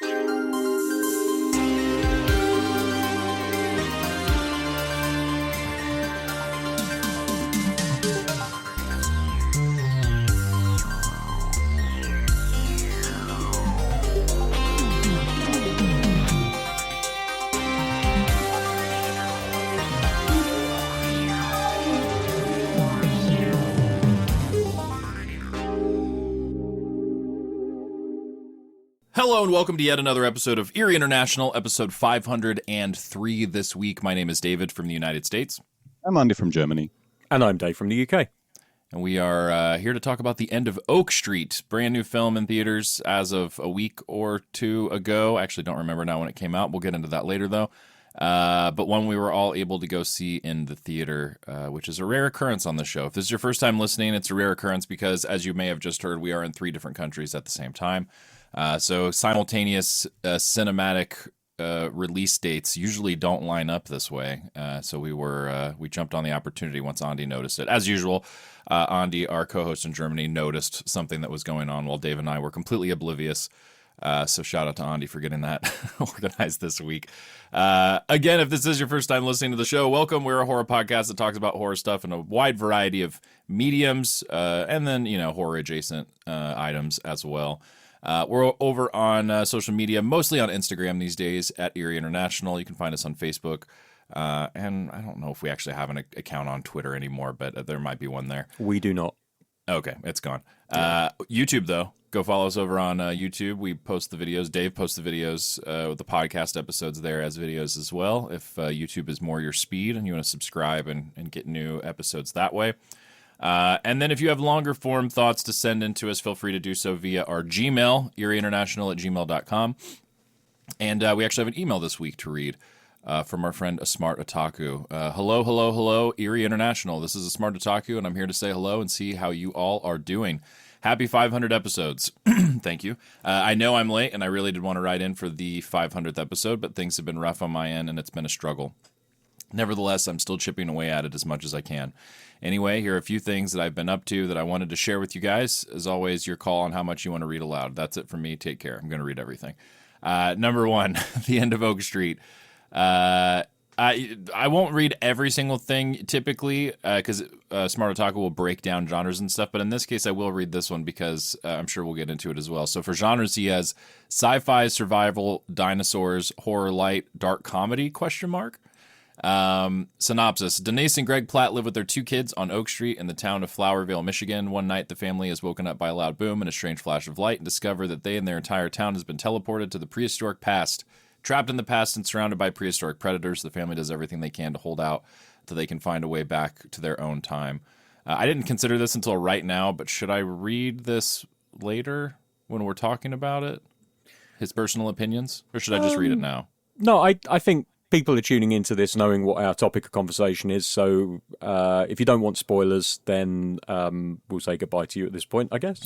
Hello and welcome to yet another episode of Eerie International, episode 503 this week. My name is David from the United States. I'm Andi from Germany. And I'm Dave from the UK. And we are here to talk about The End of Oak Street, brand new film in theaters as of a week or two ago. I actually don't remember now when it came out. We'll get into that later, though. But one we were all able to go see in the theater, which is a rare occurrence on the show. If this is your first time listening, it's a rare occurrence because, as you may have just heard, we are in 3 different countries at the same time. So simultaneous cinematic release dates usually don't line up this way. So we jumped on the opportunity once Andi noticed it. As usual, Andi, our co-host in Germany, noticed something that was going on while Dave and I were completely oblivious. So shout out to Andi for getting that organized this week. Again, if this is your first time listening to the show, welcome. We're a horror podcast that talks about horror stuff in a wide variety of mediums, and then, horror adjacent items as well. We're over on social media, mostly on Instagram these days at Eerie International. You can find us on Facebook. And I don't know if we actually have an account on Twitter anymore, but there might be one there. We do not. Okay, it's gone. YouTube, though. Go follow us over on YouTube. We post the videos. Dave posts the videos with the podcast episodes there as videos as well. If YouTube is more your speed and you want to subscribe and get new episodes that way. And then if you have longer form thoughts to send in to us, feel free to do so via our Gmail, eerieinternational@gmail.com. And we actually have an email this week to read from our friend A Smart Otaku. Hello, Eerie International. This is A Smart Otaku, and I'm here to say hello and see how you all are doing. Happy 500 episodes. Thank you. I know I'm late, and I really did want to write in for the 500th episode, but things have been rough on my end, and it's been a struggle. Nevertheless, I'm still chipping away at it as much as I can. Anyway, here are a few things that I've been up to that I wanted to share with you guys. As always, your call on how much you want to read aloud. That's it for me. Take care. I'm going to read everything. Number 1, The End of Oak Street. I won't read every single thing typically because Smart Otaku will break down genres and stuff. But in this case, I will read this one because I'm sure we'll get into it as well. So for genres, he has sci-fi, survival, dinosaurs, horror, light, dark comedy, ? Synopsis. Denise and Greg Platt live with their 2 kids on Oak Street in the town of Flowervale, Michigan. One night, the family is woken up by a loud boom and a strange flash of light and discover that they and their entire town has been teleported to the prehistoric past. Trapped in the past and surrounded by prehistoric predators, the family does everything they can to hold out until they can find a way back to their own time. I didn't consider this until right now, but should I read this later when we're talking about it? His personal opinions? Or should I just read it now? No, I think people are tuning into this knowing what our topic of conversation is, so if you don't want spoilers, then we'll say goodbye to you at this point, I guess.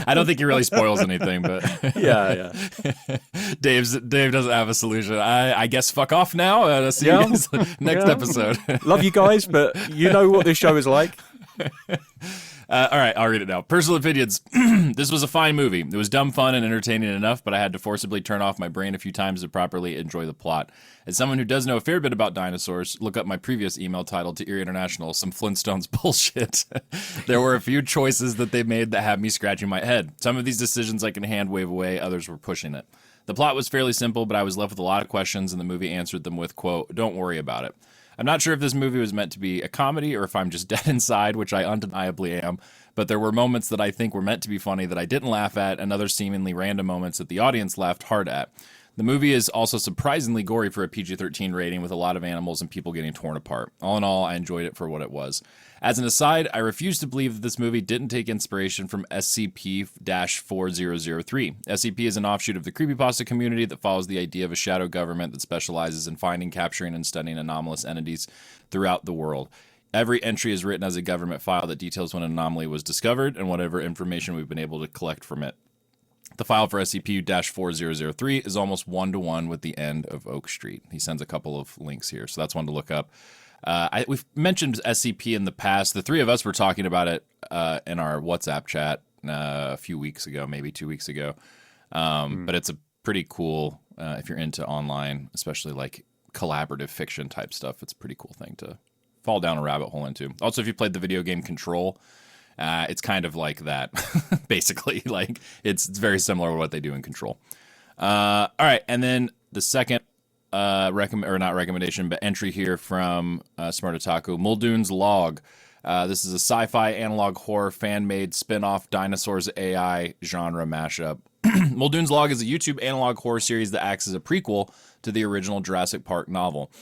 I don't think he really spoils anything, but yeah. Dave doesn't have a solution. I guess fuck off now. See you guys next episode. Love you guys, but you know what this show is like. All right, I'll read it now. Personal opinions. This was a fine movie. It was dumb fun and entertaining enough, but I had to forcibly turn off my brain a few times to properly enjoy the plot. As someone who does know a fair bit about dinosaurs, look up my previous email titled to Eerie International, Some Flintstones Bullshit. There were a few choices that they made that had me scratching my head. Some of these decisions I can hand wave away, others were pushing it. The plot was fairly simple, but I was left with a lot of questions, and the movie answered them with, quote, "Don't worry about it." I'm not sure if this movie was meant to be a comedy or if I'm just dead inside, which I undeniably am, but there were moments that I think were meant to be funny that I didn't laugh at, and other seemingly random moments that the audience laughed hard at. The movie is also surprisingly gory for a PG-13 rating, with a lot of animals and people getting torn apart. All in all, I enjoyed it for what it was. As an aside, I refuse to believe that this movie didn't take inspiration from SCP-4003. SCP is an offshoot of the creepypasta community that follows the idea of a shadow government that specializes in finding, capturing, and studying anomalous entities throughout the world. Every entry is written as a government file that details when an anomaly was discovered and whatever information we've been able to collect from it. The file for SCP-4003 is almost one-to-one with the End of Oak Street. He sends a couple of links here, so that's one to look up. We've mentioned SCP in the past. The three of us were talking about it in our WhatsApp chat a few weeks ago, maybe 2 weeks ago. But it's a pretty cool if you're into online, especially like collaborative fiction type stuff. It's a pretty cool thing to fall down a rabbit hole into. Also, if you played the video game Control, it's kind of like that, basically. Like it's very similar to what they do in Control. All right, and then the second not recommendation, but entry here from Smart Otaku, Muldoon's Log. This is a sci-fi analog horror fan-made spin-off dinosaurs AI genre mashup. Muldoon's Log is a YouTube analog horror series that acts as a prequel to the original Jurassic Park novel.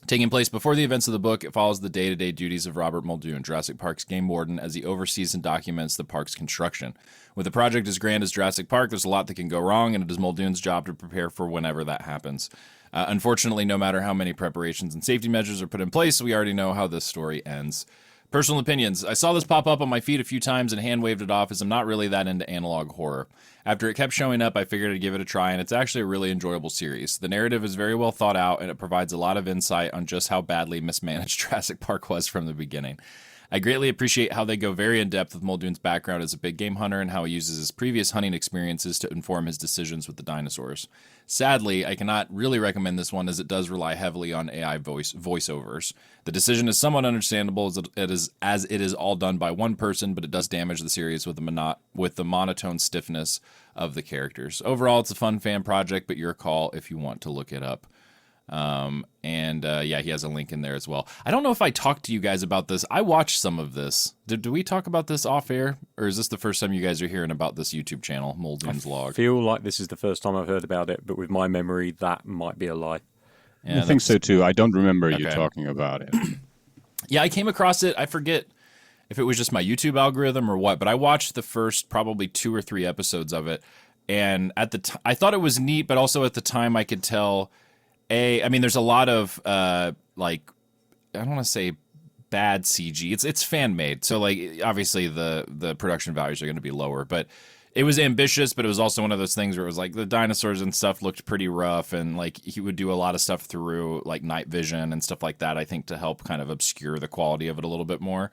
Taking place before the events of the book, it follows the day-to-day duties of Robert Muldoon, Jurassic Park's game warden, as he oversees and documents the park's construction. With a project as grand as Jurassic Park, there's a lot that can go wrong, and it is Muldoon's job to prepare for whenever that happens. Unfortunately, no matter how many preparations and safety measures are put in place, we already know how this story ends. Personal opinions. I saw this pop up on my feed a few times and hand-waved it off as I'm not really that into analog horror. After it kept showing up, I figured I'd give it a try, and it's actually a really enjoyable series. The narrative is very well thought out, and it provides a lot of insight on just how badly mismanaged Jurassic Park was from the beginning. I greatly appreciate how they go very in-depth with Muldoon's background as a big game hunter and how he uses his previous hunting experiences to inform his decisions with the dinosaurs. Sadly, I cannot really recommend this one as it does rely heavily on AI voiceovers. The decision is somewhat understandable as it is all done by one person, but it does damage the series with the monotone stiffness of the characters. Overall, it's a fun fan project, but your call if you want to look it up. He has a link in there as well. I don't know if I talked to you guys about this. I watched some of this. Did we talk about this off air? Or is this the first time you guys are hearing about this YouTube channel, Muldoon's Log? I feel like this is the first time I've heard about it, but with my memory, that might be a lie. Yeah, I think so too. I don't remember you talking about it. Yeah, I came across it. I forget if it was just my YouTube algorithm or what, but I watched the first probably 2 or 3 episodes of it. And at the I thought it was neat, but also at the time I could tell... there's a lot of I don't want to say bad CG. It's fan made, so like obviously the production values are going to be lower. But it was ambitious, but it was also one of those things where it was like the dinosaurs and stuff looked pretty rough, and like he would do a lot of stuff through like night vision and stuff like that. I think to help kind of obscure the quality of it a little bit more.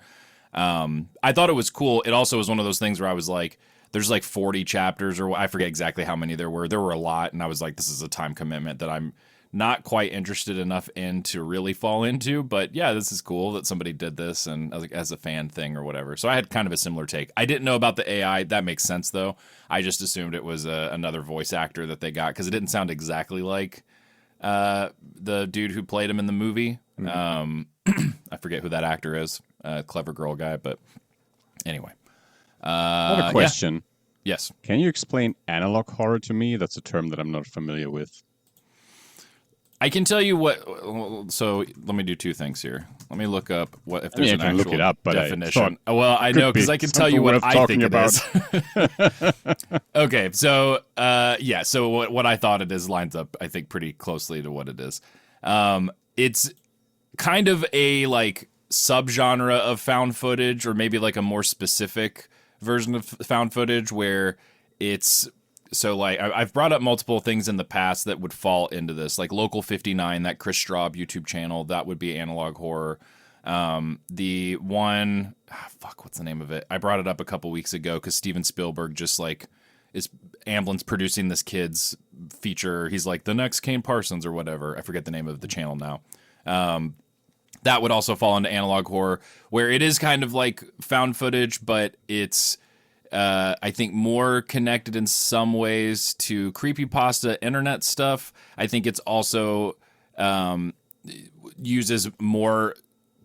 I thought it was cool. It also was one of those things where I was like, there's like 40 chapters, or I forget exactly how many there were. There were a lot, and I was like, this is a time commitment that I'm not quite interested enough in to really fall into, but yeah, this is cool that somebody did this and as a fan thing or whatever. So I had kind of a similar take. I didn't know about the AI. That makes sense though. I just assumed it was another voice actor that they got because it didn't sound exactly like the dude who played him in the movie. I forget who that actor is. Clever girl guy, but anyway. I have a question. Yeah. Yes. Can you explain analog horror to me? That's a term that I'm not familiar with. I can tell you what. So let me do 2 things here. Let me look up what if there's an actual look it up, but definition. I know because I can tell you what I think it is. Okay, so so what I thought it is lines up, I think, pretty closely to what it is. It's kind of a like subgenre of found footage, or maybe like a more specific version of found footage where it's. So, like, I've brought up multiple things in the past that would fall into this, like Local 59, that Chris Straub YouTube channel, that would be analog horror. The one, what's the name of it? I brought it up a couple weeks ago because Steven Spielberg just, like, is Amblin's producing this kid's feature. He's like, the next Kane Parsons or whatever. I forget the name of the channel now. That would also fall into analog horror, where it is kind of like found footage, but it's... I think more connected in some ways to creepypasta internet stuff. I think it's also uses more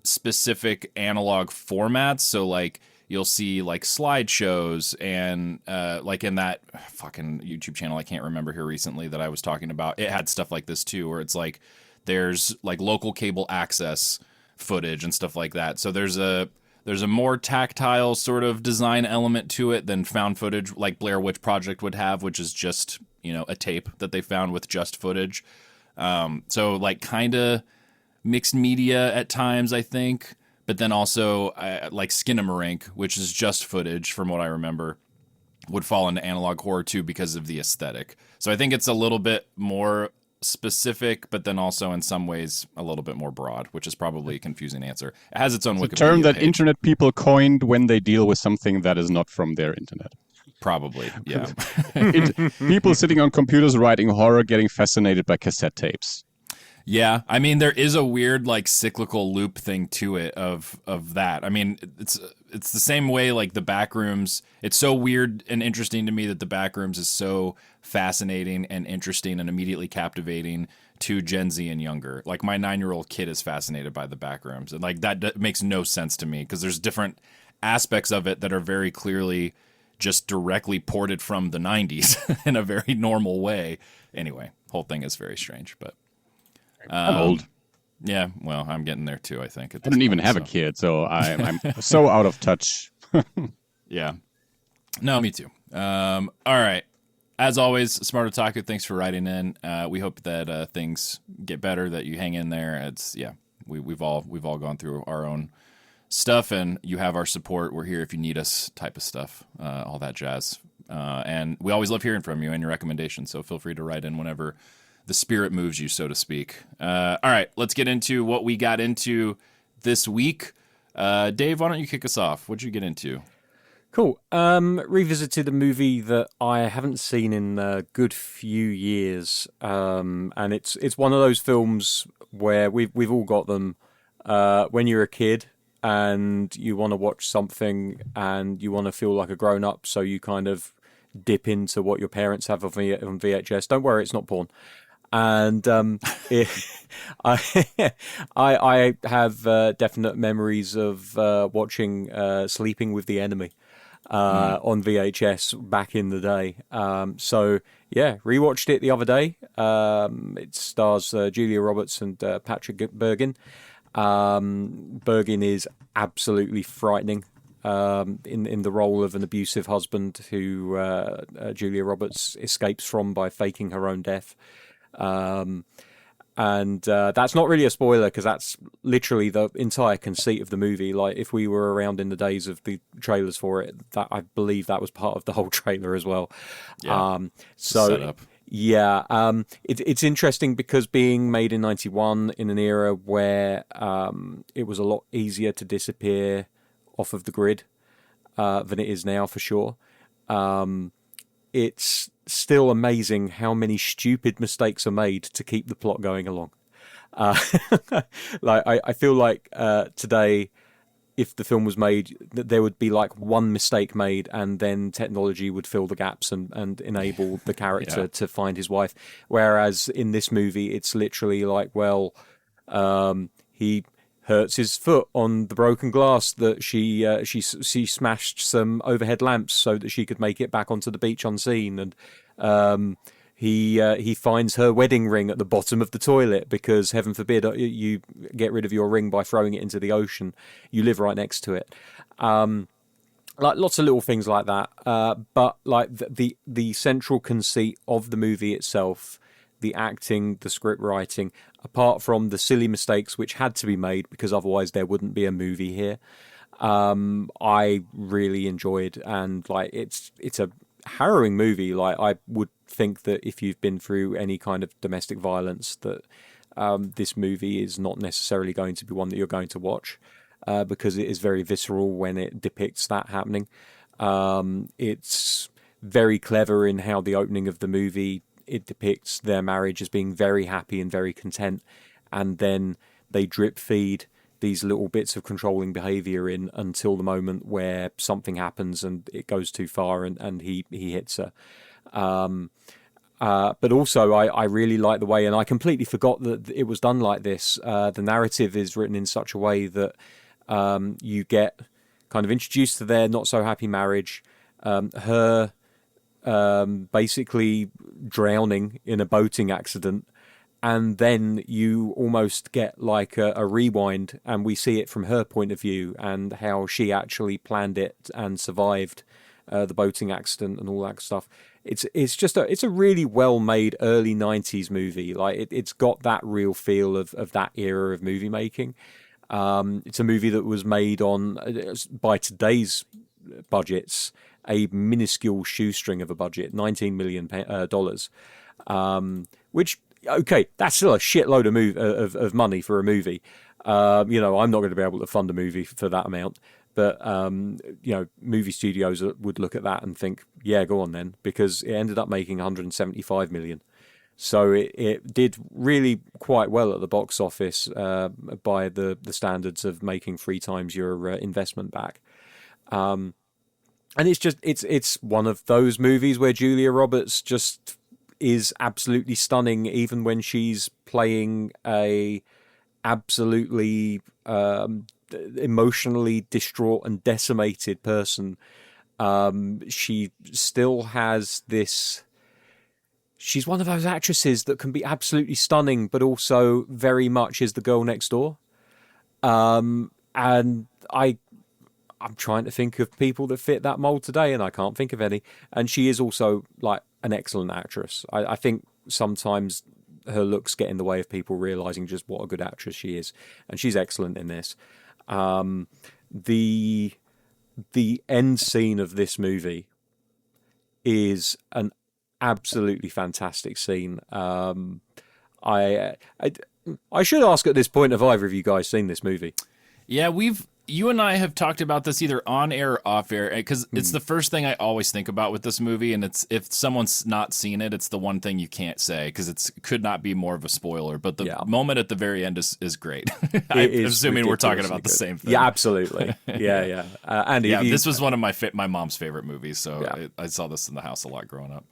specific analog formats. So like you'll see like slideshows and like in that fucking YouTube channel I can't remember here recently that I was talking about, it had stuff like this too, where it's like there's like local cable access footage and stuff like that. So there's a more tactile sort of design element to it than found footage like Blair Witch Project would have, which is just, a tape that they found with just footage. So like kind of mixed media at times, I think. But then also like Skinamarink, which is just footage from what I remember, would fall into analog horror too because of the aesthetic. So I think it's a little bit more specific, but then also in some ways a little bit more broad, which is probably a confusing answer. It has its own Wikipedia term that page. internet people coined when they deal with something that is not from their internet. Probably, yeah. People sitting on computers writing horror getting fascinated by cassette tapes. Yeah, I mean there is a weird like cyclical loop thing to it of that. I mean it's the same way like the Backrooms. It's so weird and interesting to me that the Backrooms is so fascinating and interesting and immediately captivating to Gen Z and younger. Like my 9-year-old kid is fascinated by the Backrooms, and like that makes no sense to me because there's different aspects of it that are very clearly just directly ported from the 90s in a very normal way. Anyway, whole thing is very strange, but. I'm old. Yeah, well, I'm getting there too, I think. I don't even have a kid, so I'm so out of touch. Yeah. No, me too. All right. As always, Smart Otaku, thanks for writing in. We hope that things get better, that you hang in there. We've all gone through our own stuff, and you have our support. We're here if you need us, type of stuff, all that jazz. And we always love hearing from you and your recommendations, so feel free to write in whenever the spirit moves you, so to speak. All right, let's get into what we got into this week. Dave, why don't you kick us off? What'd you get into? Cool. Revisited a movie that I haven't seen in a good few years, and it's one of those films where we've all got them when you're a kid and you want to watch something and you want to feel like a grown up, so you kind of dip into what your parents have on VHS. Don't worry, it's not porn. And I have definite memories of watching Sleeping with the Enemy on VHS back in the day. So yeah, rewatched it the other day. It stars Julia Roberts and Patrick Bergin. Bergin is absolutely frightening in the role of an abusive husband who Julia Roberts escapes from by faking her own death. And that's not really a spoiler because that's literally the entire conceit of the movie. Like if we were around in the days of the trailers for it, that I believe that was part of the whole trailer as well. Yeah, so setup. Yeah, it's interesting because being made in 91 in an era where it was a lot easier to disappear off of the grid than it is now, for sure. It's still amazing how many stupid mistakes are made to keep the plot going along. Like I feel like today, if the film was made, there would be like one mistake made, and then technology would fill the gaps and enable the character to find his wife. Whereas in this movie, it's literally like, well, he hurts his foot on the broken glass that she smashed some overhead lamps so that she could make it back onto the beach unseen, and he finds her wedding ring at the bottom of the toilet because, heaven forbid, you get rid of your ring by throwing it into the ocean. You live right next to it. Like lots of little things like that. But like the central conceit of the movie itself, the acting, the script writing, apart from the silly mistakes which had to be made because otherwise there wouldn't be a movie here, I really enjoyed. And like it's a harrowing movie. Like I would think that if you've been through any kind of domestic violence, that this movie is not necessarily going to be one that you're going to watch, because it is very visceral when it depicts that happening. It's very clever in how the opening of the movie, it depicts their marriage as being very happy and very content, and then they drip feed these little bits of controlling behavior in until the moment where something happens and it goes too far and he hits her. But also I really like the way, and I completely forgot that it was done like this. The narrative is written in such a way that you get kind of introduced to their not so happy marriage, her basically drowning in a boating accident, and then you almost get like a rewind, and we see it from her point of view and how she actually planned it and survived the boating accident and all that stuff. It's just it's a really well made early 90s movie. Like it's got that real feel of that era of movie making. It's a movie that was made on, by today's budgets, a minuscule shoestring of a budget, $19 million, which, okay, that's still a shitload of money for a movie. I'm not going to be able to fund a movie for that amount. But movie studios would look at that and think, yeah, go on then, because it ended up making 175 million. So it did really quite well at the box office by the standards of making 3 times your investment back. And it's one of those movies where Julia Roberts just is absolutely stunning, even when she's playing a absolutely emotionally distraught and decimated person. She still has this. She's one of those actresses that can be absolutely stunning, but also very much is the girl next door. And I'm trying to think of people that fit that mold today, and I can't think of any. And she is also like an excellent actress. I think sometimes her looks get in the way of people realizing just what a good actress she is, and she's excellent in this. The end scene of this movie is an absolutely fantastic scene. I should ask at this point, have either of you guys seen this movie? Yeah, you and I have talked about this either on air or off air, because it's the first thing I always think about with this movie, and it's if someone's not seen it, it's the one thing you can't say, because it could not be more of a spoiler. But the moment at the very end is great. I'm assuming we're talking about the same thing. Yeah, absolutely. Yeah. Andy, this was one of my mom's favorite movies, so I saw this in the house a lot growing up.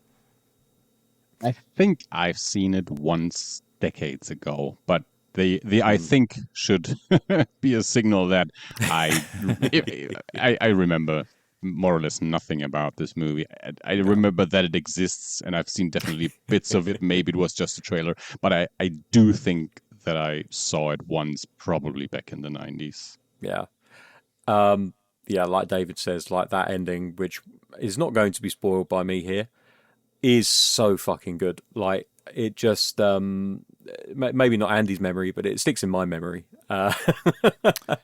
I think I've seen it once decades ago, but the I think should be a signal that I remember more or less nothing about this movie. I remember that it exists, and I've seen definitely bits of it. Maybe it was just a trailer, but I do think that I saw it once, probably back in the 90s. Yeah. Like David says, like that ending, which is not going to be spoiled by me here, is so fucking good. Like, it just maybe not Andy's memory, but it sticks in my memory. For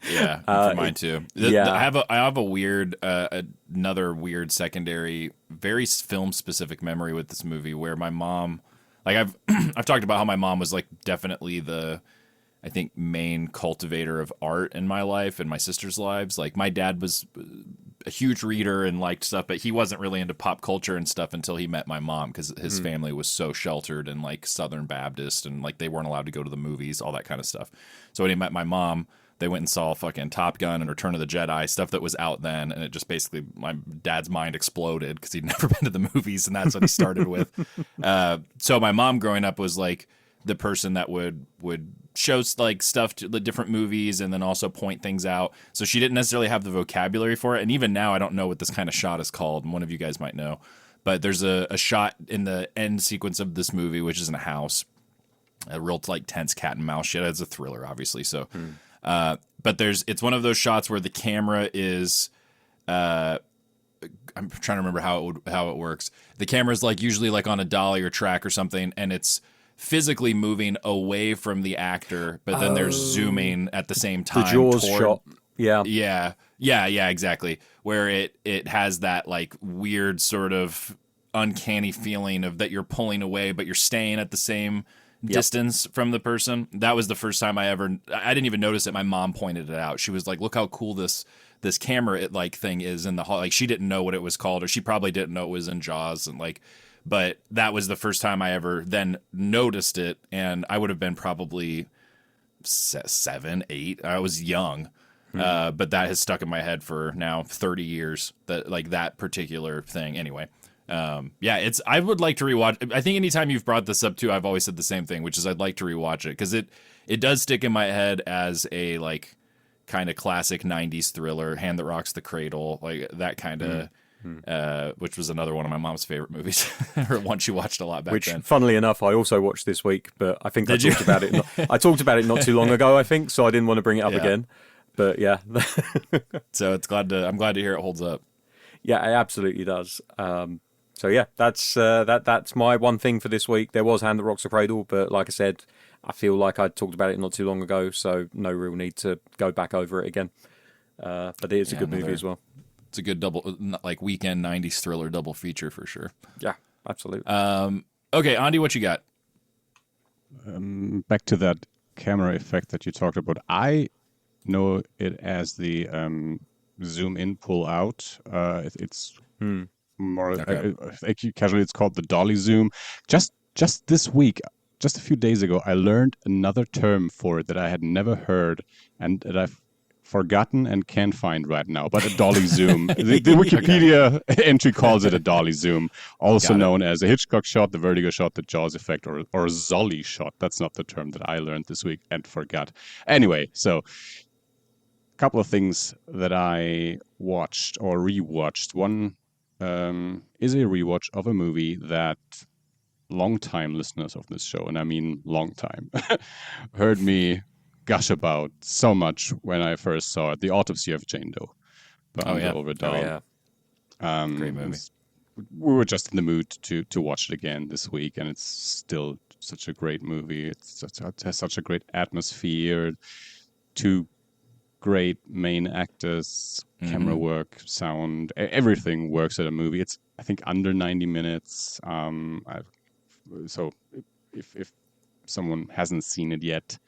mine too. I have a weird another weird secondary, very film specific memory with this movie, where my mom, like I've talked about how my mom was like definitely the, I think, main cultivator of art in my life and my sister's lives. Like, my dad was a huge reader and liked stuff, but he wasn't really into pop culture and stuff until he met my mom, because his family was so sheltered and like Southern Baptist, and like they weren't allowed to go to the movies, all that kind of stuff. So when he met my mom, they went and saw fucking Top Gun and Return of the Jedi, stuff that was out then, and it just basically, my dad's mind exploded because he'd never been to the movies, and that's what he started with. So my mom growing up was like the person that would show like stuff to the different movies and then also point things out. So she didn't necessarily have the vocabulary for it. And even now, I don't know what this kind of shot is called, and one of you guys might know. But there's a shot in the end sequence of this movie, which is in a house, a real like tense cat and mouse shit. It's a thriller, obviously. So, but it's one of those shots where the camera is, I'm trying to remember how it works. The camera's like usually like on a dolly or track or something, and it's physically moving away from the actor, but then they're zooming at the same time. The Jaws shot. Yeah, exactly. Where it has that like weird sort of uncanny feeling of that you're pulling away, but you're staying at the same distance from the person. That was the first time I didn't even notice it. My mom pointed it out. She was like, "Look how cool this camera thing is in the hall." Like, she didn't know what it was called, or she probably didn't know it was in Jaws, and like. But that was the first time I ever then noticed it, and I would have been probably 7, 8. I was young, but that has stuck in my head for now 30 years. That particular thing. Anyway, I would like to rewatch. I think anytime you've brought this up too, I've always said the same thing, which is I'd like to rewatch it, because it does stick in my head as a like kind of classic 90s thriller, Hand That Rocks the Cradle, like that kind of. Which was another one of my mom's favorite movies, or one she watched a lot back then. Which, funnily enough, I also watched this week, but I think I talked about it not too long ago, I think, so I didn't want to bring it up again. But yeah. So I'm glad to hear it holds up. Yeah, it absolutely does. So yeah, that's my one thing for this week. There was Hand That Rocks the Cradle, but like I said, I feel like I talked about it not too long ago, so no real need to go back over it again. But it is a good movie as well. It's a good double, like weekend 90s thriller double feature for sure. Yeah, absolutely. Okay, Andi, what you got? Back to that camera effect that you talked about. I know it as the zoom in, pull out. It's more Okay. casually. It's called the dolly zoom. Just this week, just a few days ago, I learned another term for it that I had never heard and that I've forgotten and can't find right now. But a dolly zoom. The Wikipedia entry calls it a dolly zoom, also known as a Hitchcock shot, the vertigo shot, the Jaws effect, or Zolly shot. That's not the term that I learned this week and forgot. Anyway, so a couple of things that I watched or rewatched. One is a rewatch of a movie that long-time listeners of this show, and I mean long time, heard me gush about so much when I first saw it. The Autopsy of Jane Doe. Great movie. We were just in the mood to watch it again this week, and it's still such a great movie. It has such a great atmosphere. Two great main actors, camera work, sound, everything works at a movie. It's, I think, under 90 minutes. So if someone hasn't seen it yet,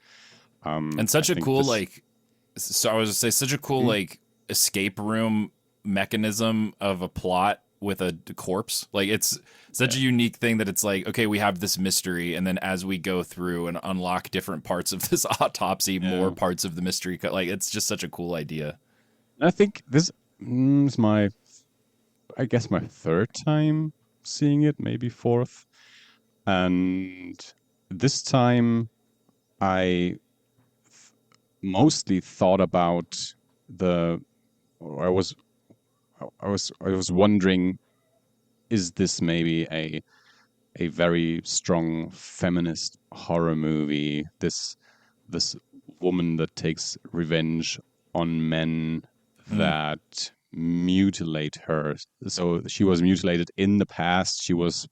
and such a cool so I was gonna say such a cool like escape room mechanism of a plot with a corpse. Like it's such a unique thing that it's like, okay, we have this mystery, and then as we go through and unlock different parts of this autopsy, more parts of the mystery. Like it's just such a cool idea. I think this is my third time seeing it, maybe fourth. And this time I mostly thought about I was wondering, is this maybe a very strong feminist horror movie? This woman that takes revenge on men that mutilate her. So she was mutilated in the past. She was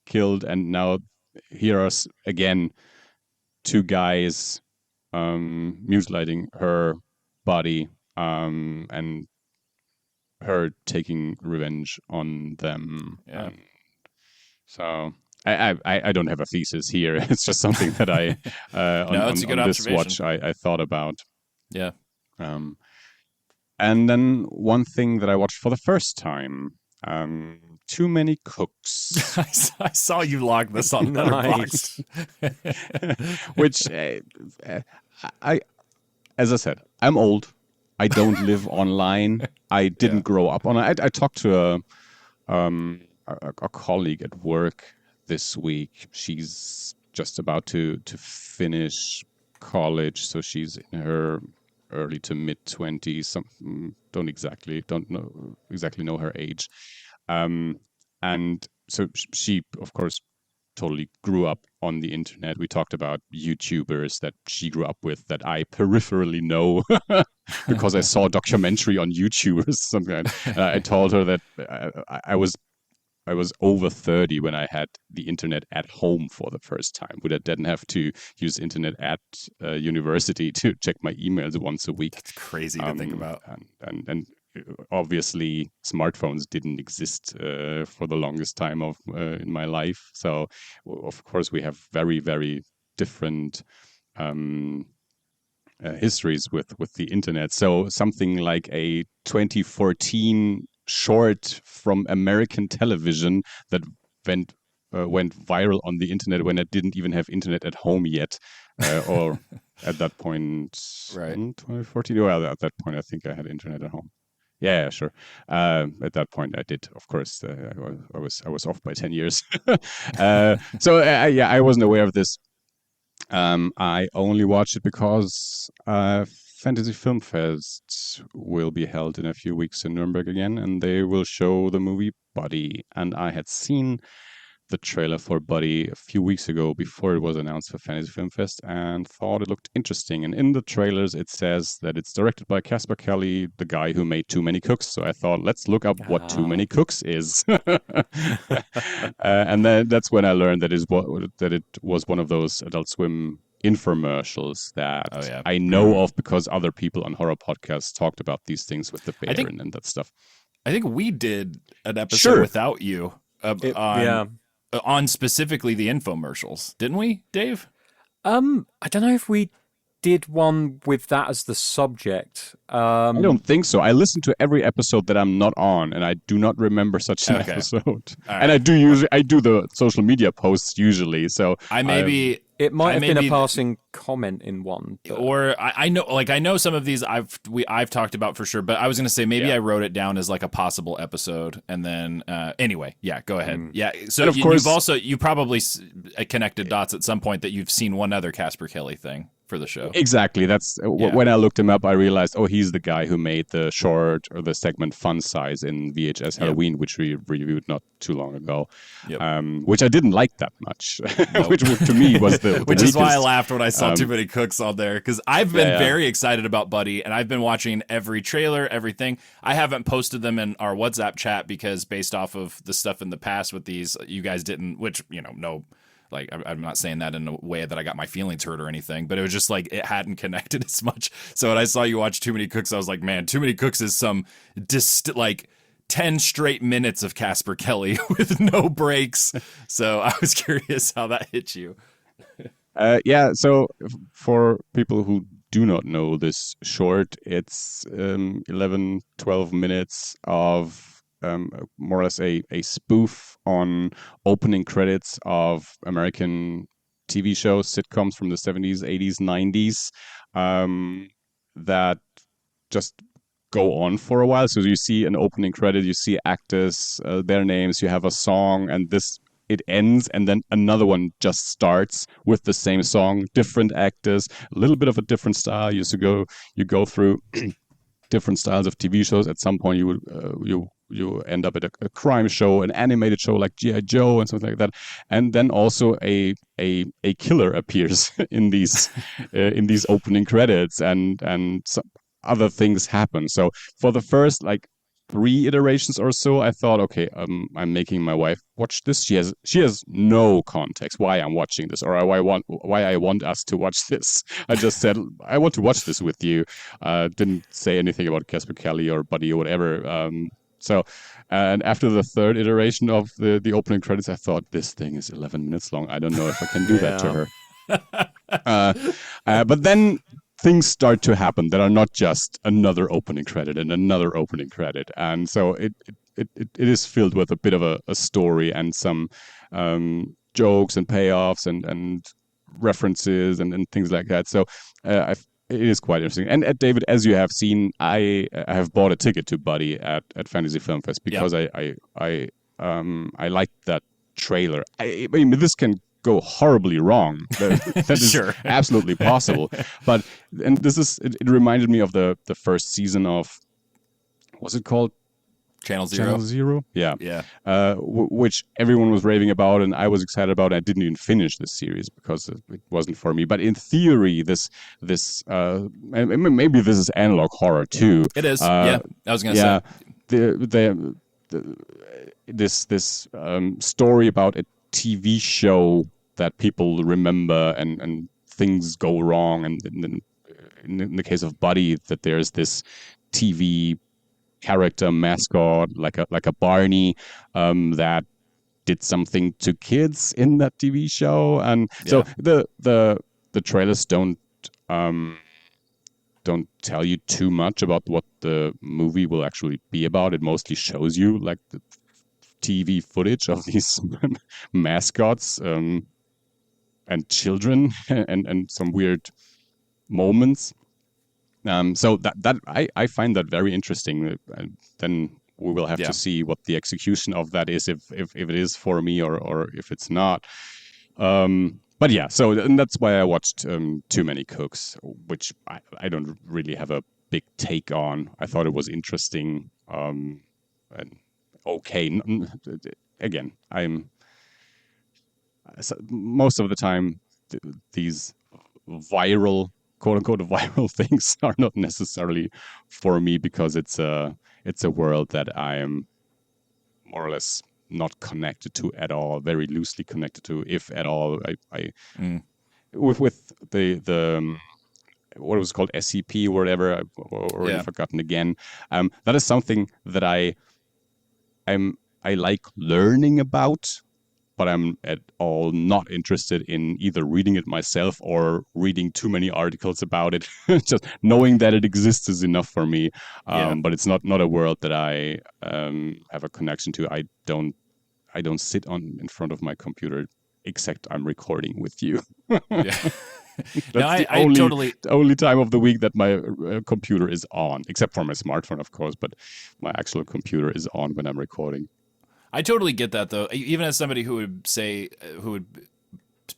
killed, and now here are again two guys mutilating her body and her taking revenge on them. Yeah. So I don't have a thesis here. It's just something that I it's a good on this observation. watch I thought about. Yeah. And then one thing that I watched for the first time, Too Many Cooks. I saw you log this on Nice. Letterboxd. Which, as I said, I'm old. I don't live online. I didn't grow up on it. I talked to a colleague at work this week. She's just about to finish college, so she's in her early to mid 20s. Don't exactly know her age. And so she, of course, totally grew up on the internet. We talked about YouTubers that she grew up with that I peripherally know because I saw a documentary on YouTube or something. I told her that I was over 30 when I had the internet at home for the first time. I didn't have to use internet at university to check my emails once a week. It's crazy to think about. And obviously, smartphones didn't exist for the longest time in my life. So, of course, we have very, very different histories with the internet. So something like a 2014 short from American television that went viral on the internet when I didn't even have internet at home yet, or at that point, Right. 2014. Well, at that point, I think I had internet at home. Yeah, sure. At that point, I did. Of course, I was off by 10 years. So I wasn't aware of this. I only watched it because Fantasy Film Fest will be held in a few weeks in Nuremberg again, and they will show the movie Buddy. And I had seen the trailer for Buddy a few weeks ago before it was announced for Fantasy Film Fest and thought it looked interesting. And in the trailers, it says that it's directed by Casper Kelly, the guy who made Too Many Cooks. So I thought, let's look up what Too Many Cooks is. And then that's when I learned that it was one of those Adult Swim infomercials that I know of because other people on horror podcasts talked about these things with the bear and that stuff. I think we did an episode without you on specifically the infomercials, didn't we, Dave? I don't know if we did one with that as the subject. I don't think so. I listen to every episode that I'm not on, and I do not remember such an episode. And I do the social media posts usually. So it might have been a passing comment in one, or I know some of these I've talked about for sure. But I was going to say maybe I wrote it down as like a possible episode, and then anyway, go ahead. Yeah, so of course, you probably connected dots at some point that you've seen one other Casper Kelly thing for the show. Exactly. That's when I looked him up, I realized, he's the guy who made the short or the segment Fun Size in VHS Halloween, which we reviewed not too long ago, which I didn't like that much, which to me was the which is why I laughed when I saw Too Many Cooks on there, because I've been very excited about Buddy, and I've been watching every trailer, everything. I haven't posted them in our WhatsApp chat because based off of the stuff in the past with these, you guys didn't, which, no. Like, I'm not saying that in a way that I got my feelings hurt or anything, but it was just like it hadn't connected as much. So when I saw you watch Too Many Cooks, I was like, man, Too Many Cooks is some 10 straight minutes of Casper Kelly with no breaks. So I was curious how that hit you. So for people who do not know this short, it's 11, 12 minutes of more or less a spoof on opening credits of American TV shows, sitcoms from the 70s, 80s, 90s that just go on for a while. So you see an opening credit, you see actors, their names, you have a song, and it ends, and then another one just starts with the same song, different actors, a little bit of a different style. You go through different styles of TV shows. At some point, you end up at a crime show, an animated show like G.I. Joe and something like that, and then also a killer appears in these opening credits, and some other things happen. So for the first 3 iterations or so, I thought, okay, I'm making my wife watch this. She has no context why I'm watching this, or why I want us to watch this. I just said I want to watch this with you. Didn't say anything about Casper Kelly or Buddy or whatever. And after the 3rd iteration of the opening credits, I thought, this thing is 11 minutes long. I don't know if I can do that to her. But then things start to happen that are not just another opening credit and another opening credit. And so it is filled with a bit of a story and some jokes and payoffs and references and things like that. So it is quite interesting. And David, as you have seen, I have bought a ticket to Buddy at Fantasy Film Fest because I liked that trailer. I mean, this can go horribly wrong. That is absolutely possible. But it reminded me of the first season of, what's it called? Channel Zero. Channel Zero? Yeah. Which everyone was raving about, and I was excited about. I didn't even finish this series because it wasn't for me. But in theory, this maybe this is analog horror too. It is. I was going to say this story about a TV show that people remember, and things go wrong, and in the case of Buddy, that there's this TV character mascot like a Barney that did something to kids in that TV show, and so the trailers don't tell you too much about what the movie will actually be about. It mostly shows you like the TV footage of these mascots and children and some weird moments. So that I find that very interesting. And then we will have to see what the execution of that is, if it is for me or if it's not. But yeah, so and that's why I watched Too Many Cooks, which I don't really have a big take on. I thought it was interesting and okay. Again, most of the time these viral, quote-unquote viral things are not necessarily for me because it's a world that I am more or less not connected to at all, very loosely connected to, if at all. With the what was called SCP or whatever, I've already forgotten again. That is something that I like learning about, but I'm at all not interested in either reading it myself or reading too many articles about it. Just knowing that it exists is enough for me. But it's not a world that I have a connection to. I don't sit in front of my computer, except I'm recording with you. Yeah. That's the only time of the week that my computer is on, except for my smartphone, of course. But my actual computer is on when I'm recording. I totally get that, though. Even as somebody who would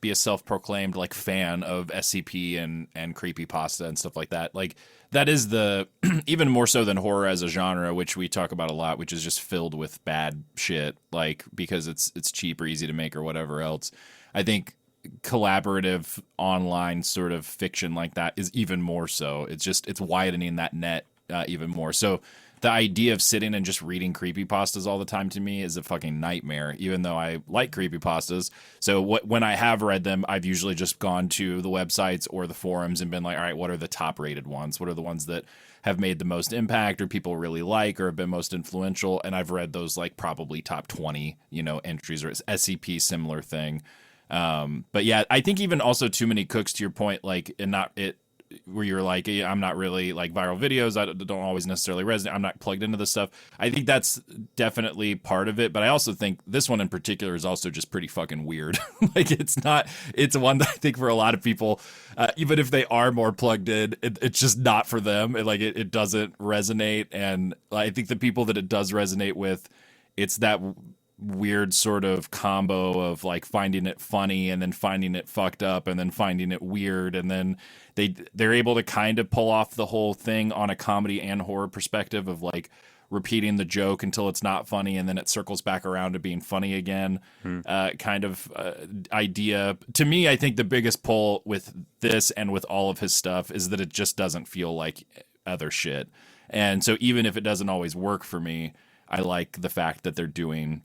be a self-proclaimed like fan of SCP and creepypasta and stuff like that, like that is the even more so than horror as a genre, which we talk about a lot, which is just filled with bad shit, like because it's cheap or easy to make or whatever else. I think collaborative online sort of fiction like that is even more so. It's widening that net even more. So the idea of sitting and just reading creepypastas all the time to me is a fucking nightmare, even though I like creepypastas. So when I have read them, I've usually just gone to the websites or the forums and been like, all right, what are the top rated ones? What are the ones that have made the most impact or people really like or have been most influential? And I've read those like probably top 20, entries, or SCP, similar thing. But yeah, I think even also Too Many Cooks, to your point, like, and not it, where you're like, yeah, I'm not really like viral videos. I don't always necessarily resonate. I'm not plugged into this stuff. I think that's definitely part of it. But I also think this one in particular is also just pretty fucking weird. Like it's one that I think for a lot of people, even if they are more plugged in, it's just not for them. It doesn't resonate. And I think the people that it does resonate with, it's that weird sort of combo of like finding it funny and then finding it fucked up and then finding it weird, and then they're able to kind of pull off the whole thing on a comedy and horror perspective of like repeating the joke until it's not funny and then it circles back around to being funny again. Kind of idea. To me, I think the biggest pull with this and with all of his stuff is that it just doesn't feel like other shit. And so even if it doesn't always work for me, I like the fact that they're doing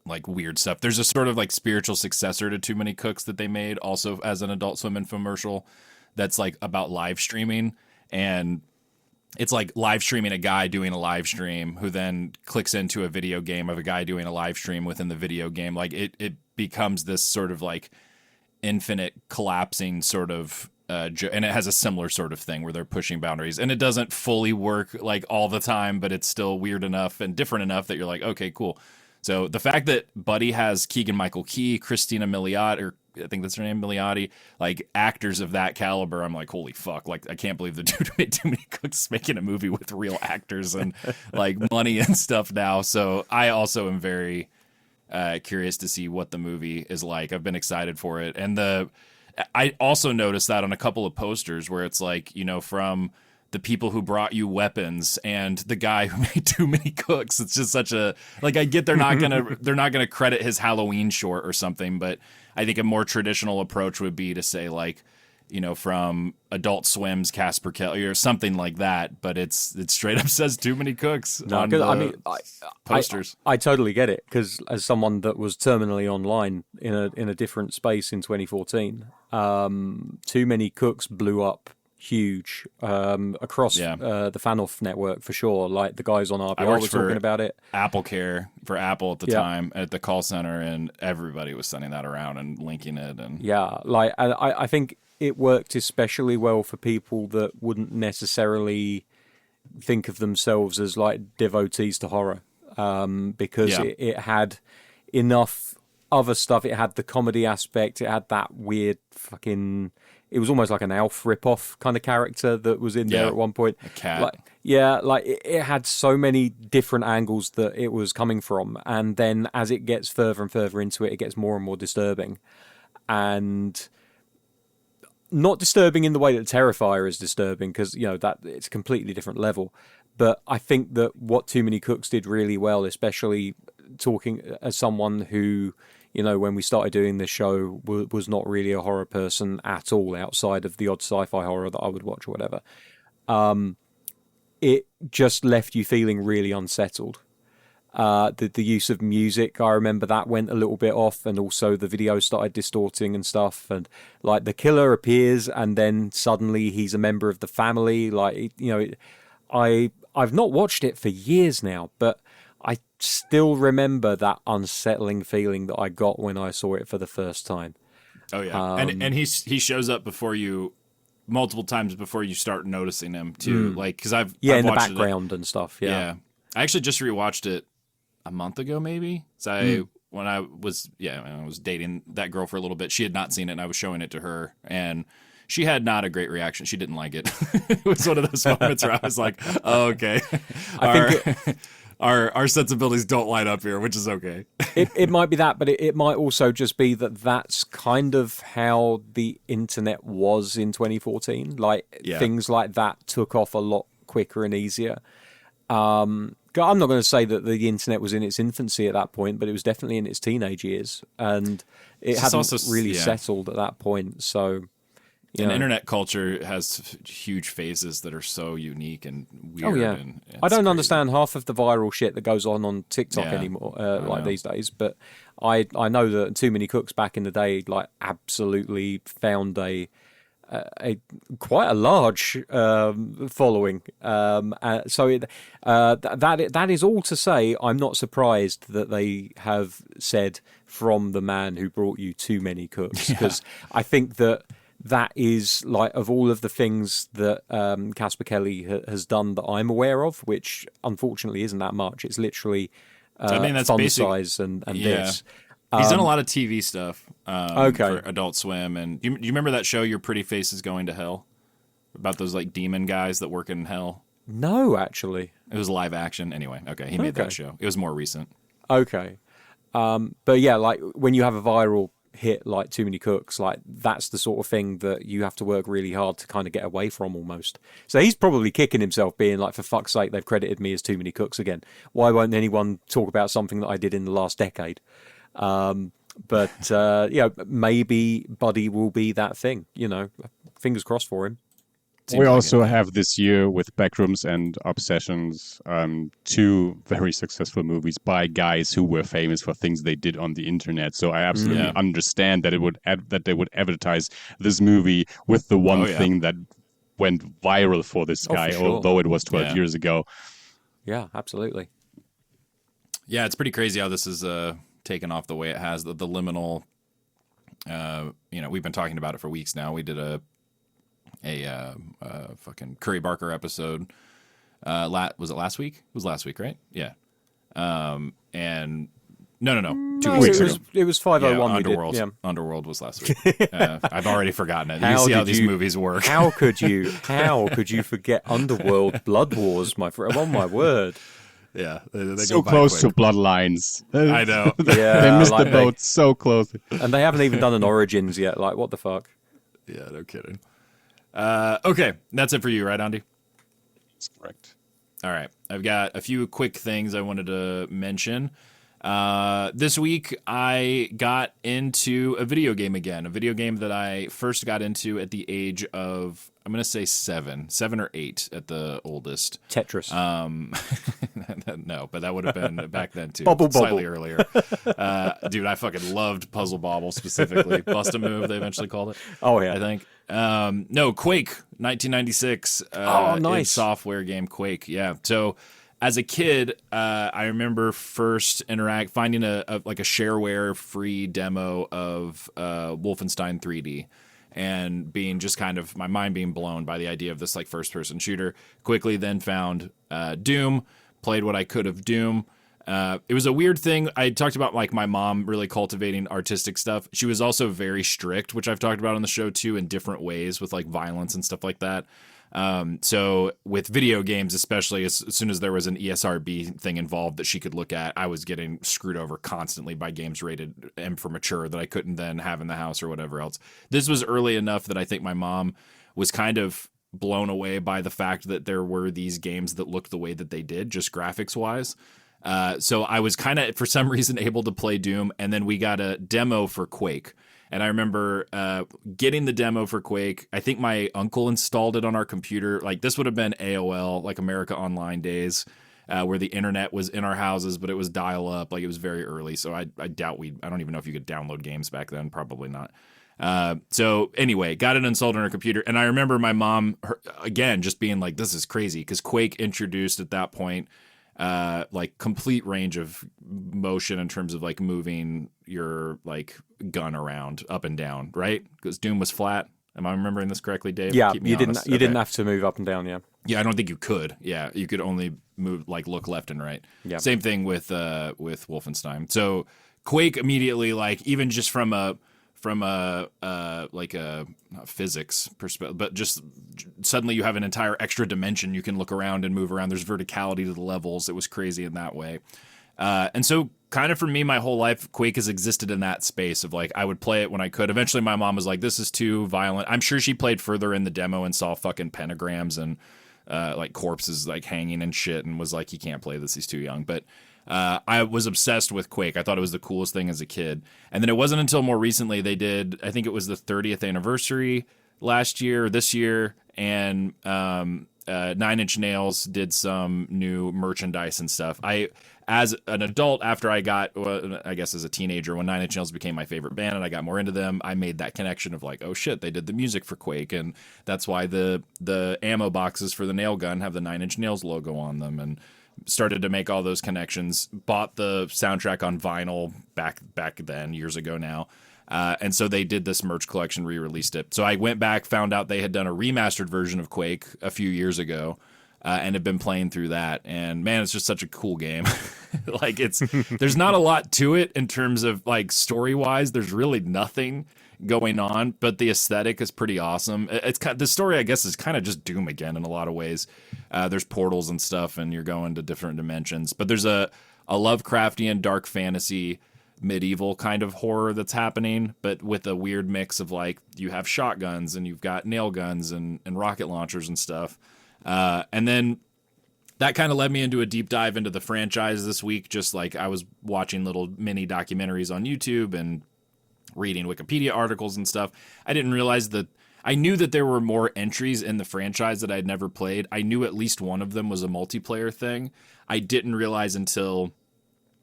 like weird stuff. There's a sort of like spiritual successor to Too Many Cooks that they made also as an Adult Swim infomercial that's like about live streaming, and it's like live streaming a guy doing a live stream who then clicks into a video game of a guy doing a live stream within the video game. Like it becomes this sort of like infinite collapsing sort of and it has a similar sort of thing where they're pushing boundaries, and it doesn't fully work like all the time, but it's still weird enough and different enough that you're like, okay, cool. So the fact that Buddy has Keegan-Michael Key, Christina Milioti, or I think that's her name, Milioti, like actors of that caliber, I'm like, holy fuck. Like, I can't believe the dude who made Too Many Cooks making a movie with real actors and like money and stuff now. So I also am very curious to see what the movie is like. I've been excited for it. And I also noticed that on a couple of posters where it's like, from the people who brought you weapons and the guy who made Too Many Cooks. It's just such a, like, I get they're not gonna credit his Halloween short or something, but I think a more traditional approach would be to say like, from Adult Swim's Casper Kelly or something like that, but it straight up says Too Many Cooks on the posters. I totally get it, because as someone that was terminally online in a different space in 2014, Too Many Cooks blew up huge across the Fanoff network for sure. Like the guys on RBR were talking about it. Apple Care for Apple at the time at the call center, and everybody was sending that around and linking it. And like I think it worked especially well for people that wouldn't necessarily think of themselves as like devotees to horror, because it had enough other stuff. It had the comedy aspect. It had that weird fucking. It was almost like an Alf ripoff kind of character that was in there at one point. A cat. It had so many different angles that it was coming from. And then as it gets further and further into it, it gets more and more disturbing. And not disturbing in the way that Terrifier is disturbing, because, that it's a completely different level. But I think that what Too Many Cooks did really well, especially talking as someone who, when we started doing this show, was not really a horror person at all, outside of the odd sci-fi horror that I would watch or whatever. It just left you feeling really unsettled. The use of music, I remember that went a little bit off, and also the video started distorting and stuff. And like the killer appears, and then suddenly he's a member of the family. Like, I've not watched it for years now, but I still remember that unsettling feeling that I got when I saw it for the first time. Oh yeah, and he shows up before you multiple times before you start noticing him too. Like because I've in the watched background and stuff. Yeah. I actually just rewatched it a month ago maybe. So when I was dating that girl for a little bit, she had not seen it, and I was showing it to her, and she had not a great reaction. She didn't like it. It was one of those moments where I was like, oh, okay. Our sensibilities don't line up here, which is okay. It might be that, but it might also just be that that's kind of how the internet was in 2014. Like things like that took off a lot quicker and easier. I'm not going to say that the internet was in its infancy at that point, but it was definitely in its teenage years, and it hadn't also really settled at that point. So. And internet culture has huge phases that are so unique and weird. Oh, yeah. And I don't understand half of the viral shit that goes on TikTok anymore, these days. But I know that Too Many Cooks back in the day, like, absolutely found a quite a large following. So that is all to say, I'm not surprised that they have said from the man who brought you Too Many Cooks, because I think that is, like, of all of the things that Casper Kelly has done that I'm aware of, which unfortunately isn't that much. It's literally that's Fun Size and this. He's done a lot of TV stuff Okay. for Adult Swim. And do you remember that show, Your Pretty Face is Going to Hell? About those, like, demon guys that work in hell? No, actually. It was live action. Anyway, okay, he made that show. It was more recent. Okay. But yeah, like, when you have a viral hit like Too Many Cooks, like, that's the sort of thing that you have to work really hard to kind of get away from almost. So he's probably kicking himself, being like, for fuck's sake, they've credited me as Too Many Cooks again. Why won't anyone talk about something that I did in the last decade? But maybe Buddy will be that thing, fingers crossed for him. We also have this year with Backrooms and Obsessions, two very successful movies by guys who were famous for things they did on the internet. So I absolutely understand that that they would advertise this movie with the one thing that went viral for this guy, for sure. although it was 12 years ago. Yeah, absolutely. Yeah, it's pretty crazy how this is taken off the way it has. The liminal, we've been talking about it for weeks now. We did a fucking Curry Barker episode. Was it last week? It was last week, right? Yeah. And no, 2 weeks ago. It was 501. Underworld. Yeah. Underworld was last week. I've already forgotten it. You see how these movies work. How could you forget Underworld, Blood Wars, my friend? Oh my word. Yeah, they so go close quick. to Bloodlines. I know. Yeah, they missed the boat so close, and they haven't even done an Origins yet. Like, what the fuck? Yeah, no kidding. Okay, that's it for you, right, Andi? That's correct. All right, I've got a few quick things I wanted to mention. This week, I got into a video game again, a video game that I first got into at the age of, I'm going to say 7 or 8 at the oldest. Tetris. No, but that would have been back then too. Bubble slightly earlier. Dude, I fucking loved Puzzle Bobble specifically. Bust a Move, they eventually called it. Oh, yeah. I think. No, Quake, 1996. Nice. Software game, Quake. Yeah. So as a kid, I remember first finding a shareware free demo of Wolfenstein 3D. And being just kind of my mind being blown by the idea of this like first person shooter. Quickly then found Doom, played what I could of Doom. It was a weird thing. I talked about like my mom really cultivating artistic stuff. She was also very strict, which I've talked about on the show too, in different ways with like violence and stuff like that. So with video games, especially as soon as there was an ESRB thing involved that she could look at, I was getting screwed over constantly by games rated M for mature that I couldn't then have in the house or whatever else. This was early enough that I think my mom was kind of blown away by the fact that there were these games that looked the way that they did, just graphics wise. So I was kind of, for some reason, able to play Doom, and then we got a demo for Quake. And I remember getting the demo for Quake. I think my uncle installed it on our computer. Like, this would have been AOL, like America Online days, where the internet was in our houses, but it was dial up. Like, it was very early. So I doubt I don't even know if you could download games back then. Probably not. So anyway, got it installed on her computer. And I remember my mom, again, just being like, this is crazy. Because Quake introduced at that point like complete range of motion in terms of like moving your like gun around up and down, right? Because Doom was flat. Am I remembering this correctly, Dave? Yeah, Keep me you honest. didn't have to move up and down. Yeah, Yeah, I don't think you could. Yeah, you could only move like look left and right. Yeah. Same thing with Wolfenstein. So Quake immediately, like even just from a like a not physics perspective, but just suddenly you have an entire extra dimension. You can look around and move around. There's verticality to the levels. It was crazy in that way. And so kind of for me, my whole life, Quake has existed in that space of like, I would play it when I could. Eventually my mom was like, this is too violent. I'm sure she played further in the demo and saw fucking pentagrams and like corpses like hanging and shit and was like, you can't play this. He's too young. But I was obsessed with Quake. I thought it was the coolest thing as a kid. And then it wasn't until more recently they did, I think it was the 30th anniversary last year or this year. And 9 Inch Nails did some new merchandise and stuff. As an adult, after I got, well, I guess as a teenager, when 9 Inch Nails became my favorite band and I got more into them, I made that connection of like, oh shit, they did the music for Quake, and that's why the ammo boxes for the nail gun have the 9 Inch Nails logo on them, and started to make all those connections. Bought the soundtrack on vinyl back then, years ago now. And so they did this merch collection, re-released it. So I went back, found out they had done a remastered version of Quake a few years ago. And have been playing through that, and man, it's just such a cool game. Like there's not a lot to it in terms of like story wise. There's really nothing going on, but the aesthetic is pretty awesome. The story, I guess, is kind of just Doom again in a lot of ways. There's portals and stuff, and you're going to different dimensions. But there's a Lovecraftian dark fantasy medieval kind of horror that's happening, but with a weird mix of like you have shotguns and you've got nail guns and rocket launchers and stuff. And then that kind of led me into a deep dive into the franchise this week. Just like I was watching little mini documentaries on YouTube and reading Wikipedia articles and stuff. I didn't realize that I knew that there were more entries in the franchise that I'd never played. I knew at least one of them was a multiplayer thing. I didn't realize until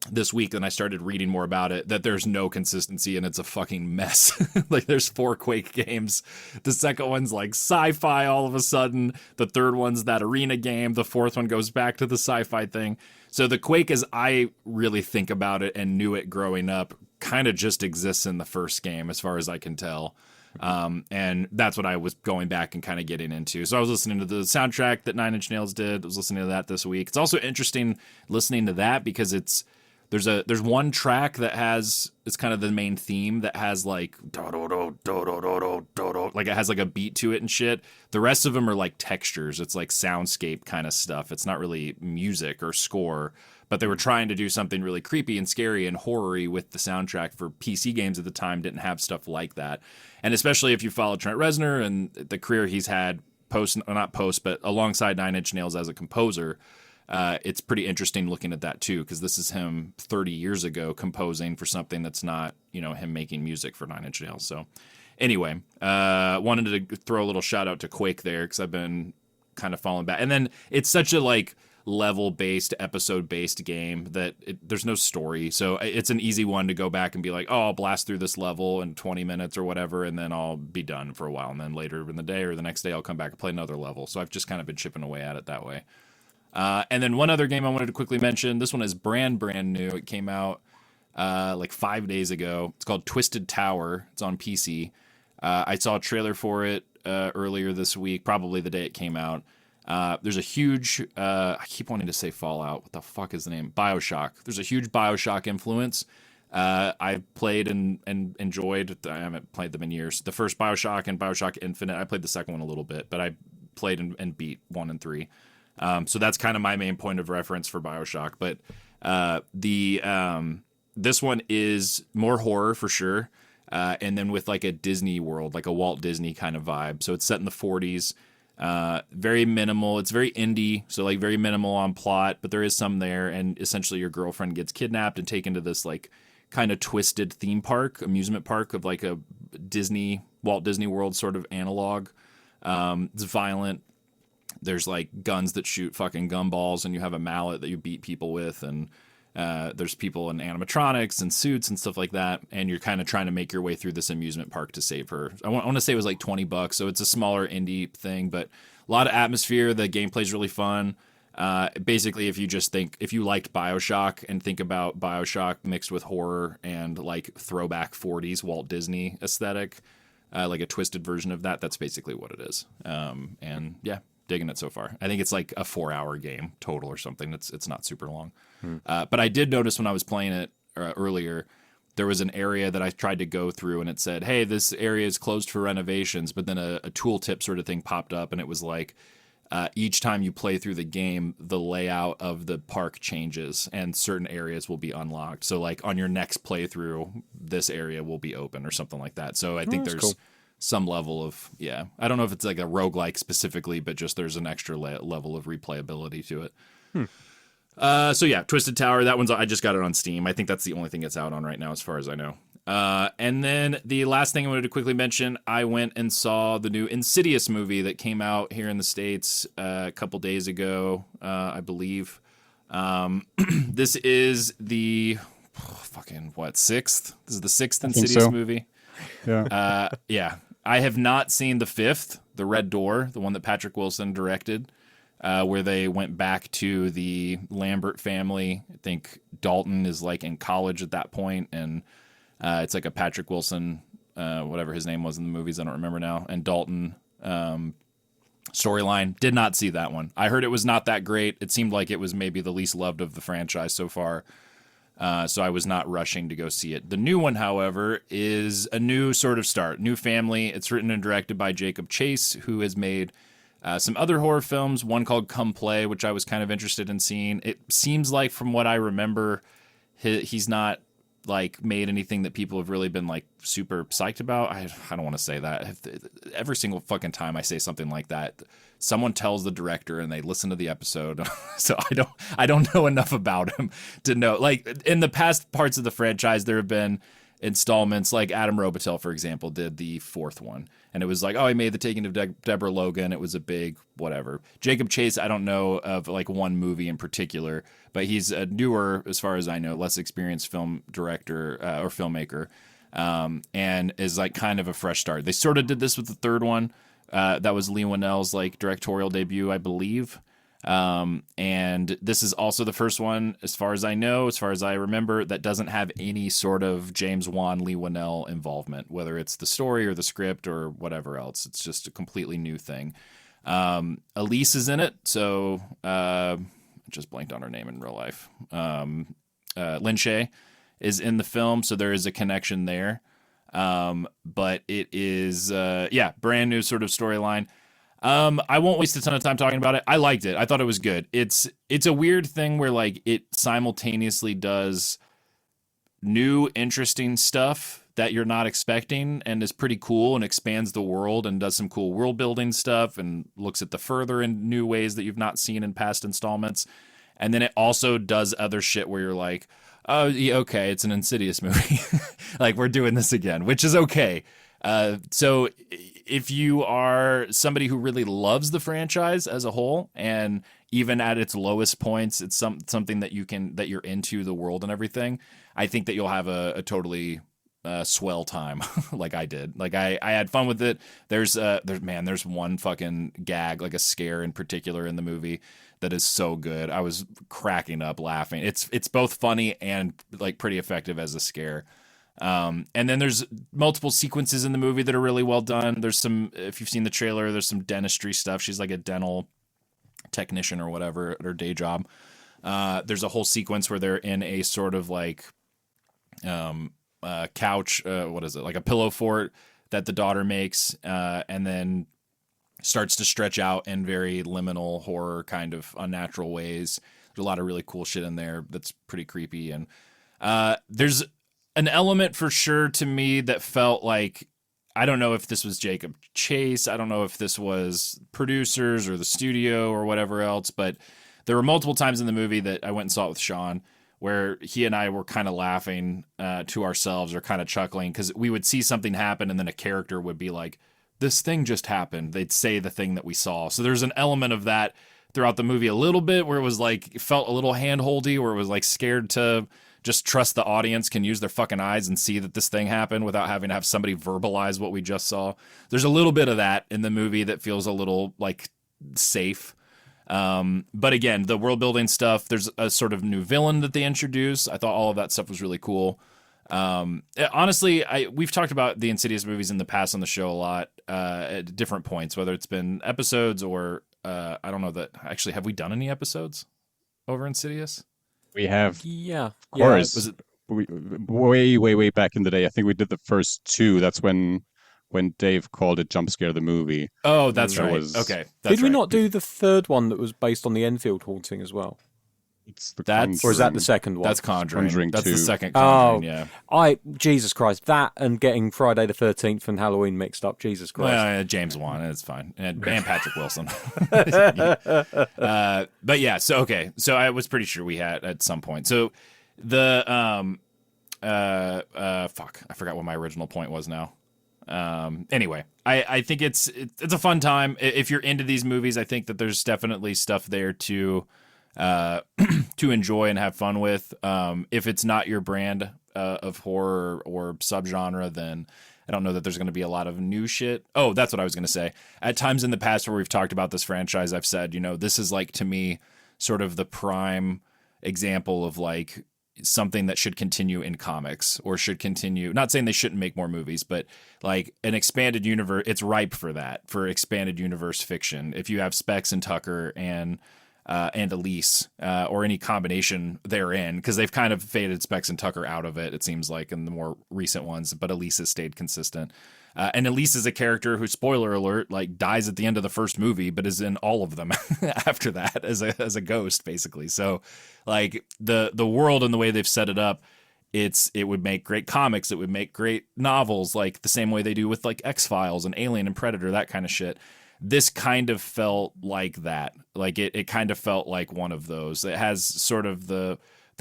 this week, and I started reading more about it, that there's no consistency and it's a fucking mess. Like there's 4 Quake games. The second one's like sci-fi all of a sudden. The third one's that arena game. The fourth one goes back to the sci-fi thing. So the Quake, as I really think about it and knew it growing up, kind of just exists in the first game as far as I can tell. And that's what I was going back and kind of getting into. So I was listening to the soundtrack that 9 Inch Nails did. I was listening to that this week. It's also interesting listening to that because there's one track that has, it's kind of the main theme that has like like it has like a beat to it and shit. The rest of them are like textures. It's like soundscape kind of stuff. It's not really music or score, but they were trying to do something really creepy and scary and horror-y with the soundtrack for PC games at the time. Didn't have stuff like that. And especially if you follow Trent Reznor and the career he's had but alongside 9 Inch Nails as a composer, it's pretty interesting looking at that too, because this is him 30 years ago composing for something that's not, him making music for 9 Inch Nails. So anyway, wanted to throw a little shout out to Quake there because I've been kind of falling back. And then it's such a like level-based, episode-based game that there's no story. So it's an easy one to go back and be like, oh, I'll blast through this level in 20 minutes or whatever, and then I'll be done for a while. And then later in the day or the next day, I'll come back and play another level. So I've just kind of been chipping away at it that way. And then one other game I wanted to quickly mention. This one is brand new. It came out like 5 days ago. It's called Twisted Tower. It's on PC. I saw a trailer for it earlier this week, probably the day it came out. There's a huge, I keep wanting to say Fallout. What the fuck is the name? BioShock. There's a huge BioShock influence. I've played and enjoyed. I haven't played them in years. The first BioShock and BioShock Infinite. I played the second one a little bit, but I played and beat 1 and 3. So that's kind of my main point of reference for BioShock. But this one is more horror for sure, and then with like a Disney world, like a Walt Disney kind of vibe. So it's set in the 40s. Very minimal. It's very indie, so like very minimal on plot, but there is some there. And essentially, your girlfriend gets kidnapped and taken to this like kind of twisted theme park, amusement park of like a Walt Disney World sort of analog. It's violent. There's like guns that shoot fucking gumballs, and you have a mallet that you beat people with, and there's people in animatronics and suits and stuff like that, and you're kind of trying to make your way through this amusement park to save her. I want to say it was like $20, so it's a smaller indie thing, but a lot of atmosphere. The gameplay's really fun. Basically, if you liked BioShock and think about BioShock mixed with horror and like throwback 40s Walt Disney aesthetic, like a twisted version of that, that's basically what it is. And yeah, digging it so far. I think it's like a 4-hour game total or something. It's not super long. But I did notice when I was playing it earlier, there was an area that I tried to go through and it said, hey, this area is closed for renovations. But then a tooltip sort of thing popped up and it was like, each time you play through the game, the layout of the park changes and certain areas will be unlocked. So like on your next playthrough, this area will be open or something like that. So I think there's cool. some level of, I don't know if it's like a roguelike specifically, but just there's an extra level of replayability to it. So yeah, Twisted Tower, that one's, I just got it on Steam. I think that's the only thing it's out on right now as far as I know. And then the last thing I wanted to quickly mention, I went and saw the new Insidious movie that came out here in the States a couple days ago, I believe. This is the sixth? This is the sixth Insidious movie. Yeah. Yeah. I have not seen the fifth, The Red Door, the one that Patrick Wilson directed, where they went back to the Lambert family. I think Dalton is like in college at that point, and it's like a Patrick Wilson, whatever his name was in the movies, I don't remember now, and Dalton storyline. Did not see that one. I heard it was not that great. It seemed like it was maybe the least loved of the franchise so far. So I was not rushing to go see it. The new one, however, is a new sort of start, new family. It's written and directed by Jacob Chase, who has made some other horror films, one called Come Play, which I was kind of interested in seeing. It seems like, from what I remember, he's not like made anything that people have really been like super psyched about. I don't want to say that. Every single fucking time I say something like that, someone tells the director and they listen to the episode. So I don't know enough about him to know. Like in the past parts of the franchise, there have been installments, like Adam Robitel, for example, did the fourth one. And it was like, oh, he made The Taking of Deborah Logan. It was a big whatever. Jacob Chase, I don't know of like one movie in particular, but he's a newer, as far as I know, less experienced film director or filmmaker, and is like kind of a fresh start. They sort of did this with the third one. That was Lee Winnell's like directorial debut, I believe. And this is also the first one, as far as I know, as far as I remember, that doesn't have any sort of James Wan, Lee Winnell involvement, whether it's the story or the script or whatever else. It's just a completely new thing. Elise is in it, so I just blanked on her name in real life. Lin Shaye is in the film, so there is a connection there. But it is, brand new sort of storyline. I won't waste a ton of time talking about it. I liked it. I thought it was good. It's a weird thing where like it simultaneously does new interesting stuff that you're not expecting and is pretty cool and expands the world and does some cool world building stuff and looks at the further in new ways that you've not seen in past installments. And then it also does other shit where you're like, oh, yeah, okay, it's an Insidious movie. Like we're doing this again, which is okay. So if you are somebody who really loves the franchise as a whole, and even at its lowest points, it's something that you're into the world and everything, I think that you'll have a totally swell time like I did. Like I had fun with it. There's one fucking gag, like a scare in particular in the movie that is so good. I was cracking up laughing. It's both funny and like pretty effective as a scare. And then there's multiple sequences in the movie that are really well done. There's some, if you've seen the trailer, there's some dentistry stuff. She's like a dental technician or whatever at her day job. There's a whole sequence where they're in a sort of like couch, what is it, like a pillow fort that the daughter makes, and then starts to stretch out in very liminal horror kind of unnatural ways. There's a lot of really cool shit in there that's pretty creepy. And there's an element for sure to me that felt like, I don't know if this was Jacob Chase, I don't know if this was producers or the studio or whatever else, but there were multiple times in the movie that I went and saw it with Sean where he and I were kind of laughing to ourselves or kind of chuckling because we would see something happen and then a character would be like, this thing just happened. They'd say the thing that we saw. So there's an element of that throughout the movie a little bit where it was like, it felt a little handholdy, where it was like scared to just trust the audience can use their fucking eyes and see that this thing happened without having to have somebody verbalize what we just saw. There's a little bit of that in the movie that feels a little like safe. But again, the world building stuff, there's a sort of new villain that they introduce. I thought all of that stuff was really cool. Honestly, we've talked about the Insidious movies in the past on the show a lot, at different points, whether it's been episodes or, I don't know that actually, have we done any episodes over Insidious? We have, Yeah. of course. Was it? Way back in the day. I think we did the first two. That's when Dave called it Jump Scare the Movie. Oh, that's That right. was- Okay. Did we not do the third one that was based on the Enfield haunting as well? It's the That's- Or is that Conjuring. the second one? That's Conjuring. Conjuring That's 2. the second Conjuring, Oh. yeah. Jesus Christ, that and getting Friday the 13th and Halloween mixed up. Jesus Christ. Well, James Wan, it's fine, and Patrick Wilson. But yeah, so okay, so I was pretty sure we had at some point. So the fuck, I forgot what my original point was now. Anyway, I think it's a fun time if you're into these movies. I think that there's definitely stuff there to to enjoy and have fun with. If it's not your brand of horror or subgenre, then I don't know that there's going to be a lot of new shit. Oh, that's what I was going to say. At times in the past where we've talked about this franchise, I've said, this is like, to me, sort of the prime example of like something that should continue in comics or should continue. Not saying they shouldn't make more movies, but like an expanded universe, it's ripe for that, for expanded universe fiction. If you have Specs and Tucker and Elise, or any combination therein, because they've kind of faded Specs and Tucker out of it, it seems like, in the more recent ones, but Elise has stayed consistent. And Elise is a character who, spoiler alert, like dies at the end of the first movie, but is in all of them after that as a ghost, basically. So, like the world and the way they've set it up, it would make great comics, it would make great novels, like the same way they do with like X-Files and Alien and Predator, that kind of shit. This kind of felt like that. Like it kind of felt like one of those. It has sort of the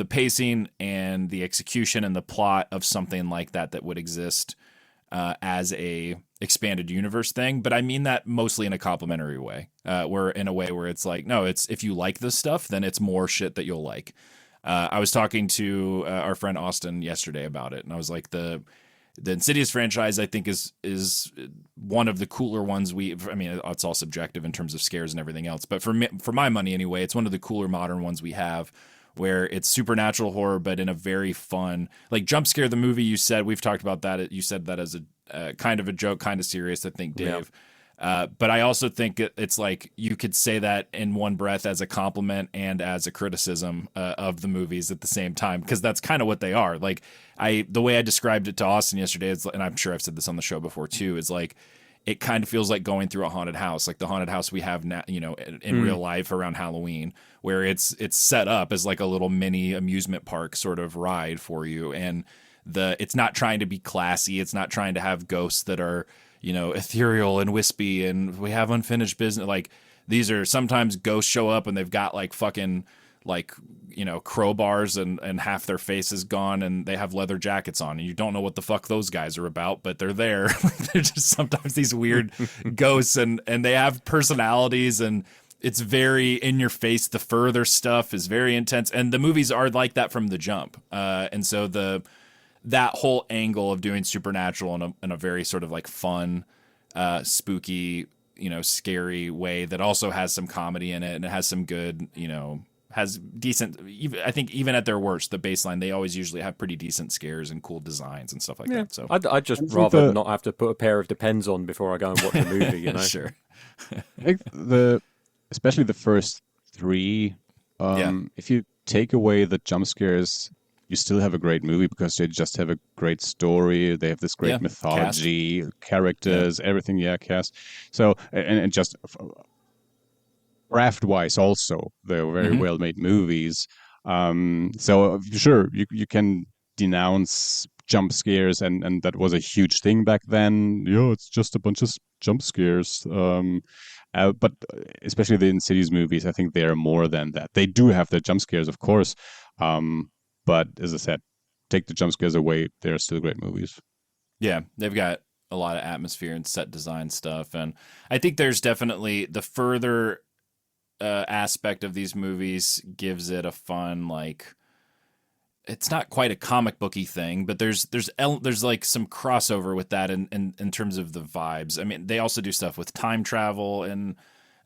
pacing and the execution and the plot of something like that would exist as a expanded universe thing. But I mean that mostly in a complimentary way, where it's like, no, it's, if you like this stuff, then it's more shit that you'll like. I was talking to our friend Austin yesterday about it, and I was like, the Insidious franchise, I think, is one of the cooler ones. I mean, it's all subjective in terms of scares and everything else, but for my money anyway, it's one of the cooler modern ones we have, where it's supernatural horror, but in a very fun, like Jump Scare the movie. You said, we've talked about that. You said that as a kind of a joke, kind of serious, I think, Dave. Yeah. But I also think it's like you could say that in one breath as a compliment and as a criticism of the movies at the same time, because that's kind of what they are. Like the way I described it to Austin yesterday, and I'm sure I've said this on the show before too, is like it kind of feels like going through a haunted house, like the haunted house we have now, in real life around Halloween, where it's set up as like a little mini amusement park sort of ride for you, and it's not trying to be classy, it's not trying to have ghosts that are ethereal and wispy and we have unfinished business. Like, these are, sometimes ghosts show up and they've got like fucking like crowbars and half their face is gone and they have leather jackets on and you don't know what the fuck those guys are about, but they're there. They're just sometimes these weird ghosts and they have personalities, and it's very in your face. The further stuff is very intense, and the movies are like that from the jump. And so that whole angle of doing supernatural in a very sort of like fun, spooky, scary way that also has some comedy in it, and it has some good, has decent, I think even at their worst, the baseline, they always usually have pretty decent scares and cool designs and stuff like that. So I'd just rather not have to put a pair of Depends on before I go and watch a movie, Sure. I think especially the first three, if you take away the jump scares, you still have a great movie because they just have a great story. They have this great mythology, characters, everything. Cast. So, and just craft-wise also, they're very well-made movies. So sure, you can denounce jump scares, and that was a huge thing back then. It's just a bunch of jump scares. But especially the Insidious movies, I think they are more than that. They do have the jump scares, of course. But as I said, take the jump scares away, they're still great movies. Yeah, they've got a lot of atmosphere and set design stuff. And I think there's definitely the further aspect of these movies gives it a fun, like, it's not quite a comic booky thing, but there's like some crossover with that in terms of the vibes. I mean, they also do stuff with time travel and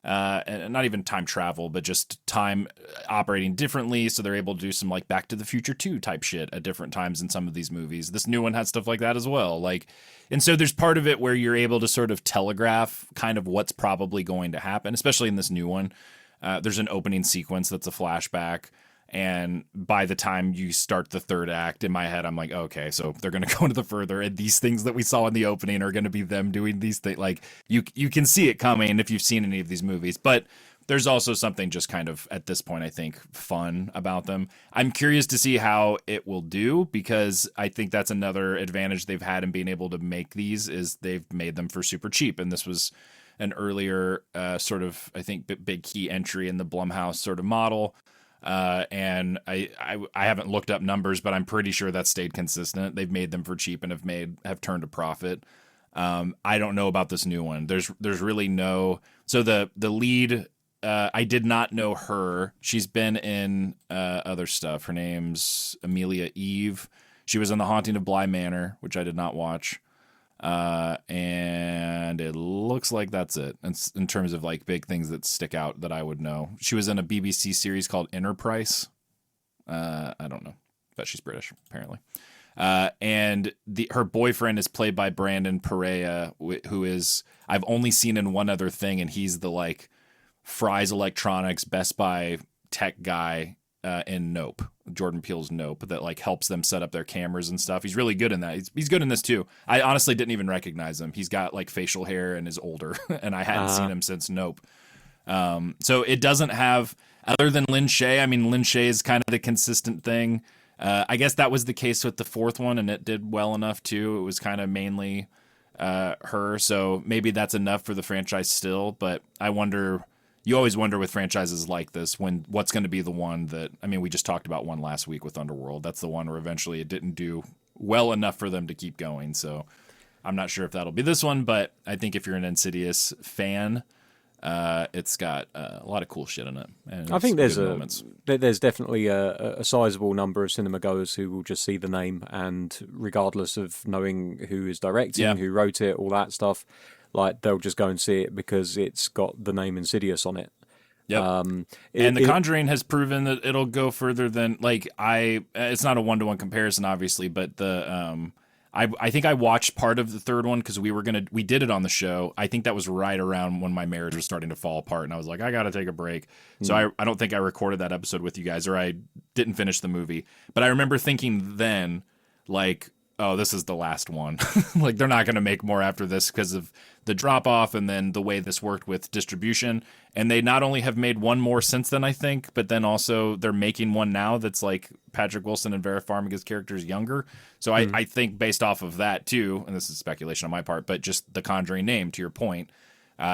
and not even time travel, but just time operating differently. So they're able to do some like Back to the Future 2 type shit at different times in some of these movies. This new one has stuff like that as well. Like, and so there's part of it where you're able to sort of telegraph kind of what's probably going to happen, especially in this new one. There's an opening sequence that's a flashback. And by the time you start the third act, in my head, I'm like, okay, so they're going to go into the further, and these things that we saw in the opening are going to be them doing these things. Like, you can see it coming if you've seen any of these movies. But there's also something just kind of, at this point, I think, fun about them. I'm curious to see how it will do, because I think that's another advantage they've had in being able to make these, is they've made them for super cheap. And this was an earlier sort of, I think, big key entry in the Blumhouse sort of model. And I haven't looked up numbers, but I'm pretty sure that's stayed consistent. They've made them for cheap and have turned a profit. I don't know about this new one. There's really no. So the lead, I did not know her. She's been in other stuff. Her name's Amelia Eve. She was in The Haunting of Bly Manor, which I did not watch. And it looks like that's it in terms of like big things that stick out that I would know. She was in a BBC series called Enterprise. I don't know, but she's British apparently. And her boyfriend is played by Brandon Perea, who is, I've only seen in one other thing, and he's the like Fry's Electronics Best Buy tech guy in Nope, Jordan Peele's Nope, that like helps them set up their cameras and stuff. He's really good in that. He's good in this too. I honestly didn't even recognize him. He's got like facial hair and is older, and I hadn't seen him since Nope. So it doesn't have, other than Lin Shaye. I mean, Lin Shaye is kind of the consistent thing. I guess that was the case with the fourth one, and it did well enough too. It was kind of mainly her, so maybe that's enough for the franchise still. But I wonder. You always wonder with franchises like this what's going to be the one that, I mean, we just talked about one last week with Underworld. That's the one where eventually it didn't do well enough for them to keep going. So I'm not sure if that'll be this one, but I think if you're an Insidious fan, it's got a lot of cool shit in it. And I think there's definitely a sizable number of cinema goers who will just see the name, and regardless of knowing who is directing, who wrote it, all that stuff, like they'll just go and see it because it's got the name Insidious on it. Yep. And The Conjuring has proven that it'll go further than, like, it's not a 1-to-1 comparison, obviously, but I think I watched part of the third one because we did it on the show. I think that was right around when my marriage was starting to fall apart, and I was like, I got to take a break. So I don't think I recorded that episode with you guys, or I didn't finish the movie. But I remember thinking then, like, oh, this is the last one. Like, they're not going to make more after this because of the drop-off and then the way this worked with distribution. And they not only have made one more since then, I think, but then also they're making one now that's like Patrick Wilson and Vera Farmiga's characters younger. So I think based off of that, too, and this is speculation on my part, but just the Conjuring name, to your point,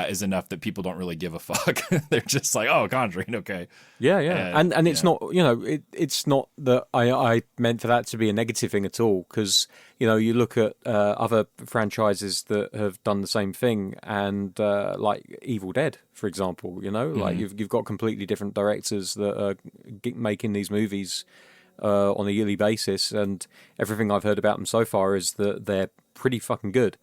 is enough that people don't really give a fuck. They're just like, oh, Conjuring, okay. Yeah. And it's not, it's not that I meant for that to be a negative thing at all, because, you look at other franchises that have done the same thing, and like Evil Dead, for example, like you've got completely different directors that are making these movies on a yearly basis, and everything I've heard about them so far is that they're pretty fucking good.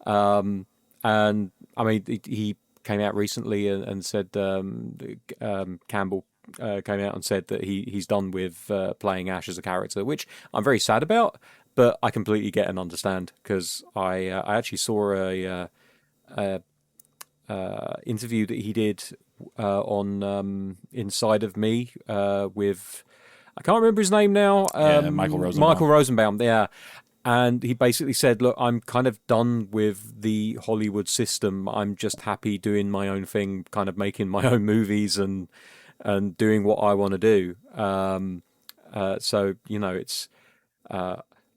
And I mean, he came out recently and said, Campbell came out and said that he's done with playing Ash as a character, which I'm very sad about, but I completely get and understand, because I actually saw a interview that he did on Inside of Me with, I can't remember his name now. Michael Rosenbaum. Michael Rosenbaum, yeah. And he basically said, look, I'm kind of done with the Hollywood system. I'm just happy doing my own thing, kind of making my own movies and doing what I want to do. So, it's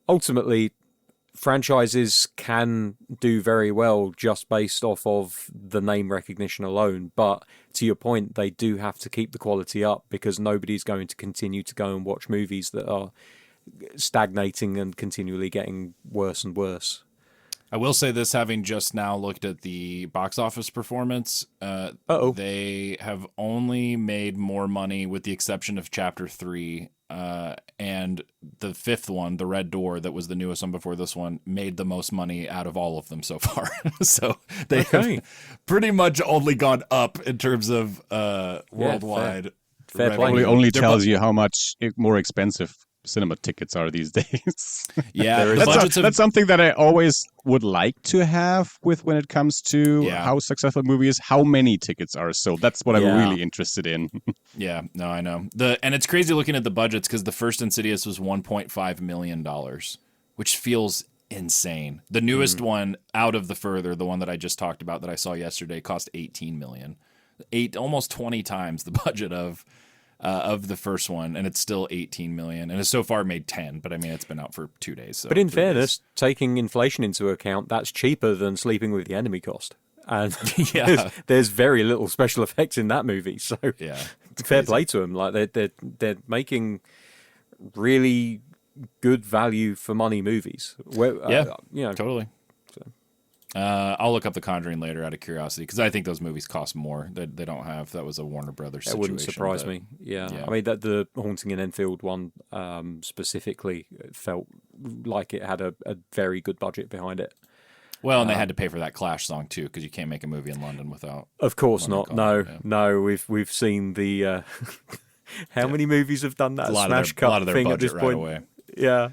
ultimately franchises can do very well just based off of the name recognition alone. But to your point, they do have to keep the quality up, because nobody's going to continue to go and watch movies that are stagnating and continually getting worse and worse. I will say this, having just now looked at the box office performance, they have only made more money, with the exception of Chapter 3, and the fifth one, The Red Door, that was the newest one before this one, made the most money out of all of them so far. So they have pretty much only gone up in terms of worldwide Fair revenue. play. Probably only tells you how much more expensive cinema tickets are these days. Yeah, that's something that I always would like to have with when it comes to how successful a movie is. How many tickets are sold? That's what I'm really interested in. Yeah, no, I know. And it's crazy looking at the budgets, because the first Insidious was $1.5 million, which feels insane. The newest one, Out of the Further, the one that I just talked about that I saw yesterday, cost $18 million. Almost 20 times the budget of the first one, and it's still $18 million, and it's so far made 10. But I mean, it's been out for 2 days. So but in fairness, taking inflation into account, that's cheaper than Sleeping with the Enemy cost. And there's very little special effects in that movie. So fair play to them. Like they're making really good value for money movies. Totally. I'll look up The Conjuring later out of curiosity, because I think those movies cost more. They don't have. That was a Warner Brothers situation. That wouldn't surprise me. Yeah. I mean, that the Haunting in Enfield one specifically felt like it had a very good budget behind it. Well, and they had to pay for that Clash song too, because you can't make a movie in London without. Of course not. No. We've seen the. How many movies have done that? Smash cut thing at this point. Away. Yeah.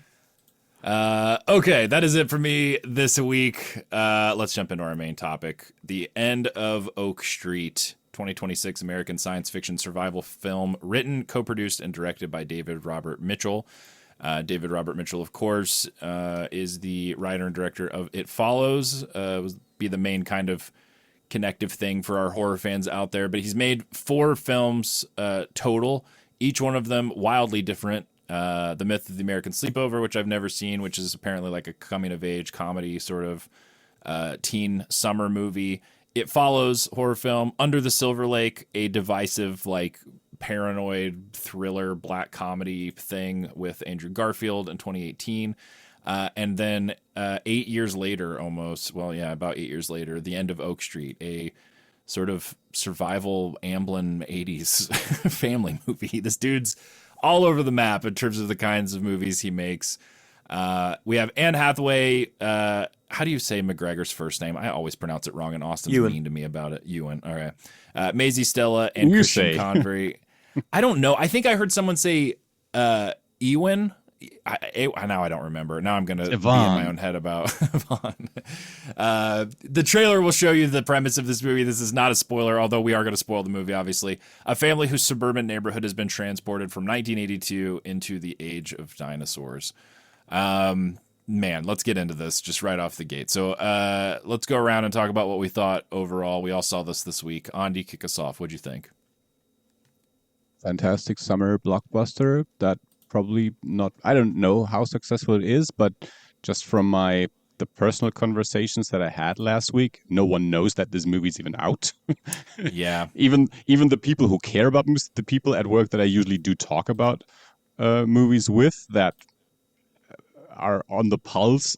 Okay, that is it for me this week. Let's jump into our main topic. The End of Oak Street, 2026 American science fiction survival film, written, co-produced, and directed by David Robert Mitchell. David Robert Mitchell, of course, is the writer and director of It Follows. Be the main kind of connective thing for our horror fans out there. But he's made 4 films total, each one of them wildly different. The Myth of the American Sleepover, which I've never seen, which is apparently like a coming-of-age comedy sort of teen summer movie. It Follows, horror film. Under the Silver Lake, a divisive, like, paranoid thriller black comedy thing with Andrew Garfield in 2018. And then 8 years later, about 8 years later, The End of Oak Street, a sort of survival Amblin 80s family movie. This dude's all over the map in terms of the kinds of movies he makes. We have Anne Hathaway. How do you say McGregor's first name? I always pronounce it wrong, and Austin's mean to me about it. Ewan. All right. Maisie Stella and Christian Convery. I don't know. I think I heard someone say Ewan. Now I don't remember. Now I'm going to be in my own head about Yvonne. The trailer will show you the premise of this movie. This is not a spoiler, although we are going to spoil the movie, obviously. A family whose suburban neighborhood has been transported from 1982 into the age of dinosaurs. Man, let's get into this just right off the gate. So let's go around and talk about what we thought overall. We all saw this week. Andi, kick us off. What'd you think? Fantastic summer blockbuster that probably not, I don't know how successful it is, but just from the personal conversations that I had last week, no one knows that this movie's even out. Yeah. Even the people who care about movies, the people at work that I usually do talk about movies with, that are on the pulse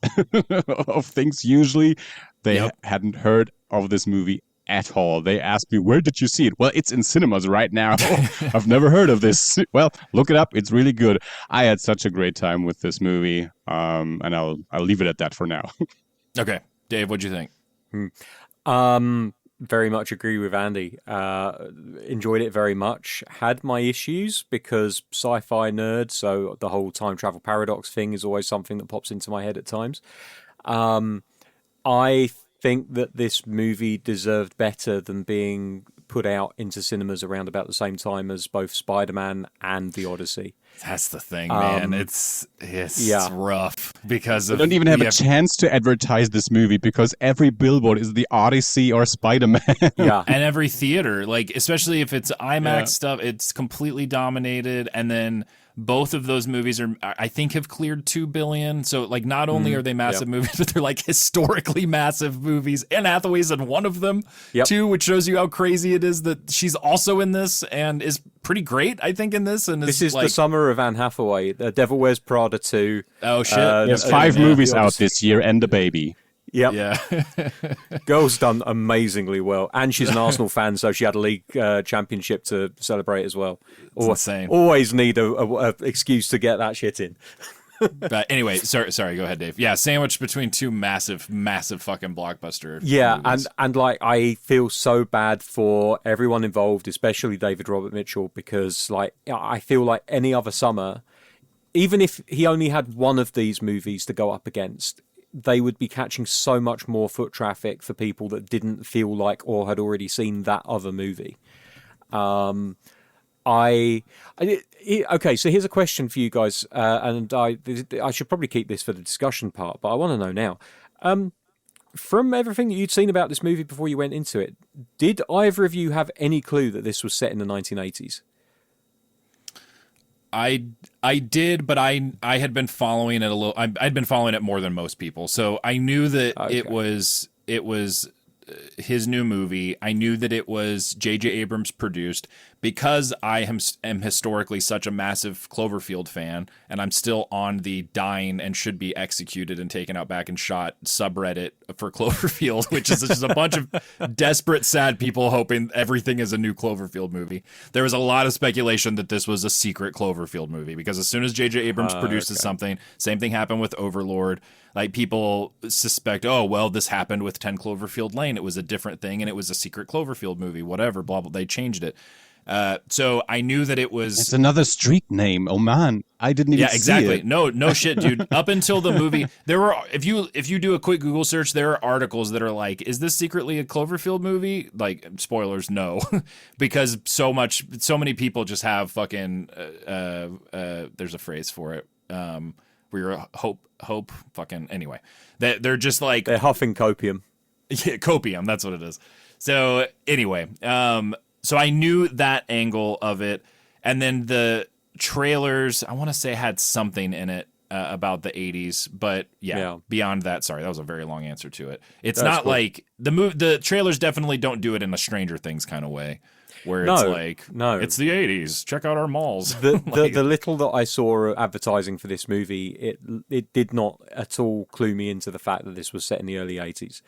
of things usually, they hadn't heard of this movie at all. They asked me, where did you see it? Well, it's in cinemas right now. I've never heard of this. Well, look it up. It's really good. I had such a great time with this movie, and I'll leave it at that for now. Okay. Dave, what'd you think? Very much agree with Andy. Enjoyed it very much. Had my issues because sci-fi nerd, so the whole time travel paradox thing is always something that pops into my head at times. I think that this movie deserved better than being put out into cinemas around about the same time as both Spider-Man and The Odyssey. That's the thing, man. It's rough because they don't even have a chance to advertise this movie because every billboard is The Odyssey or Spider-Man. Yeah, and every theater, like especially if it's IMAX stuff, it's completely dominated. And then both of those movies I think have cleared $2 billion. So like not only are they massive movies, but they're like historically massive movies. Anne Hathaway's in one of them too, which shows you how crazy it is that she's also in this and is pretty great, I think, in this. And this is the summer of Anne Hathaway. Devil Wears Prada 2. Oh shit! There's 5 movies out this year and a baby. Yep. Yeah. Girl's done amazingly well, and she's an Arsenal fan, so she had a league championship to celebrate as well. Insane. Always need a excuse to get that shit in. But anyway, sorry, go ahead, Dave. Yeah, sandwiched between two massive fucking blockbuster movies. movies. and like I feel so bad for everyone involved, especially David Robert Mitchell, because like I feel like any other summer, even if he only had one of these movies to go up against, they would be catching so much more foot traffic for people that didn't feel like or had already seen that other movie. Okay, so here's a question for you guys, and I should probably keep this for the discussion part, but I want to know now. From everything that you'd seen about this movie before you went into it, did either of you have any clue that this was set in the 1980s? I did, but I had been following it a little. I'd been following it more than most people, so I knew that it was his new movie. I knew that it was J.J. Abrams produced because I am historically such a massive Cloverfield fan, and I'm still on the dying and should be executed and taken out back and shot subreddit for Cloverfield, which is just a bunch of desperate, sad people hoping everything is a new Cloverfield movie. There was a lot of speculation that this was a secret Cloverfield movie because as soon as J.J. Abrams produces something, same thing happened with Overlord. Like, people suspect, oh, well, this happened with 10 Cloverfield Lane. It was a different thing, and it was a secret Cloverfield movie, whatever, blah, blah. They changed it. So I knew that it was... It's another street name. Oh, man. I didn't even see exactly. it. No shit, dude. Up until the movie, there were... If you do a quick Google search, there are articles that are like, is this secretly a Cloverfield movie? Like, spoilers, no. Because so many people just have fucking... there's a phrase for it. We're hope fucking anyway. They're just like they're huffing copium. Yeah, copium, that's what it is. So anyway, so I knew that angle of it, and then the trailers I want to say had something in it about the 80s, but yeah, beyond that, sorry, that was a very long answer to it. It's That's not cool. Like the trailers definitely don't do it in a Stranger Things kind of way. Where it's it's the 80s. Check out our malls. The little that I saw advertising for this movie, it did not at all clue me into the fact that this was set in the early 80s.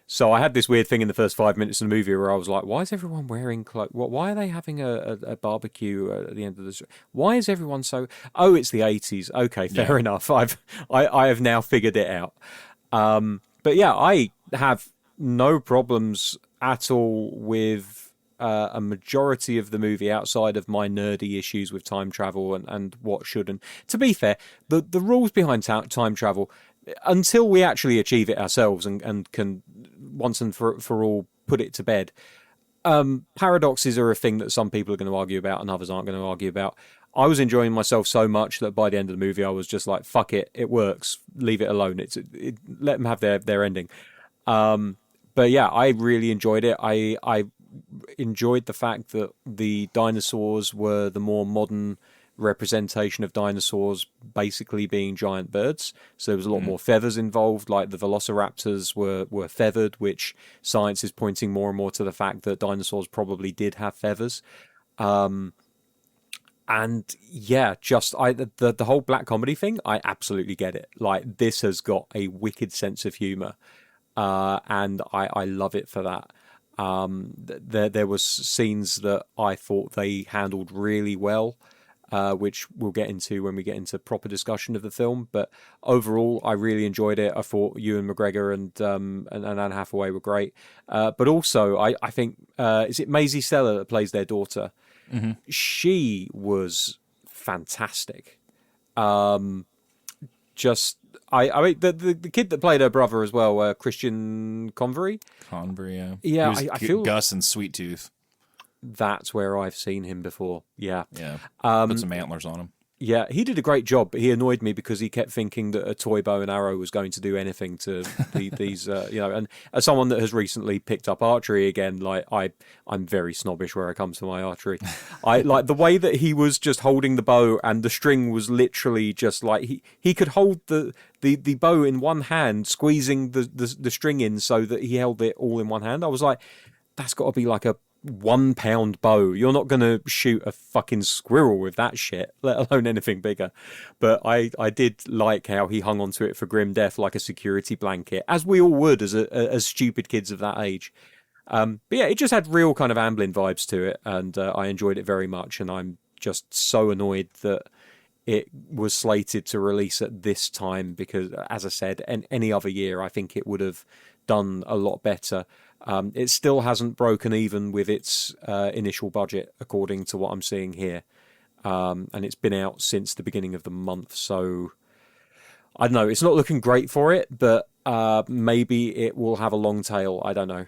So I had this weird thing in the first 5 minutes of the movie where I was like, why is everyone wearing clothes? Why are they having a barbecue at the end of the show? Why is everyone so... Oh, it's the 80s. Okay, fair enough. I have now figured it out. But yeah, I have no problems at all with... a majority of the movie outside of my nerdy issues with time travel and what should. And to be fair, the rules behind time travel, until we actually achieve it ourselves and can once and for all put it to bed, paradoxes are a thing that some people are going to argue about and others aren't going to argue about. I was enjoying myself so much that by the end of the movie I was just like, fuck it, it works, leave it alone. Let them have their ending. But yeah, I really enjoyed it. I enjoyed the fact that the dinosaurs were the more modern representation of dinosaurs basically being giant birds. So there was a lot more feathers involved, like the velociraptors were feathered, which science is pointing more and more to the fact that dinosaurs probably did have feathers. And yeah, just the whole black comedy thing, I absolutely get it. Like, this has got a wicked sense of humor, and I love it for that. There was scenes that I thought they handled really well, which we'll get into when we get into proper discussion of the film. But overall, I really enjoyed it. I thought Ewan McGregor and Anne Hathaway were great. But also, I think is it Maisie Steller that plays their daughter? Mm-hmm. She was fantastic. I mean, the kid that played her brother as well, Christian Convery. Yeah, I feel Gus and Sweet Tooth. That's where I've seen him before. Yeah. Put some antlers on him. Yeah, he did a great job, but he annoyed me because he kept thinking that a toy bow and arrow was going to do anything to these, and as someone that has recently picked up archery again, like I'm very snobbish where it comes to my archery. I like the way that he was just holding the bow and the string was literally just like he could hold the bow in one hand, squeezing the string in so that he held it all in one hand. I was like, that's got to be like a £1 bow. You're not going to shoot a fucking squirrel with that shit, let alone anything bigger. But I did like how he hung onto it for grim death like a security blanket, as we all would as stupid kids of that age. But yeah, it just had real kind of Amblin vibes to it, and I enjoyed it very much. And I'm just so annoyed that it was slated to release at this time because, as I said, any other year, I think it would have done a lot better. It still hasn't broken even with its initial budget, according to what I'm seeing here. And it's been out since the beginning of the month. So, I don't know. It's not looking great for it, but maybe it will have a long tail. I don't know.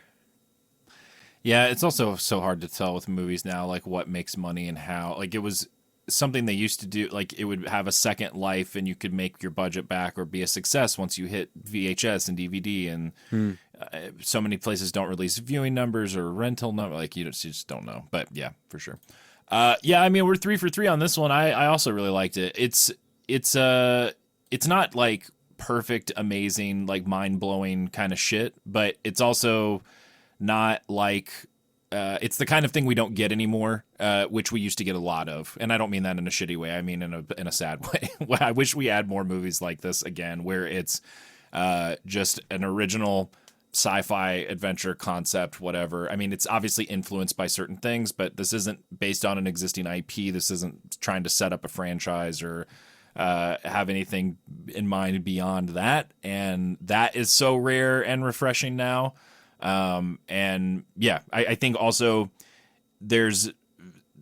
Yeah, it's also so hard to tell with movies now, like what makes money and how. Like it was something they used to do, like it would have a second life and you could make your budget back or be a success once you hit VHS and DVD. And so many places don't release viewing numbers or rental number. Like you just don't know. But yeah, for sure. Yeah, I mean, we're 3 for 3 on this one. I also really liked it. It's not like perfect, amazing, like mind blowing kind of shit, but it's also not like it's the kind of thing we don't get anymore, which we used to get a lot of. And I don't mean that in a shitty way. I mean in a sad way. I wish we had more movies like this again, where it's just an original sci-fi adventure concept, whatever. I mean, it's obviously influenced by certain things, but this isn't based on an existing IP. This isn't trying to set up a franchise or have anything in mind beyond that. And that is so rare and refreshing now. And yeah, I think also there's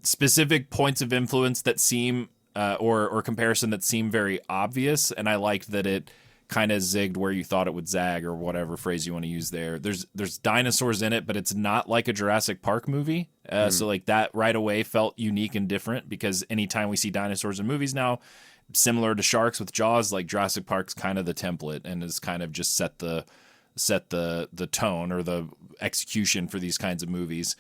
specific points of influence that seem, or comparison that seem very obvious. And I liked that it kind of zigged where you thought it would zag, or whatever phrase you want to use there. There's dinosaurs in it, but it's not like a Jurassic Park movie. So like that right away felt unique and different, because anytime we see dinosaurs in movies now, similar to sharks with Jaws, like Jurassic Park's kind of the template and is kind of just set the tone or the execution for these kinds of movies.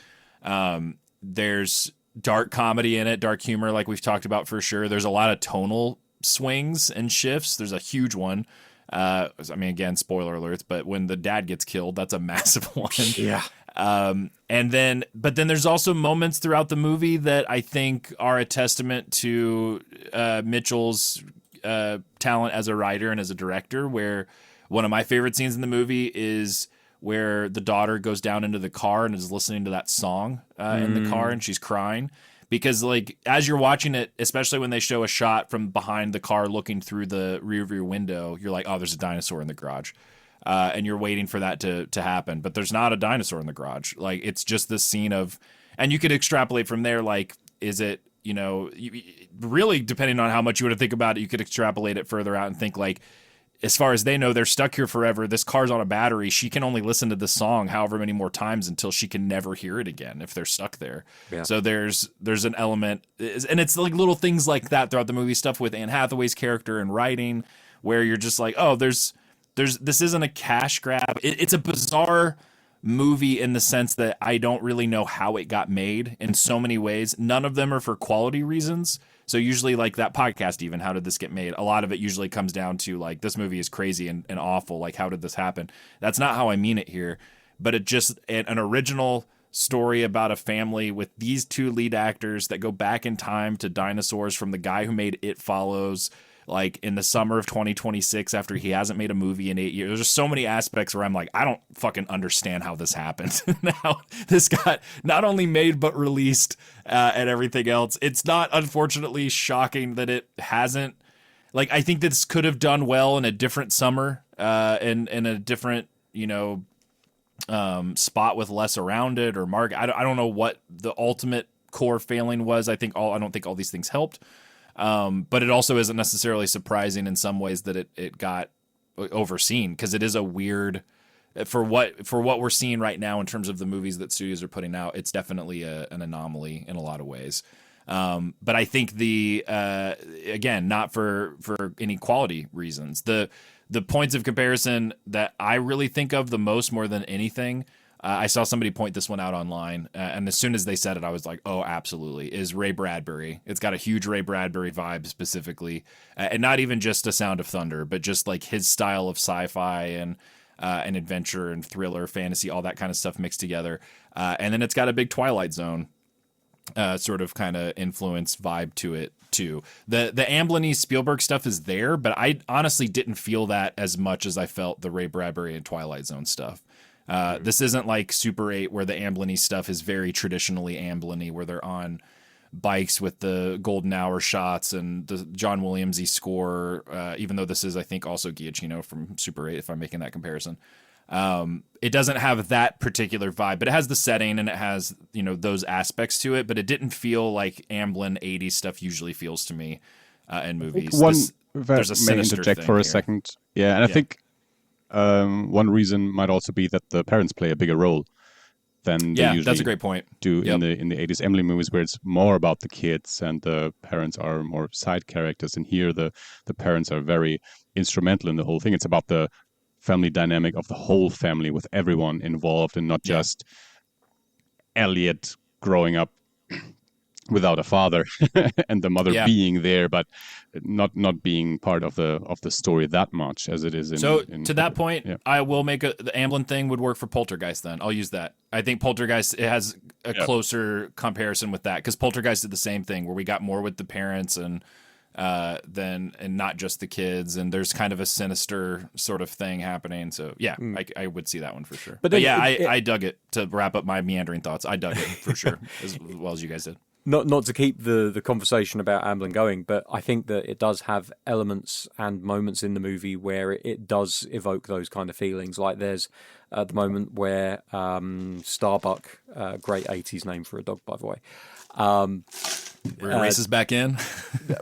There's dark comedy in it, dark humor, like we've talked about for sure. There's a lot of tonal swings and shifts. There's a huge one. I mean, again, spoiler alerts, but when the dad gets killed, that's a massive one. Yeah. But then there's also moments throughout the movie that I think are a testament to Mitchell's talent as a writer and as a director, where one of my favorite scenes in the movie is where the daughter goes down into the car and is listening to that song in the car, and she's crying. Because, like, as you're watching it, especially when they show a shot from behind the car looking through the rearview window, you're like, oh, there's a dinosaur in the garage. And you're waiting for that to happen. But there's not a dinosaur in the garage. Like, it's just this scene of... And you could extrapolate from there, like, is it, really, depending on how much you want to think about it, you could extrapolate it further out and think, like, as far as they know, they're stuck here forever. This car's on a battery. She can only listen to the song however many more times until she can never hear it again if they're stuck there. Yeah. So there's an element, and it's like little things like that throughout the movie, stuff with Anne Hathaway's character and writing, where you're just like, oh, this isn't a cash grab. It's a bizarre movie in the sense that I don't really know how it got made in so many ways. None of them are for quality reasons. So usually, like that podcast, even, how did this get made? A lot of it usually comes down to, like, this movie is crazy and awful. Like, how did this happen? That's not how I mean it here. But it just an original story about a family with these two lead actors that go back in time to dinosaurs from the guy who made It Follows, like, in the summer of 2026 after he hasn't made a movie in 8 years. There's just so many aspects where I'm like, I don't fucking understand how this happened. Now, this got not only made but released and everything else. It's not, unfortunately, shocking that it hasn't. Like, I think this could have done well in a different summer in a different, spot with less around it or market. I don't know what the ultimate core failing was. I don't think all these things helped. But it also isn't necessarily surprising in some ways that it got overseen, because it is a weird, for what we're seeing right now in terms of the movies that studios are putting out. It's definitely an anomaly in a lot of ways. But I think again, not for any quality reasons. The points of comparison that I really think of the most, more than anything, I saw somebody point this one out online, and as soon as they said it, I was like, oh, absolutely, is Ray Bradbury. It's got a huge Ray Bradbury vibe specifically, and not even just A Sound of Thunder, but just like his style of sci-fi. And and adventure and thriller, fantasy, all that kind of stuff mixed together. And then it's got a big Twilight Zone sort of kind of influence vibe to it too. The Amblin-y Spielberg stuff is there, but I honestly didn't feel that as much as I felt the Ray Bradbury and Twilight Zone stuff. This isn't like Super 8 where the Amblin-y stuff is very traditionally Amblin-y, where they're on bikes with the golden hour shots and the John Williams-y score, even though this is, I think, also Giacchino from Super 8, if I'm making that comparison. It doesn't have that particular vibe, but it has the setting and it has, you know, those aspects to it, but it didn't feel like Amblin 80s stuff usually feels to me in movies. There's a sinister interject thing for a here. second. Yeah, and I think one reason might also be that the parents play a bigger role than they usually that's a great point. do in the 80s Emily movies, where it's more about the kids and the parents are more side characters. And here the parents are very instrumental in the whole thing. It's about the family dynamic of the whole family with everyone involved, and not just Elliot growing up without a father and the mother being there, but not being part of the story that much as it is in. So to that point, I will make the Amblin thing would work for Poltergeist. Then I'll use that. I think Poltergeist, it has a closer comparison with that, because Poltergeist did the same thing where we got more with the parents and not just the kids, and there's kind of a sinister sort of thing happening. So I would see that one for sure. But I dug it. To wrap up my meandering thoughts, I dug it for sure as well as you guys did. Not to keep the conversation about Amblin going, but I think that it does have elements and moments in the movie where it does evoke those kind of feelings. Like there's the moment where Starbuck, great 80s name for a dog, by the way. Races back in.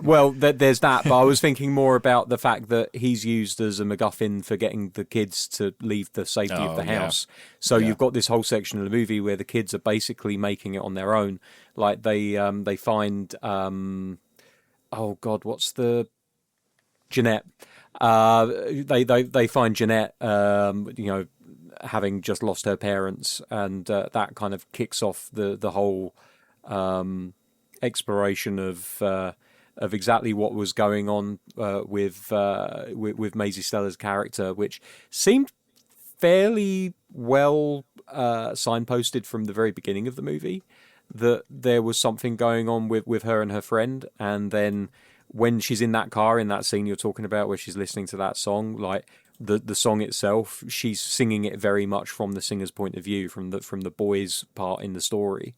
Well, there's that, but I was thinking more about the fact that he's used as a MacGuffin for getting the kids to leave the safety of the house. So you've got this whole section of the movie where the kids are basically making it on their own. Like they find oh God, what's the Jeanette? They find Jeanette, having just lost her parents, and that kind of kicks off the whole exploration of exactly what was going on with Maisie Steller's character, which seemed fairly well signposted from the very beginning of the movie, that there was something going on with her and her friend. And then when she's in that car, in that scene you're talking about where she's listening to that song, like the song itself, she's singing it very much from the singer's point of view, from the boy's part in the story.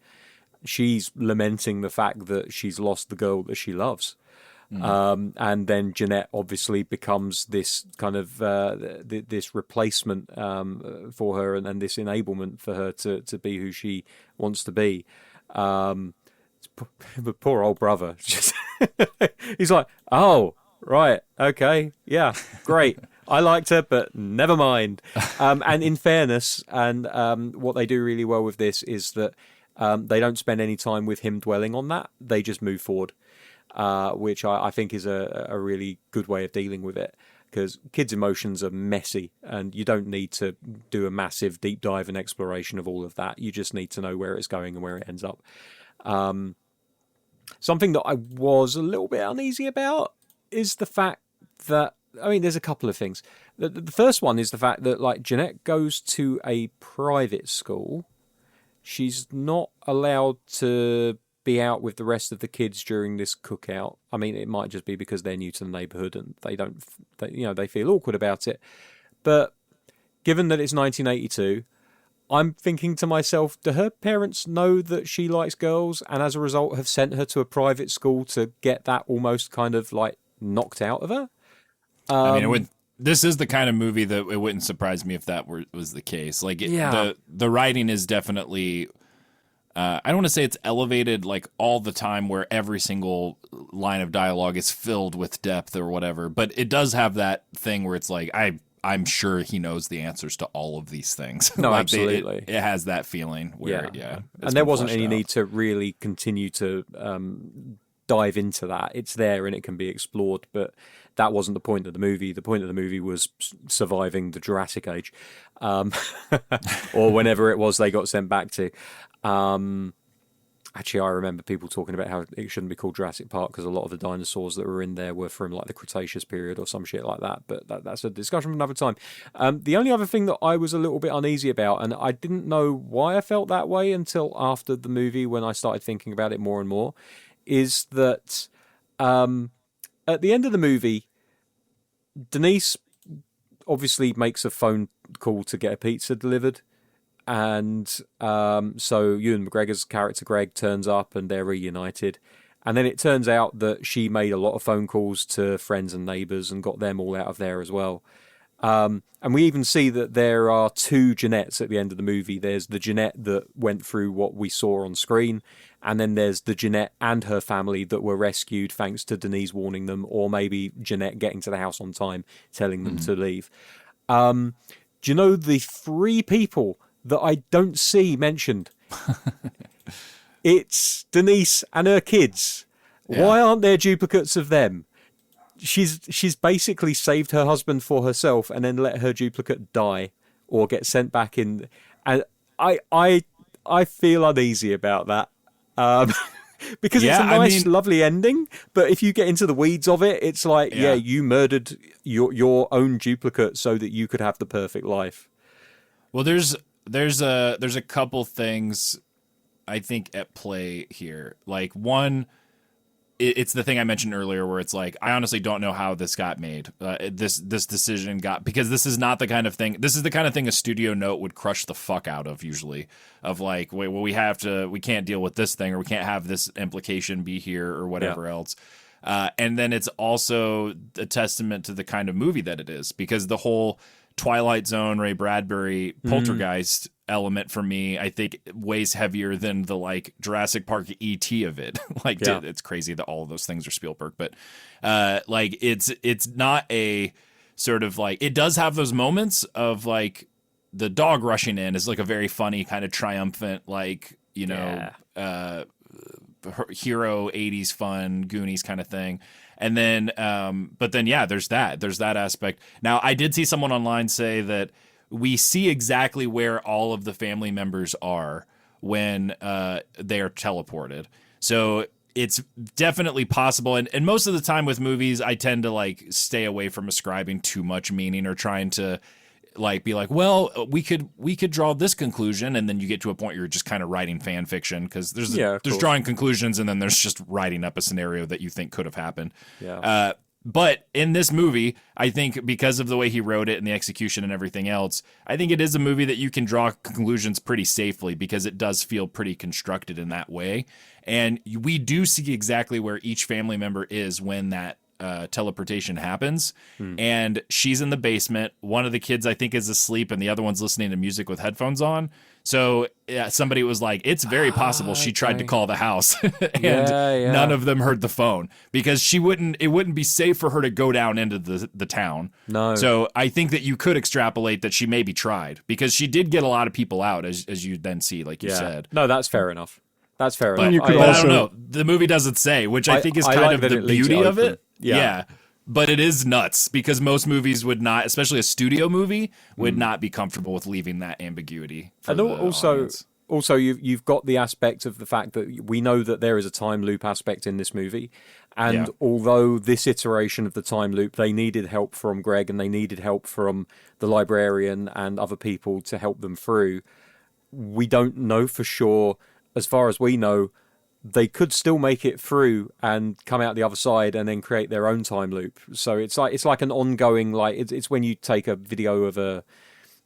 She's lamenting the fact that she's lost the girl that she loves. And then Jeanette obviously becomes this kind of this replacement for her, and this enablement for her to be who she wants to be. The poor old brother, he's like, oh, right, okay, yeah, great. I liked her, but never mind. And in fairness, and what they do really well with this is that they don't spend any time with him dwelling on that. They just move forward, which I think is a really good way of dealing with it, because kids' emotions are messy and you don't need to do a massive deep dive and exploration of all of that. You just need to know where it's going and where it ends up. Something that I was a little bit uneasy about is the fact that, I mean, there's a couple of things. The first one is the fact that, like, Jeanette goes to a private school. She's not allowed to be out with the rest of the kids during this cookout. I mean, it might just be because they're new to the neighborhood and they feel awkward about it. But given that it's 1982, I'm thinking to myself, do her parents know that she likes girls, and as a result have sent her to a private school to get that almost kind of like knocked out of her? I mean, this is the kind of movie that it wouldn't surprise me if that was the case. Like, the writing is definitely, I don't want to say it's elevated like all the time where every single line of dialogue is filled with depth or whatever, but it does have that thing where it's like, I'm sure he knows the answers to all of these things. No, like absolutely. It has that feeling where, and there wasn't any need to really continue to dive into that. It's there and it can be explored, but that wasn't the point of the movie. The point of the movie was surviving the Jurassic Age, or whenever it was they got sent back to. Actually, I remember people talking about how it shouldn't be called Jurassic Park because a lot of the dinosaurs that were in there were from like the Cretaceous period or some shit like that. But that's a discussion for another time. The only other thing that I was a little bit uneasy about, and I didn't know why I felt that way until after the movie when I started thinking about it more and more, is that at the end of the movie, Denise obviously makes a phone call to get a pizza delivered. And so Ewan McGregor's character Greg turns up and they're reunited. And then it turns out that she made a lot of phone calls to friends and neighbours and got them all out of there as well. And we even see that there are two Jeanettes at the end of the movie. There's the Jeanette that went through what we saw on screen. And then there's the Jeanette and her family that were rescued thanks to Denise warning them, or maybe Jeanette getting to the house on time, telling them to leave. Do you know the three people that I don't see mentioned? It's Denise and her kids. Yeah. Why aren't there duplicates of them? She's basically saved her husband for herself and then let her duplicate die or get sent back in. And I feel uneasy about that. Because it's a nice, lovely ending, but if you get into the weeds of it, it's like, you murdered your own duplicate so that you could have the perfect life. Well, there's a couple things I think at play here. Like, one, it's the thing I mentioned earlier where it's like, I honestly don't know how this got made. This decision because this is not the kind of thing. This is the kind of thing a studio note would crush the fuck out of usually. Of like, wait, well, we can't deal with this thing, or we can't have this implication be here, or whatever else. And then it's also a testament to the kind of movie that it is, because the whole Twilight Zone, Ray Bradbury, Poltergeist element for me, I think weighs heavier than the like Jurassic Park E.T. of it. It's crazy that all of those things are Spielberg, but like it's not a sort of like, it does have those moments of like the dog rushing in is like a very funny kind of triumphant, like, you know, hero 80s fun Goonies kind of thing. And then, but then, there's that aspect. Now, I did see someone online say that we see exactly where all of the family members are when they are teleported. So it's definitely possible. And most of the time with movies, I tend to like stay away from ascribing too much meaning or trying to like be like, well, we could draw this conclusion, and then you get to a point where you're just kind of writing fan fiction, because there's drawing conclusions, and then there's just writing up a scenario that you think could have happened. But in this movie, I think because of the way he wrote it and the execution and everything else, I think it is a movie that you can draw conclusions pretty safely, because it does feel pretty constructed in that way. And we do see exactly where each family member is when that teleportation happens. And she's in the basement. One of the kids, I think, is asleep, and the other one's listening to music with headphones on. So somebody was like, it's very possible she tried to call the house and none of them heard the phone, because it wouldn't be safe for her to go down into the town. No. So I think that you could extrapolate that she maybe tried, because she did get a lot of people out, as you then see, like you said. No, that's fair enough. That's fair enough. But I don't know. The movie doesn't say, which I think is kind of the beauty of it. Yeah. But it is nuts, because most movies would not, especially a studio movie, would not be comfortable with leaving that ambiguity. And also, you've got the aspect of the fact that we know that there is a time loop aspect in this movie. And although this iteration of the time loop, they needed help from Greg and they needed help from the librarian and other people to help them through, we don't know for sure. As far as we know, they could still make it through and come out the other side and then create their own time loop. So it's like an ongoing, like it's when you take a video of a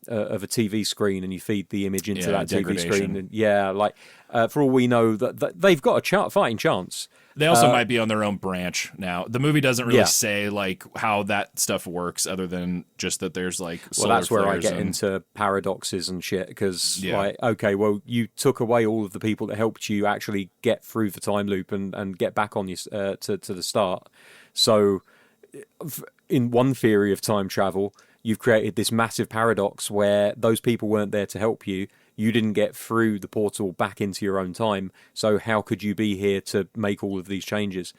TV screen and you feed the image into that TV screen. And for all we know, that they've got a fighting chance. They also might be on their own branch now. The movie doesn't really say like how that stuff works, other than just that there's like solar that's where I flares get into paradoxes and shit, because like, okay, well, you took away all of the people that helped you actually get through the time loop and get back on your to the start. So in one theory of time travel, you've created this massive paradox where those people weren't there to help you. You didn't get through the portal back into your own time. So how could you be here to make all of these changes?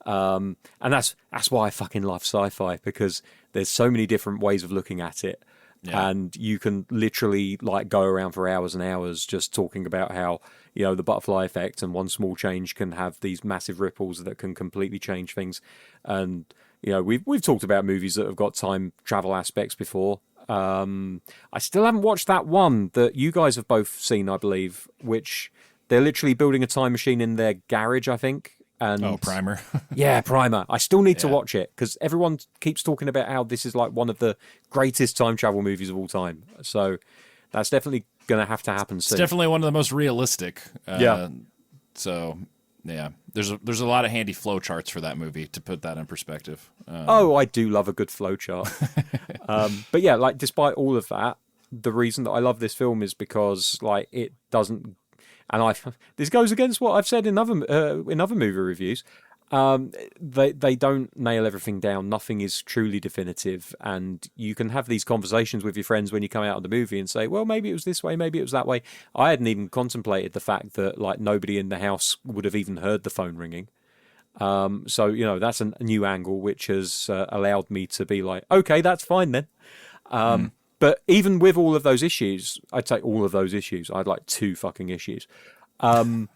And that's why I fucking love sci-fi, because there's so many different ways of looking at it. And you can literally like go around for hours and hours just talking about how, you know, the butterfly effect and one small change can have these massive ripples that can completely change things. And, you know, we've talked about movies that have got time travel aspects before. I still haven't watched that one that you guys have both seen, I believe, which they're literally building a time machine in their garage, I think. And Primer. yeah, Primer. I still need to watch it because everyone keeps talking about how this is like one of the greatest time travel movies of all time. So that's definitely going to happen soon. It's definitely one of the most realistic. Yeah. So, yeah, there's a lot of handy flow charts for that movie to put that in perspective. I do love a good flow chart. But yeah, like despite all of that, the reason that I love this film is because like it doesn't. And this goes against what I've said in other movie reviews. They don't nail everything down. Nothing is truly definitive, and you can have these conversations with your friends when you come out of the movie and say, "Well, maybe it was this way, maybe it was that way." I hadn't even contemplated the fact that like nobody in the house would have even heard the phone ringing. So you know that's a new angle which has allowed me to be like, "Okay, that's fine then." But even with all of those issues, I'd say all of those issues, I had like 2 fucking issues. And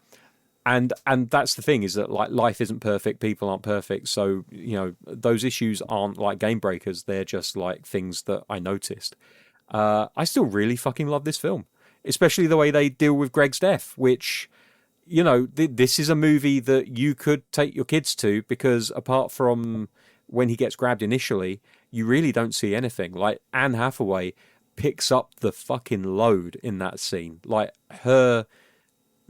that's the thing is that like life isn't perfect, people aren't perfect. So, you know, those issues aren't like game breakers. They're just like things that I noticed. I still really fucking love this film, especially the way they deal with Greg's death, which, you know, this is a movie that you could take your kids to because apart from when he gets grabbed initially, you really don't see anything. Like Anne Hathaway picks up the fucking load in that scene. Like her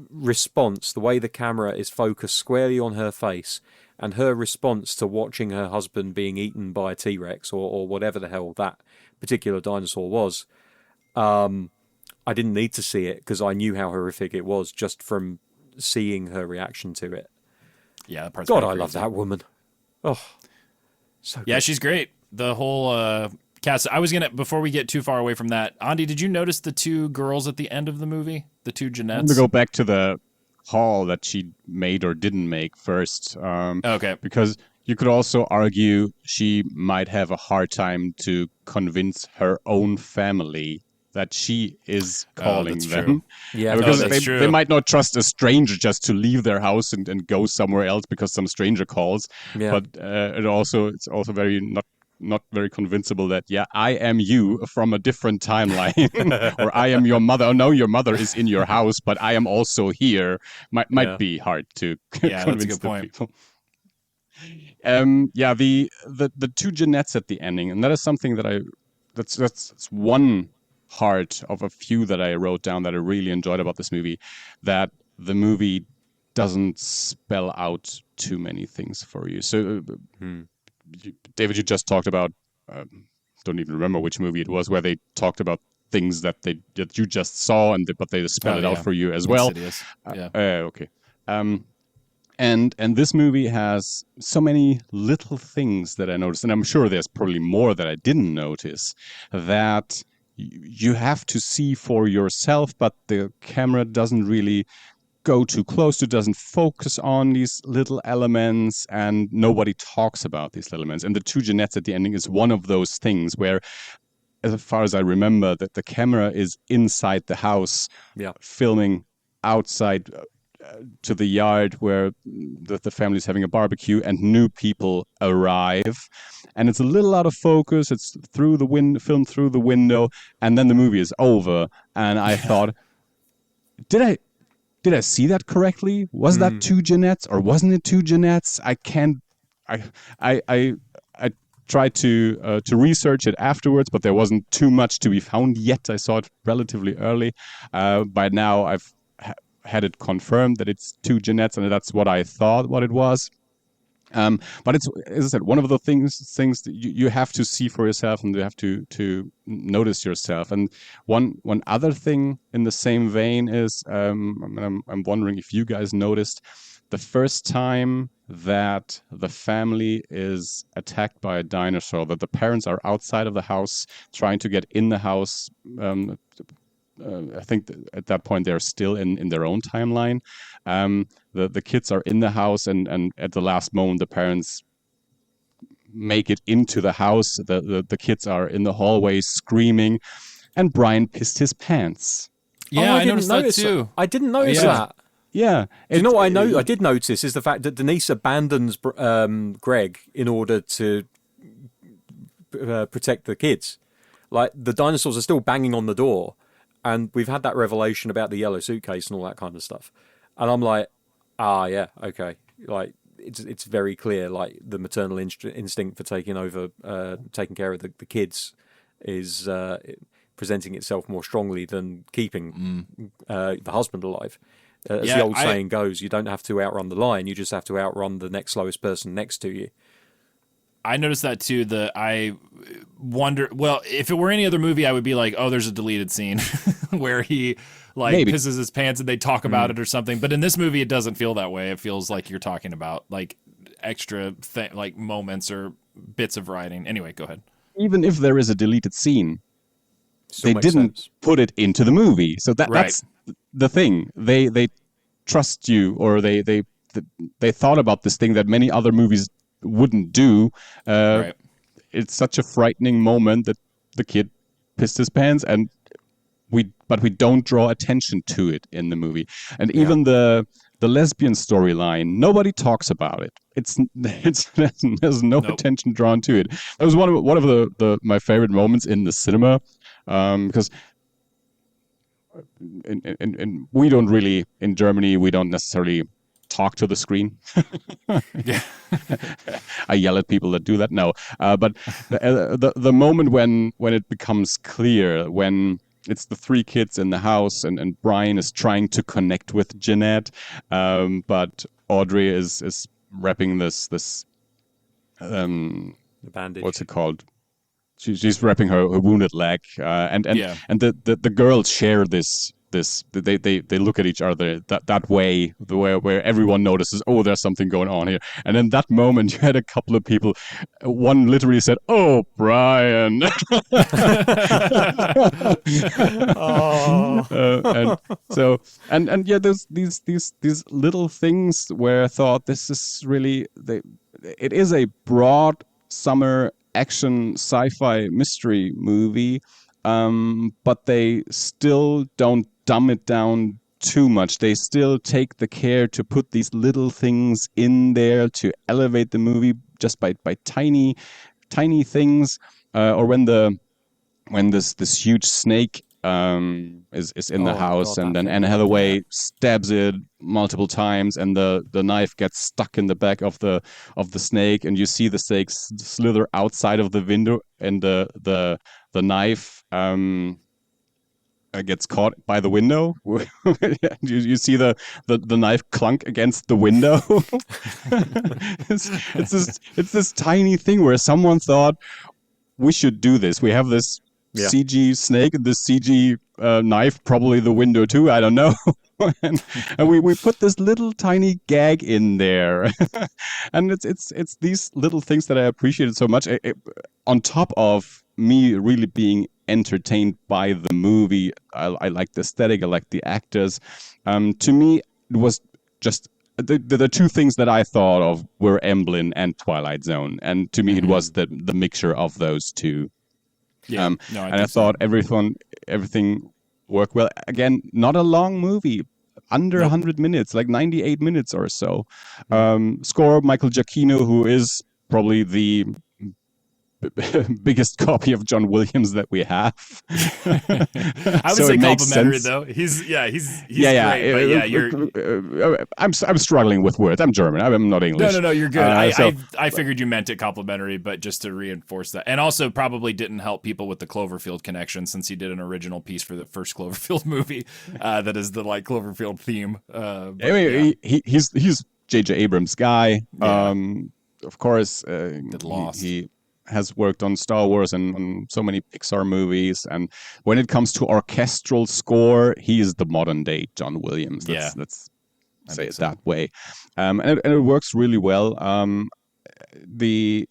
response, the way the camera is focused squarely on her face, and her response to watching her husband being eaten by a T-Rex or whatever the hell that particular dinosaur was. I didn't need to see it because I knew how horrific it was just from seeing her reaction to it. Yeah, that part's God, pretty I crazy. love that woman. Oh, so good. Yeah, she's great. The whole cast. I was gonna before we get too far away from that. Andi, did you notice the 2 girls at the end of the movie? The 2 I'm Jeanettes? going to go back to the call that she made or didn't make first. Okay. Because you could also argue she might have a hard time to convince her own family that she is calling that's them. true. Yeah, Because that's true. they might not trust a stranger just to leave their house and go somewhere else because some stranger calls. Yeah. But it's also very not very convincible that I am you from a different timeline or I am your mother. Oh no, your mother is in your house, but I am also here. Might be hard to Yeah, convince that's a good the point. people. The 2 Jeanettes at the ending, and that is something that that's one part of a few that I wrote down that I really enjoyed about this movie, that the movie doesn't spell out too many things for you. So, David, you just talked about, don't even remember which movie it was, where they talked about things that you just saw, but they spell it out for you as well. Insidious. Yeah. Okay. And this movie has so many little things that I noticed, and I'm sure there's probably more that I didn't notice, that you have to see for yourself, but the camera doesn't really go too close to, doesn't focus on these little elements, and nobody talks about these elements. And the 2 Jeanettes at the ending is one of those things where, as far as I remember, that the camera is inside the house, filming outside to the yard where the family's having a barbecue and new people arrive, and it's a little out of focus. It's through the filmed through the window, and then the movie is over. And I thought, did I see that correctly? Was that 2 Jeanettes or wasn't it 2 Jeanettes? I can't. I tried to research it afterwards, but there wasn't too much to be found yet. I saw it relatively early. By now, I've had it confirmed that it's 2 Jeanettes, and that's what I thought what it was. But it's, as I said, one of the things that you have to see for yourself, and you have to notice yourself. And one other thing in the same vein is, I'm wondering if you guys noticed the first time that the family is attacked by a dinosaur, that the parents are outside of the house trying to get in the house. I think at that point they're still in their own timeline. The kids are in the house, and at the last moment the parents make it into the house. The kids are in the hallway screaming, and Brian pissed his pants. Yeah, Oh, I noticed that too. I didn't notice Yeah. that. Yeah. Do you know what I did notice is the fact that Denise abandons Greg in order to protect the kids. Like, the dinosaurs are still banging on the door, and we've had that revelation about the yellow suitcase and all that kind of stuff. And I'm like, yeah, okay. Like, it's very clear, like, the maternal instinct for taking care of the kids is presenting itself more strongly than keeping the husband alive. As the old saying goes, you don't have to outrun the lion, you just have to outrun the next slowest person next to you. I noticed that too. I wonder. Well, if it were any other movie, I would be like, "Oh, there's a deleted scene where he pisses his pants and they talk about it or something." But in this movie, it doesn't feel that way. It feels like you're talking about like extra like moments or bits of writing. Anyway, go ahead. Even if there is a deleted scene, Still they didn't put it into the movie. So that's the thing. They trust you, or they thought about this thing that many other movies wouldn't do. It's such a frightening moment that the kid pissed his pants, and we don't draw attention to it in the movie. And even the lesbian storyline, nobody talks about it. There's no attention drawn to it. That was one of my favorite moments in the cinema, because in we don't really, in Germany, we don't necessarily talk to the screen. Yeah. I yell at people that do that. No, but the moment when it becomes clear, when it's the three kids in the house and Brian is trying to connect with Jeanette, but Audrey is wrapping this the bandage. What's it called? She's wrapping her wounded leg, and the girls share this. They look at each other that way, where everyone notices, oh, there's something going on here. And in that moment, you had a couple of people. One literally said, "Oh, Brian." There's these little things where I thought this is really it is a broad summer action sci-fi mystery movie, but they still don't dumb it down too much. They still take the care to put these little things in there to elevate the movie just by tiny things. Or when this huge snake is in the house, and then Anne Hathaway stabs it multiple times, and the knife gets stuck in the back of the snake, and you see the snake slither outside of the window, and the knife gets caught by the window. you see the knife clunk against the window. it's this tiny thing where someone thought, we should do this. We have this CG snake, this CG knife, probably the window too, I don't know. and we put this little tiny gag in there. And it's these little things that I appreciated so much. On top of me really being entertained by the movie, I like the aesthetic, I like the actors. To me, it was just the two things that I thought of were Emblem and Twilight Zone, and to me it was the mixture of those two. Yeah, I thought everything worked well. Again, not a long movie, under 100 minutes, like 98 minutes or so. Score Michael Giacchino, who is probably the biggest copy of John Williams that we have. I would say complimentary though. He's great. But I'm struggling with words. I'm German. I'm not English. No, you're good. I figured you meant it complimentary, but just to reinforce that, and also probably didn't help people with the Cloverfield connection, since he did an original piece for the first Cloverfield movie that is the Cloverfield theme. He's J.J. Abrams' guy. Yeah. Of course, did Lost. He has worked on Star Wars and on so many Pixar movies. And when it comes to orchestral score, he is the modern day John Williams. Let's say it that way. And it works really well. The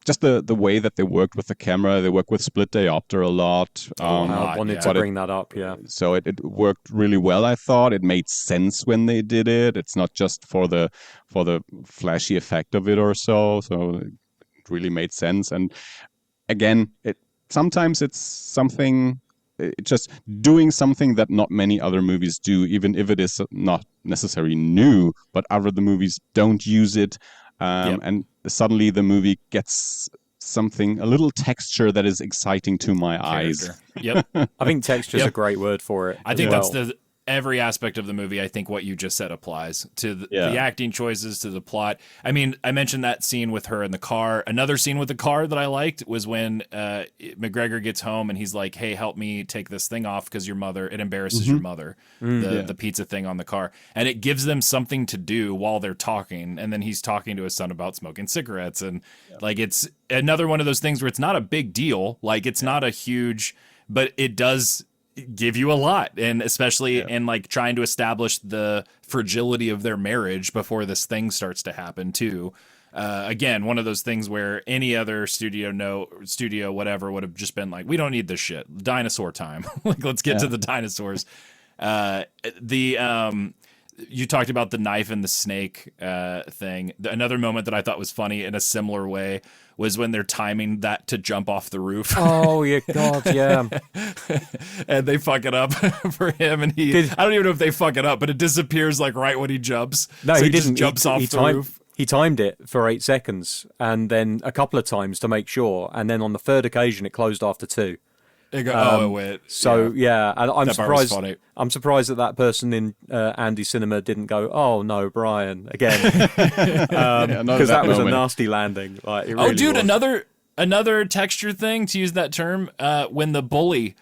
just the way that they worked with the camera. They work with split diopter a lot. I wanted to bring that up, yeah. So it worked really well, I thought. It made sense when they did it. It's not just for the flashy effect of it or so. So it really made sense. And again, sometimes it's something, just doing something that not many other movies do, even if it is not necessarily new, but other movies don't use it. And suddenly the movie gets something, a little texture that is exciting to my eyes. Yep. I think texture is a great word for it. I think that's every aspect of the movie. I think what you just said applies to the acting choices, to the plot. I mean, I mentioned that scene with her in the car. Another scene with the car that I liked was when McGregor gets home and he's like, "Hey, help me take this thing off because it embarrasses your mother." The pizza thing on the car, and it gives them something to do while they're talking. And then he's talking to his son about smoking cigarettes, and like it's another one of those things where it's not a big deal. Like it's not a huge, but it does give you a lot, and especially in like trying to establish the fragility of their marriage before this thing starts to happen too. Again, one of those things where any other studio whatever would have just been like, we don't need this shit, dinosaur time. Like let's get to the dinosaurs. You talked about the knife and the snake thing. Another moment that I thought was funny in a similar way was when they're timing that to jump off the roof. Oh, yeah, God, yeah. And they fuck it up for him, and I don't even know if they fuck it up, but it disappears like right when he jumps. No, so he didn't. Just jumps off the roof. He timed it for 8 seconds, and then a couple of times to make sure, and then on the third occasion it closed after 2. It went. So and I'm that part was surprised. funny. I'm surprised that person in Andi Cinema didn't go, "Oh no, Brian," again, because that was a nasty landing. Like, it really was. Another texture thing, to use that term, when the bully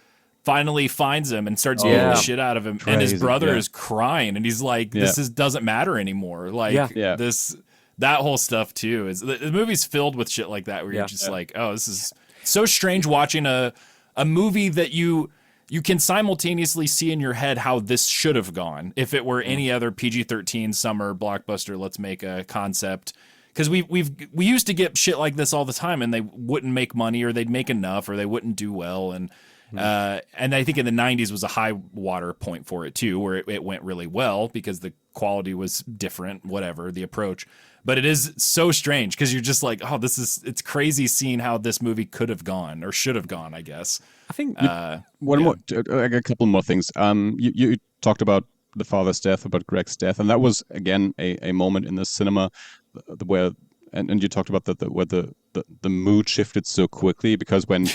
finally finds him and starts beating the shit out of him, and his brother is crying, and he's like, "This doesn't matter anymore." Like that whole stuff too is the movie's filled with shit like that, where you're just like, "Oh, this is so strange." Watching a movie that you can simultaneously see in your head how this should have gone if it were any other PG-13 summer blockbuster. Let's make a concept, because we used to get shit like this all the time, and they wouldn't make money, or they'd make enough, or they wouldn't do well, and I think in the 90s was a high water point for it too, where it went really well because the quality was different, whatever the approach. But it is so strange because you're just like, oh, it's crazy seeing how this movie could have gone, or should have gone, I guess. I think one more, a couple more things. You talked about the father's death, about Greg's death, and that was again a moment in the cinema where, and you talked about where the mood shifted so quickly, because when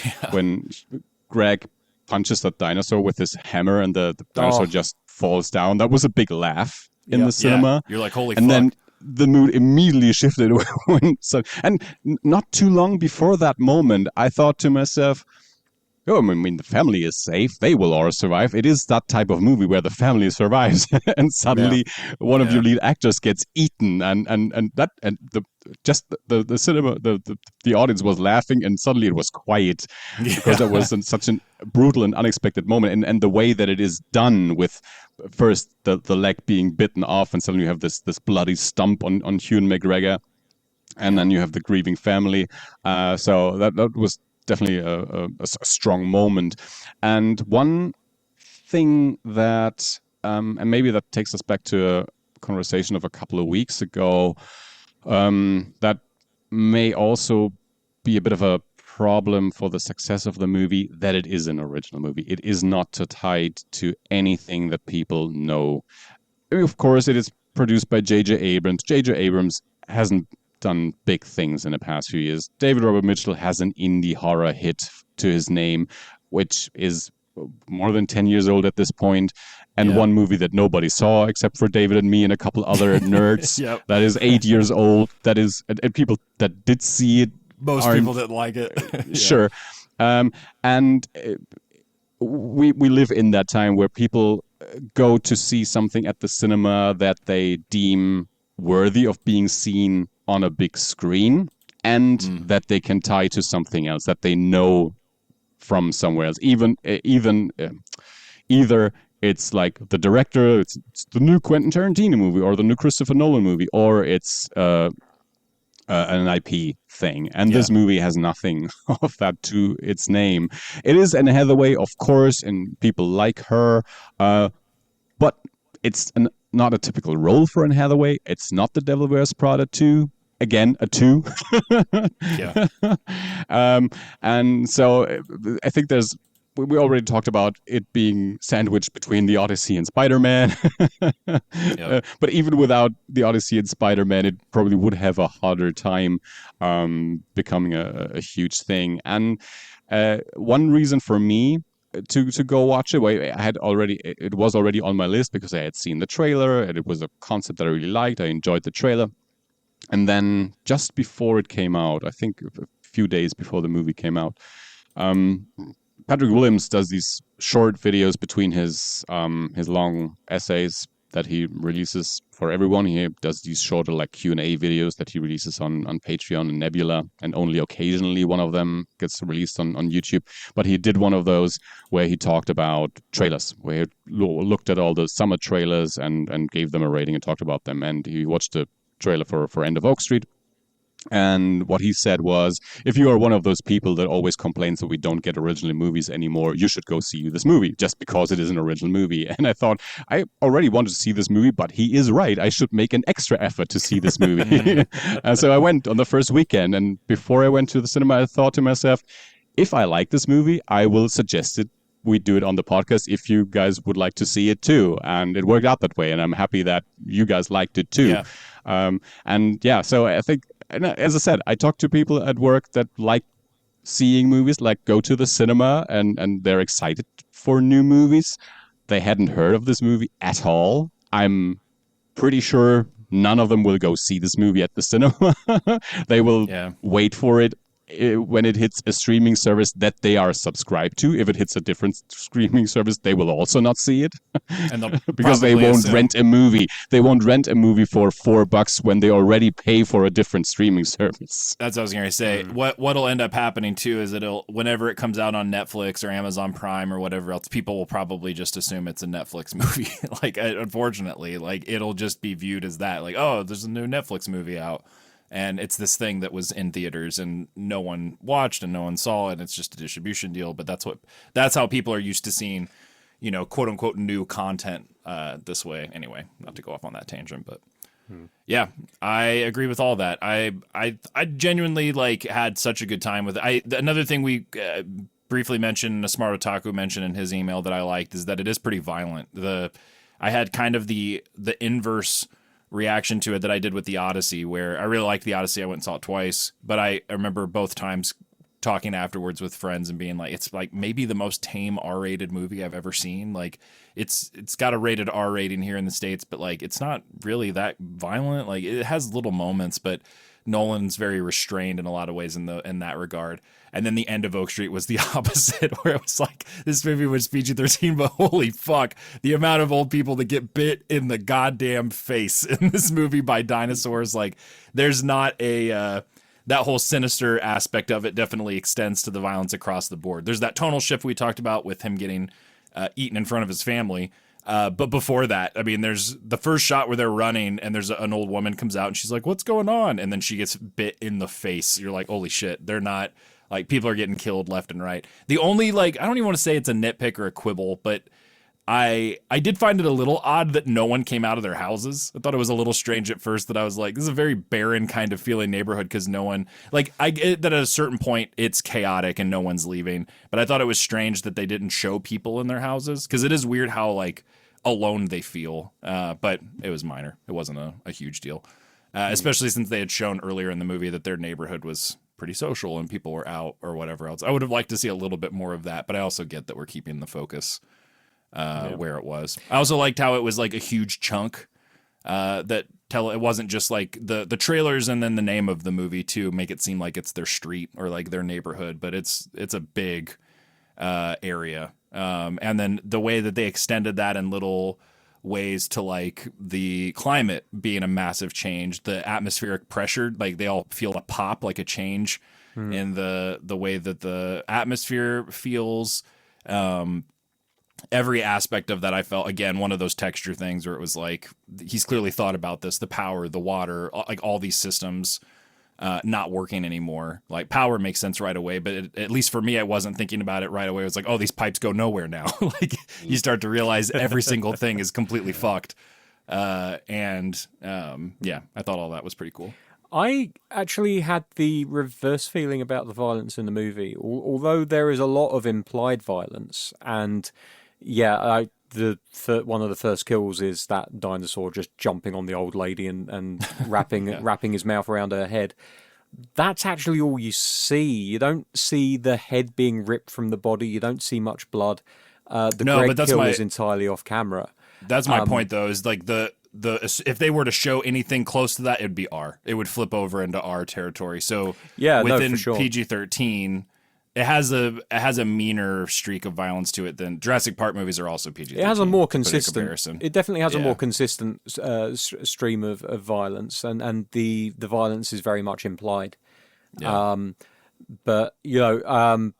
Greg punches that dinosaur with his hammer and the dinosaur just falls down, that was a big laugh in the cinema. You're like, holy and fuck. Then the mood immediately shifted and not too long before that moment, I thought to myself, oh, I mean, the family is safe. They will all survive. It is that type of movie where the family survives, and suddenly one of your lead actors gets eaten, and the cinema, the audience was laughing, and suddenly it was quiet because it was such a brutal and unexpected moment, and the way that it is done, with first the leg being bitten off, and suddenly you have this bloody stump on Ewan McGregor, and then you have the grieving family. So that was definitely a strong moment. And one thing that, and maybe that takes us back to a conversation of a couple of weeks ago, that may also be a bit of a problem for the success of the movie, that it is an original movie. It is not tied to anything that people know. I mean, of course, it is produced by J.J. Abrams. J.J. Abrams hasn't done big things in the past few years. David Robert Mitchell has an indie horror hit to his name, which is more than 10 years old at this point, and one movie that nobody saw except for David and me and a couple other nerds. That is 8 years old. That is, and people that did see it, most people didn't like it. Sure. And we live in that time where people go to see something at the cinema that they deem worthy of being seen on a big screen, and that they can tie to something else that they know from somewhere else. Either it's like the director, it's the new Quentin Tarantino movie, or the new Christopher Nolan movie, or it's an IP thing, and this movie has nothing of that to its name. It is Anne Hathaway, of course, and people like her, but it's not a typical role for Anne Hathaway. It's not The Devil Wears Prada 2. Again, a 2. Yeah. And so I think we already talked about it being sandwiched between the Odyssey and Spider-Man. But even without the Odyssey and Spider-Man, it probably would have a harder time becoming a huge thing. And one reason for me to go watch it, it was already on my list because I had seen the trailer and it was a concept that I really liked. I enjoyed the trailer. And then just before it came out, I think a few days before the movie came out, Patrick Williams does these short videos between his long essays that he releases for everyone. He does these shorter like Q&A videos that he releases on Patreon and Nebula, and only occasionally one of them gets released on YouTube. But he did one of those where he talked about trailers, where he looked at all the summer trailers and gave them a rating and talked about them. And he watched the trailer for End of Oak Street. And what he said was, if you are one of those people that always complains that we don't get original movies anymore, you should go see this movie just because it is an original movie. And I thought, I already wanted to see this movie, but he is right. I should make an extra effort to see this movie. And so I went on the first weekend. And before I went to the cinema, I thought to myself, if I like this movie, I will suggest it. We do it on the podcast if you guys would like to see it too. And it worked out that way. And I'm happy that you guys liked it too. So I think, and as I said, I talk to people at work that like seeing movies, like go to the cinema and they're excited for new movies. They hadn't heard of this movie at all. I'm pretty sure none of them will go see this movie at the cinema. They will wait for it when it hits a streaming service that they are subscribed to. If it hits a different streaming service, they will also not see it and because they won't rent a movie. They won't rent a movie for $4 when they already pay for a different streaming service. That's what I was going to say. What'll end up happening too is whenever it comes out on Netflix or Amazon Prime or whatever else, people will probably just assume it's a Netflix movie. Unfortunately, it'll just be viewed as that. Oh, there's a new Netflix movie out. And it's this thing that was in theaters and no one watched and no one saw it. And it's just a distribution deal. But that's how people are used to seeing, quote unquote, new content this way. Anyway, not to go off on that tangent, but yeah, I agree with all that. I genuinely had such a good time with it. Another thing we briefly mentioned, a Smart Otaku mentioned in his email that I liked is that it is pretty violent. I had kind of the inverse reaction to it that I did with the Odyssey, where I really liked the Odyssey. I went and saw it twice, but I remember both times talking afterwards with friends and being like, it's maybe the most tame R-rated movie I've ever seen. It's got a rated R rating here in the States, but it's not really that violent. It has little moments, but Nolan's very restrained in a lot of ways in that regard. And then the end of Oak Street was the opposite, where it was this movie was PG-13, but holy fuck, the amount of old people that get bit in the goddamn face in this movie by dinosaurs. There's not that whole sinister aspect of it definitely extends to the violence across the board. There's that tonal shift we talked about with him getting eaten in front of his family. But before that, I mean, there's the first shot where they're running and there's an old woman comes out and she's like, what's going on? And then she gets bit in the face. You're like, holy shit, they're not people are getting killed left and right. The only I don't even want to say it's a nitpick or a quibble, but I did find it a little odd that no one came out of their houses. I thought it was a little strange at first that I was like, this is a very barren kind of feeling neighborhood because no one, I get that at a certain point it's chaotic and no one's leaving, but I thought it was strange that they didn't show people in their houses because it is weird how alone they feel, but it was minor. It wasn't a huge deal, especially since they had shown earlier in the movie that their neighborhood was pretty social and people were out or whatever else. I would have liked to see a little bit more of that, but I also get that we're keeping the focus where it was. I also liked how it was a huge chunk it wasn't just the trailers and then the name of the movie too make it seem like it's their street or their neighborhood, but it's a big area. And then the way that they extended that in little ways to the climate being a massive change, the atmospheric pressure, they all feel a pop, a change in the way that the atmosphere feels. Every aspect of that I felt, again, one of those texture things where it was he's clearly thought about this, the power, the water, all these systems not working anymore. Like power makes sense right away, but at least for me, I wasn't thinking about it right away. It was like, oh, these pipes go nowhere now. Like you start to realize every single thing is completely fucked. Yeah, I thought all that was pretty cool. I actually had the reverse feeling about the violence in the movie, although there is a lot of implied violence. And yeah, one of the first kills is that dinosaur just jumping on the old lady and wrapping his mouth around her head. That's actually all you see. You don't see the head being ripped from the body. You don't see much blood. Greg kill is entirely off camera. That's my point, though, is like if they were to show anything close to that, it would be R. It would flip over into R territory. So within for sure. PG-13, it has a meaner streak of violence to it than Jurassic Park movies are also PG-13. It has a more consistent. It definitely has a more consistent stream of violence, and the violence is very much implied. Yeah. But I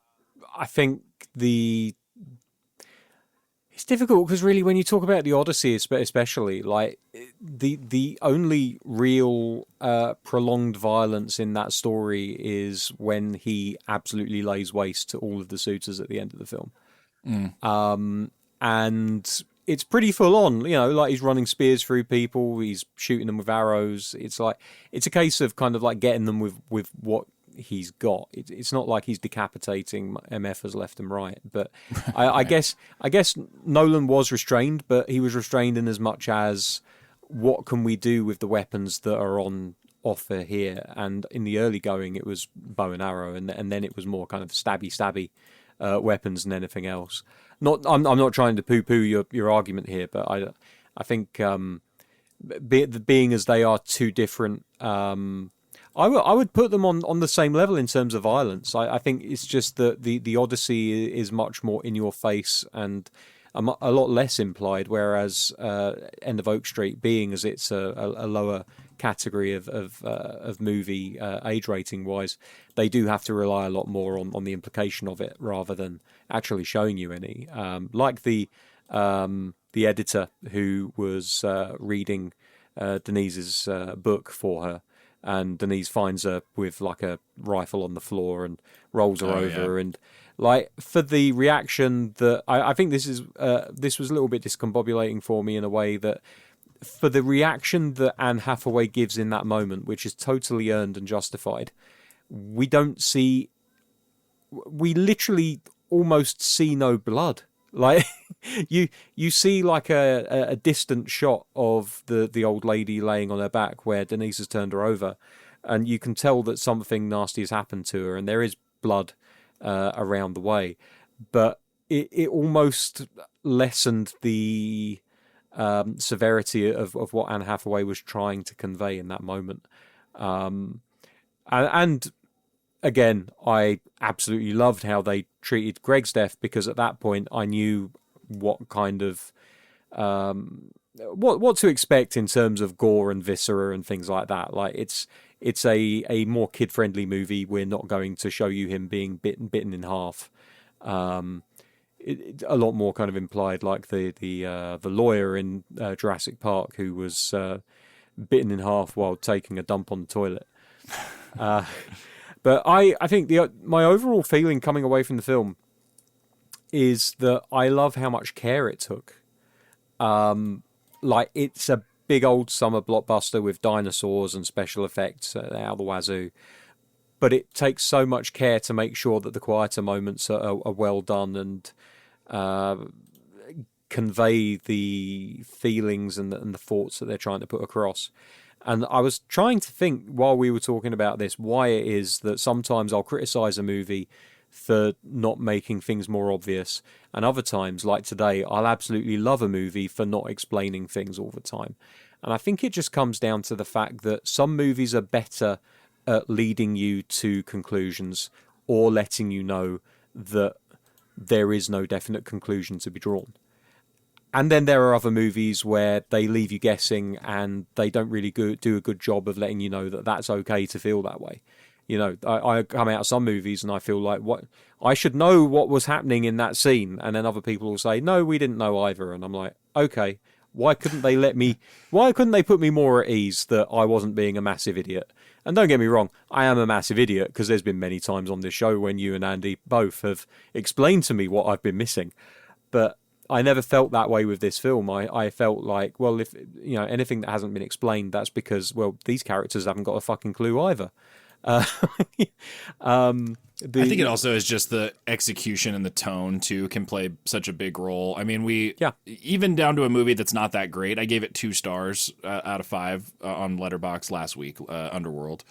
think it's difficult because really, when you talk about the Odyssey, especially, like the only real prolonged violence in that story is when he absolutely lays waste to all of the suitors at the end of the film. And it's pretty full on, like he's running spears through people, he's shooting them with arrows. It's a case of kind of like getting them with what he's got. It's not like he's decapitating MFers left and right, but I guess Nolan was restrained, but he was restrained in as much as what can we do with the weapons that are on offer here. And in the early going, it was bow and arrow, and then it was more kind of stabby weapons than anything else. I'm not trying to poo-poo your argument here, but I think being as they are two different. I would put them on the same level in terms of violence. I think it's just that the Odyssey is much more in your face and a lot less implied, whereas End of Oak Street, being as it's a lower category of movie age rating wise, they do have to rely a lot more on the implication of it rather than actually showing you any. Like the editor who was reading Denise's book for her. And Denise finds her with like a rifle on the floor and rolls her over. Yeah. And like for the reaction that I think this was a little bit discombobulating for me in a way that for the reaction that Anne Hathaway gives in that moment, which is totally earned and justified, we literally almost see no blood. Like you see like a distant shot of the old lady laying on her back where Denise has turned her over, and you can tell that something nasty has happened to her, and there is blood around the way, but it almost lessened the severity of what Anne Hathaway was trying to convey in that moment. And again, I absolutely loved how they treated Greg's death, because at that point I knew what kind of what to expect in terms of gore and viscera and things like that. Like it's a more kid friendly movie. We're not going to show you him being bitten in half. A lot more kind of implied, like the lawyer in Jurassic Park who was bitten in half while taking a dump on the toilet. But I think my overall feeling coming away from the film is that I love how much care it took. Like it's a big old summer blockbuster with dinosaurs and special effects out the wazoo, but it takes so much care to make sure that the quieter moments are well done and convey the feelings and the thoughts that they're trying to put across. And I was trying to think while we were talking about this why it is that sometimes I'll criticize a movie for not making things more obvious, and other times, like today, I'll absolutely love a movie for not explaining things all the time. And I think it just comes down to the fact that some movies are better at leading you to conclusions or letting you know that there is no definite conclusion to be drawn. And then there are other movies where they leave you guessing and they don't really do a good job of letting you know that that's okay to feel that way. You know, I come out of some movies and I feel like I should know what was happening in that scene. And then other people will say, no, we didn't know either. And I'm like, okay, why couldn't they put me more at ease that I wasn't being a massive idiot? And don't get me wrong, I am a massive idiot because there's been many times on this show when you and Andy both have explained to me what I've been missing. But I never felt that way with this film. I felt like, well, if anything that hasn't been explained, that's because, well, these characters haven't got a fucking clue either. I think it also is just the execution and the tone too can play such a big role. I mean, even down to a movie that's not that great. I gave it 2 stars out of 5 on Letterboxd last week. Underworld.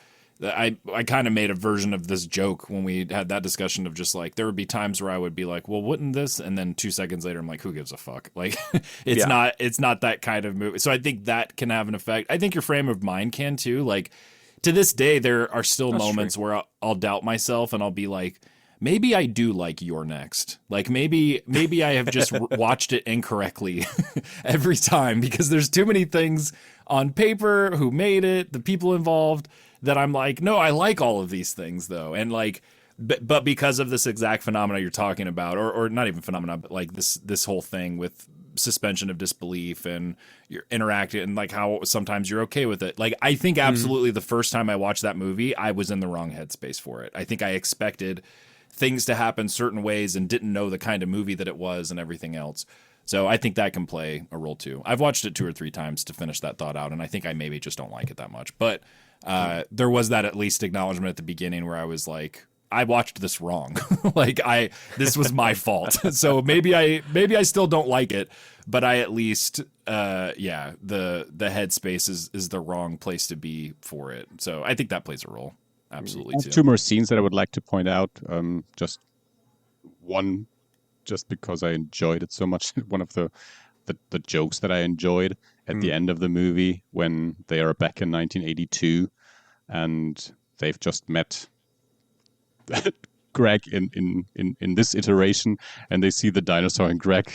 I kind of made a version of this joke when we had that discussion of just like there would be times where I would be like, well, wouldn't this? And then 2 seconds later, I'm like, who gives a fuck? Like, it's not that kind of movie. So I think that can have an effect. I think your frame of mind can too. Like, to this day, there are still moments where I'll doubt myself and I'll be like, maybe I do like You're Next. Like maybe I have just watched it incorrectly every time because there's too many things on paper, who made it, the people involved, that I'm like, no, I like all of these things though. And like, but because of this exact phenomena you're talking about, or not even phenomena, but like this whole thing with suspension of disbelief and you're interacting and like how sometimes you're okay with it. Like, I think absolutely the first time I watched that movie, I was in the wrong headspace for it. I think I expected things to happen certain ways and didn't know the kind of movie that it was and everything else. So I think that can play a role too. I've watched it 2 or 3 times to finish that thought out, and I think I maybe just don't like it that much. But there was that at least acknowledgement at the beginning where I was like, I watched this wrong. Like this was my fault. So maybe I still don't like it, but I at least the headspace is the wrong place to be for it. So I think that plays a role. Absolutely. I have 2 more scenes that I would like to point out. Just one, just because I enjoyed it so much. One of the jokes that I enjoyed at the end of the movie when they are back in 1982 and they've just met Greg in this iteration, and they see the dinosaur, and Greg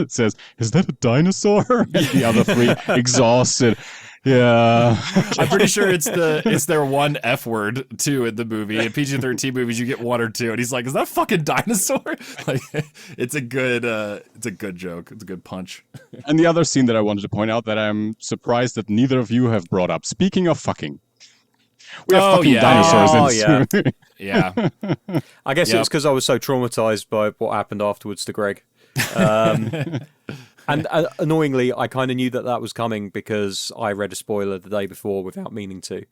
says, "Is that a dinosaur?" And the other 3 exhausted. Yeah, I'm pretty sure it's their one F word too in the movie. In PG-13 movies, you get 1 or 2, and he's like, "Is that a fucking dinosaur?" Like, it's a good joke. It's a good punch. And the other scene that I wanted to point out that I'm surprised that neither of you have brought up. Speaking of fucking. We have fucking dinosaurs in this movie. Yeah. I guess it was because I was so traumatized by what happened afterwards to Greg. And annoyingly, I kind of knew that was coming because I read a spoiler the day before without meaning to.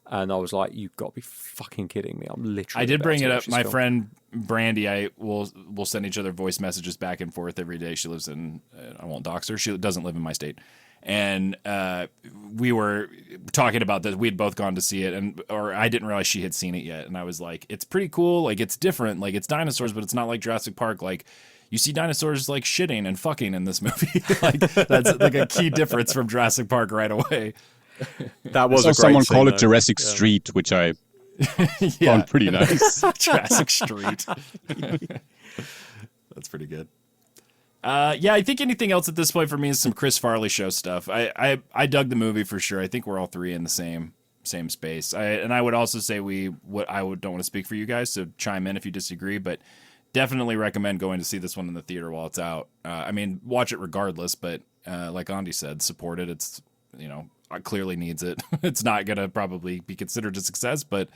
And I was like, you've got to be fucking kidding me. I'm literally I did bring it up. My friend Brandy, we'll send each other voice messages back and forth every day. She lives in, I won't dox her. She doesn't live in my state. And we were talking about this. We had both gone to see it, or I didn't realize she had seen it yet. And I was like, it's pretty cool. Like, it's different. Like, it's dinosaurs, but it's not like Jurassic Park. Like, you see dinosaurs like shitting and fucking in this movie. Like, that's like a key difference from Jurassic Park right away. That was so a great someone scene, call though. it Jurassic Street, which I found pretty nice. Jurassic Street. That's pretty good. I think anything else at this point for me is some Chris Farley show stuff. I dug the movie for sure. I think we're all 3 in the same space. I would also say don't want to speak for you guys, so chime in if you disagree, but definitely recommend going to see this one in the theater while it's out. I mean, watch it regardless, but like Andi said, support it. It's, clearly needs it. It's not going to probably be considered a success, but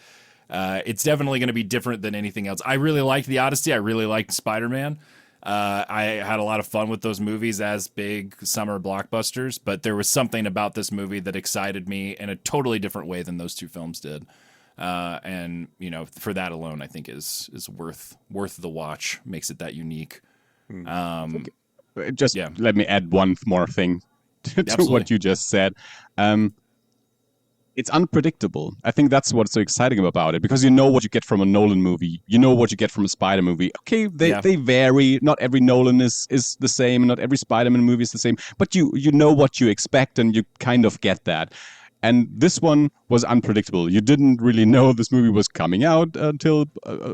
it's definitely going to be different than anything else. I really liked The Odyssey. I really liked Spider-Man. I had a lot of fun with those movies as big summer blockbusters, but there was something about this movie that excited me in a totally different way than those 2 films did. And for that alone, I think is worth the watch. Makes it that unique. Let me add one more thing to what you just said. It's unpredictable. I think that's what's so exciting about it, because you know what you get from a Nolan movie. You know what you get from a Spider movie. Okay, they vary. Not every Nolan is the same. Not every Spider-Man movie is the same. But you know what you expect, and you kind of get that. And this one was unpredictable. You didn't really know this movie was coming out until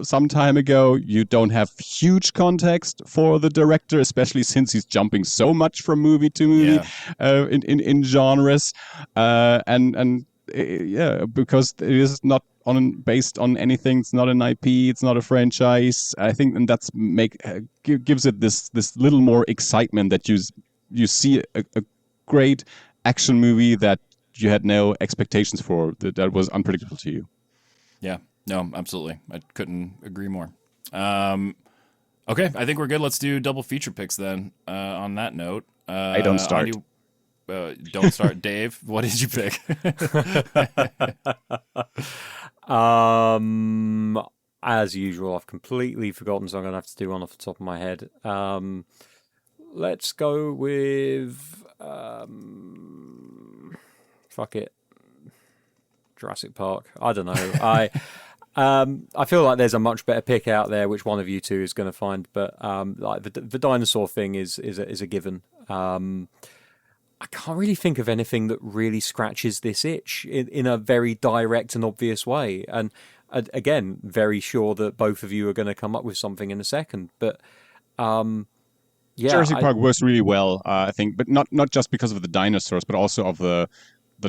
some time ago. You don't have huge context for the director, especially since he's jumping so much from movie to movie in genres. Because it is not based on anything. It's not an IP. It's not a franchise. I think, and that's gives it this little more excitement that you see a great action movie that you had no expectations for, that was unpredictable to you. Yeah, no, absolutely. I couldn't agree more. Okay, I think we're good. Let's do double feature picks then. On that note, I don't start. Don't start, Dave. What did you pick? As usual, I've completely forgotten, so I'm going to have to do one off the top of my head. Let's go with fuck it, Jurassic Park. I don't know. I feel like there's a much better pick out there, which one of you two is going to find. But like the dinosaur thing is a given. I can't really think of anything that really scratches this itch in a very direct and obvious way. And again, very sure that both of you are going to come up with something in a second. But yeah, Jurassic Park works really well, I think, but not just because of the dinosaurs, but also of the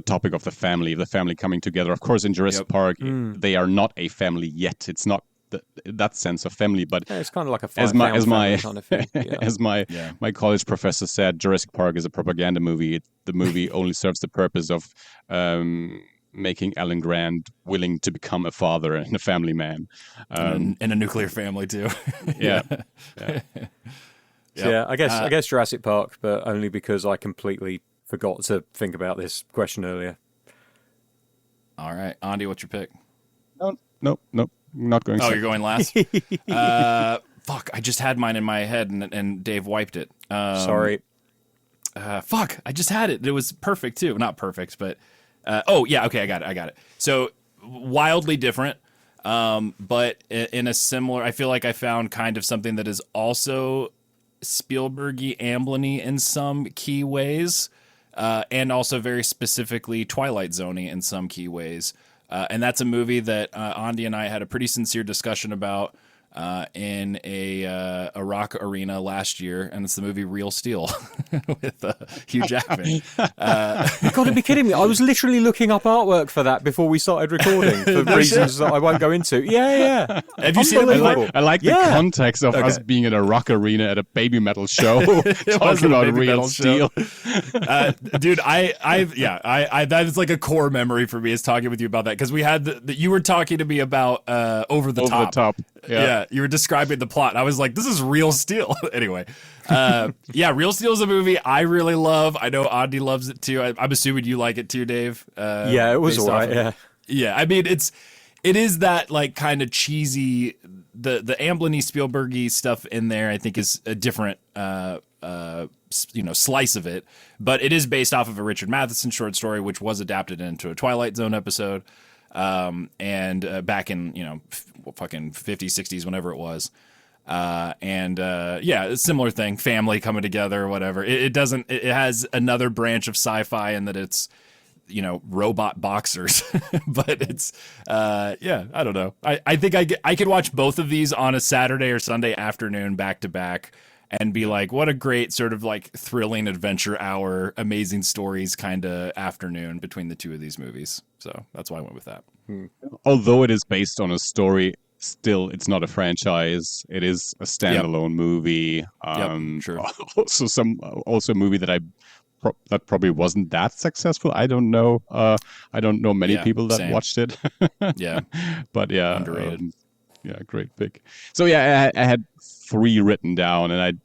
topic of the family coming together. Of course, in Jurassic Park, they are not a family yet. It's not that sense of family, but yeah, it's kind of like a as my kind of thing. Yeah. as my college professor said, Jurassic Park is a propaganda movie. The movie only serves the purpose of making Alan Grant willing to become a father and a family man, and a nuclear family too. yeah. So, yeah, I guess Jurassic Park, but only because I completely forgot to think about this question earlier. All right, Andi, what's your pick? No, not going. Oh, you're going last. Fuck! I just had mine in my head, and Dave wiped it. Sorry. Fuck! I just had it. It was perfect too. Not perfect, but oh yeah. Okay, I got it. So wildly different, but in a similar. I feel like I found kind of something that is also Spielbergy, Amblin-y in some key ways, and also very specifically Twilight Zone-y in some key ways. And that's a movie that Andi and I had a pretty sincere discussion about in a rock arena last year, and it's the movie Real Steel with Hugh Jackman. You've got to be kidding me. I was literally looking up artwork for that before we started recording for reasons that I won't go into. Yeah. Have you seen it? I like the context of us being in a rock arena at a baby metal show talking about Real Steel. Dude, I that is like a core memory for me, is talking with you about that, because we had you were talking to me about Over the Top. Yeah, you were describing the plot. I was like, this is Real Steel. Anyway, Real Steel is a movie I really love. I know Andi loves it too. I'm assuming you like it too, Dave. Yeah, it was all right, Yeah, I mean, it is that like kind of cheesy, the Amblin-y, Spielbergy stuff in there, I think is a different slice of it. But it is based off of a Richard Matheson short story, which was adapted into a Twilight Zone episode. And back in, fucking 50s, 60s, whenever it was. A similar thing, family coming together or whatever. It has another branch of sci-fi in that it's, robot boxers, but it's, I don't know. I think I could watch both of these on a Saturday or Sunday afternoon back to back and be like, what a great sort of like thrilling adventure hour, amazing stories kind of afternoon between the two of these movies. So that's why I went with that. Although it is based on a story, still it's not a franchise. It is a standalone movie. Sure. Also a movie that that probably wasn't that successful. I don't know. I don't know many people that watched it. Yeah. But yeah. Underrated. Great pick. So yeah, I had 3 written down, and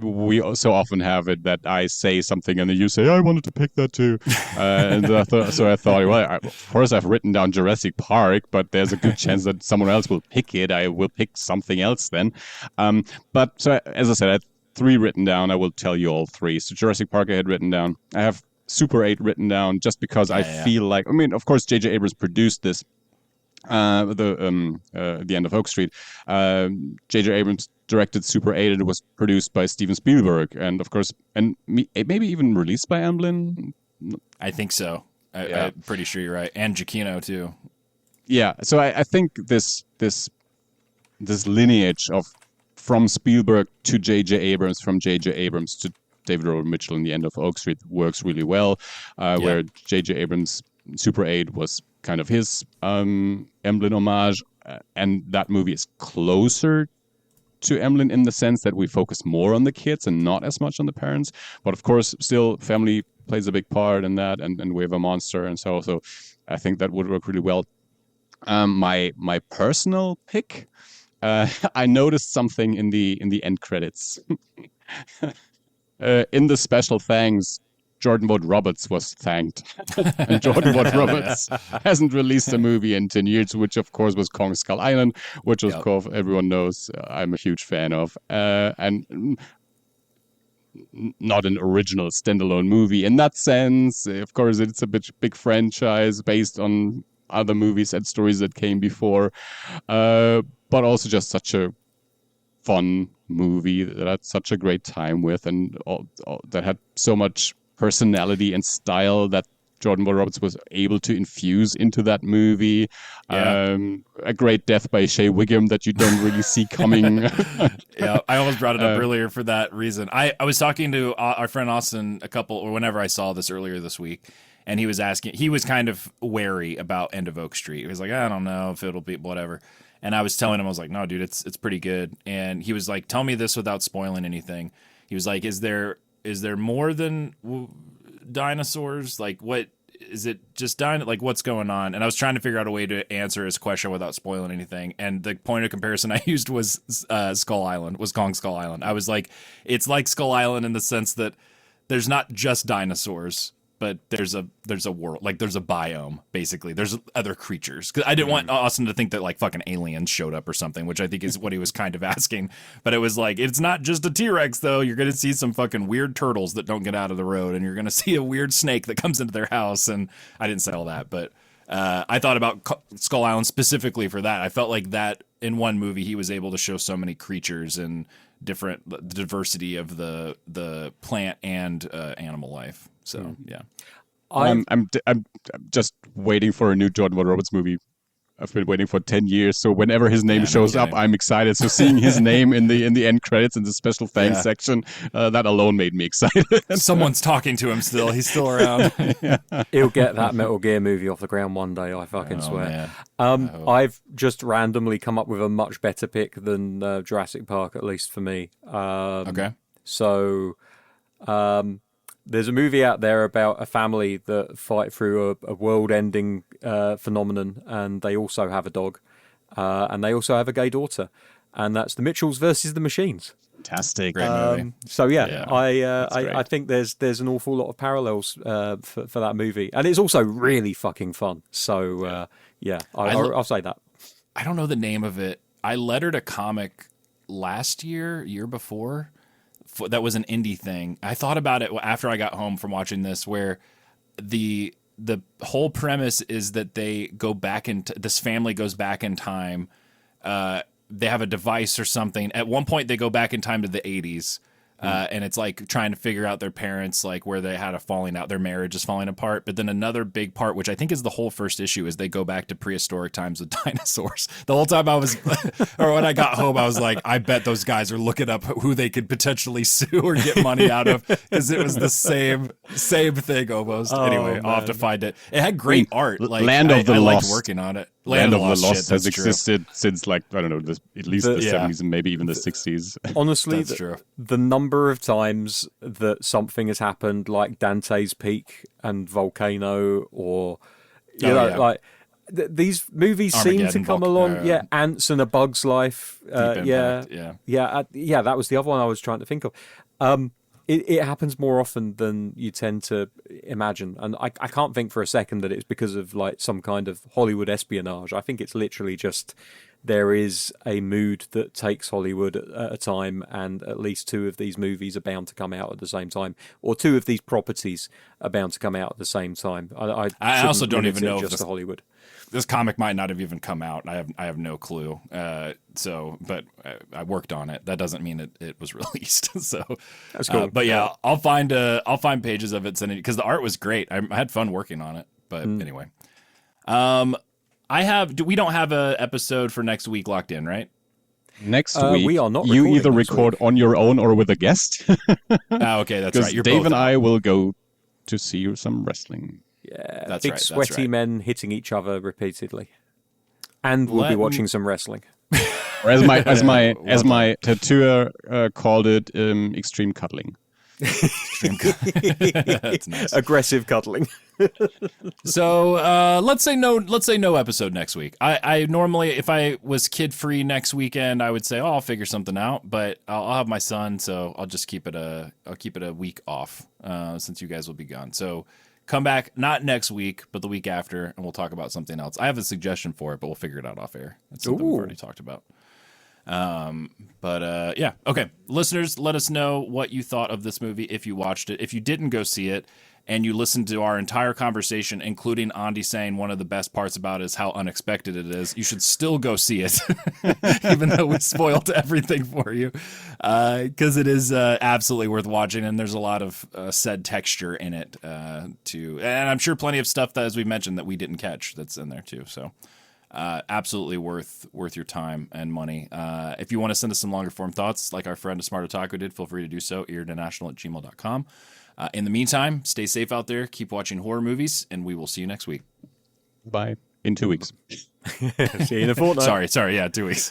we so often have it that I say something and then you say, I wanted to pick that too. And I thought, well, of course I've written down Jurassic Park, but there's a good chance that someone else will pick it. I will pick something else then. But so as I said, I had 3 written down. I will tell you all 3. So Jurassic Park I had written down. I have Super 8 written down just because I feel like, I mean, of course, J.J. Abrams produced this. The End of Oak Street. J.J. Abrams directed Super 8, and it was produced by Steven Spielberg, and of course, maybe even released by Amblin. I think so. I'm pretty sure you're right, and Giacchino too. Yeah. So I think this lineage of from Spielberg to J.J. Abrams, from J.J. Abrams to David Robert Mitchell in The End of Oak Street works really well. Where J.J. Abrams Super 8 was kind of his Amblin homage, and that movie is closer to Amblin in the sense that we focus more on the kids and not as much on the parents. But of course, still family plays a big part in that, and we have a monster, and so I think that would work really well. My personal pick, I noticed something in the end credits. In the special thanks, Jordan Vogt Roberts was thanked. And Jordan Vogt Roberts hasn't released a movie in 10 years, which of course was Kong Skull Island, which of course everyone knows I'm a huge fan of. And not an original standalone movie in that sense. Of course, it's a big franchise based on other movies and stories that came before, but also just such a fun movie that I had such a great time with, and that had so much personality and style that Jordan Vogt Roberts was able to infuse into that movie. Yeah. A great death by Shea Wiggum that you don't really see coming. Yeah, I almost brought it up earlier for that reason. I was talking to our friend Austin or whenever I saw this earlier this week, and he was kind of wary about End of Oak Street. He was like, I don't know if it'll be whatever. And I was telling him, I was like, no, dude, it's pretty good. And he was like, tell me this without spoiling anything. He was like, is there more than dinosaurs? Like, what is it? Just like, what's going on? And I was trying to figure out a way to answer his question without spoiling anything. And the point of comparison I used was Skull Island, was Kong Skull Island. I was like, it's like Skull Island in the sense that there's not just dinosaurs, but there's a world, like there's a biome, basically. There's other creatures. 'Cause I didn't want Austin to think that like fucking aliens showed up or something, which I think is what he was kind of asking. But it was like, it's not just a T-Rex though. You're going to see some fucking weird turtles that don't get out of the road, and you're going to see a weird snake that comes into their house. And I didn't say all that, but I thought about Skull Island specifically for that. I felt like that in one movie he was able to show so many creatures and the diversity of the plant and animal life. So yeah, I'm just waiting for a new Jordan Vogt Roberts movie. I've been waiting for 10 years, so whenever his name shows up, I'm excited. So seeing his name in the end credits in the special thanks section, that alone made me excited. Someone's talking to him still. He's still around. He'll get that Metal Gear movie off the ground one day, I fucking swear. I've just randomly come up with a much better pick than Jurassic Park, at least for me. Okay. So there's a movie out there about a family that fight through a world-ending phenomenon, and they also have a dog, and they also have a gay daughter, and that's The Mitchells versus the Machines. Fantastic. Great movie. So I think there's an awful lot of parallels for that movie, and it's also really fucking fun. So I'll say that. I don't know the name of it. I lettered a comic year before. That was an indie thing. I thought about it after I got home from watching this, where the whole premise is that they go back this family goes back in time. They have a device or something. At one point, they go back in time to the 80s. And it's like trying to figure out their parents, like where they had a falling out, their marriage is falling apart. But then another big part, which I think is the whole first issue, is they go back to prehistoric times with dinosaurs. The whole time or when I got home, I was like, I bet those guys are looking up who they could potentially sue or get money out of, because it was the same thing almost. Anyway, I'll have to find it. It had great art. Like, Land of the I Lost. liked working on it. Land of the Lost shit, has that's true. existed since, like, I don't know, at least the 70s and maybe even the 60s. Honestly, That's true. The number of times that something has happened, like Dante's Peak and Volcano, or like these movies seem to come along. Yeah, Ants and A Bug's Life. That was the other one I was trying to think of. It happens more often than you tend to imagine, and I can't think for a second that it's because of like some kind of Hollywood espionage. I think it's literally just there is a mood that takes Hollywood at a time, and at least two of these movies are bound to come out at the same time, or two of these properties are bound to come out at the same time. I also don't even know if just Hollywood. This comic might not have even come out. I have no clue. But I worked on it. That doesn't mean it was released. So that's cool. But yeah, I'll find pages of it, because the art was great. I had fun working on it. But anyway, we don't have a episode for next week locked in, right? Next week, we are not. You either record on your own or with a guest. Okay, that's right. You're Dave both and on. I will go to see some wrestling. Yeah, that's big right, sweaty men hitting each other repeatedly, and we'll be watching some wrestling. Or as my tattooer called it, extreme cuddling. That's nice. Aggressive cuddling. So let's say no episode next week. I normally, if I was kid free next weekend, I would say, I'll figure something out. But I'll have my son, so I'll just keep it a week off since you guys will be gone. So come back not next week, but the week after, and we'll talk about something else. I have a suggestion for it, but we'll figure it out off air. That's something we've already talked about. Yeah. Okay. Listeners, let us know what you thought of this movie if you watched it. If you didn't go see it and you listened to our entire conversation, including Andi saying one of the best parts about it is how unexpected it is, you should still go see it, even though we spoiled everything for you, because it is absolutely worth watching, and there's a lot of said texture in it, and I'm sure plenty of stuff that, as we mentioned, that we didn't catch that's in there too. So absolutely worth your time and money. If you want to send us some longer form thoughts, like our friend Smart Otaku did, feel free to do so. eerinternational@gmail.com. In the meantime, stay safe out there. Keep watching horror movies, and we will see you next week. Bye. In 2 weeks. See you in a fortnight. Sorry. Yeah, 2 weeks.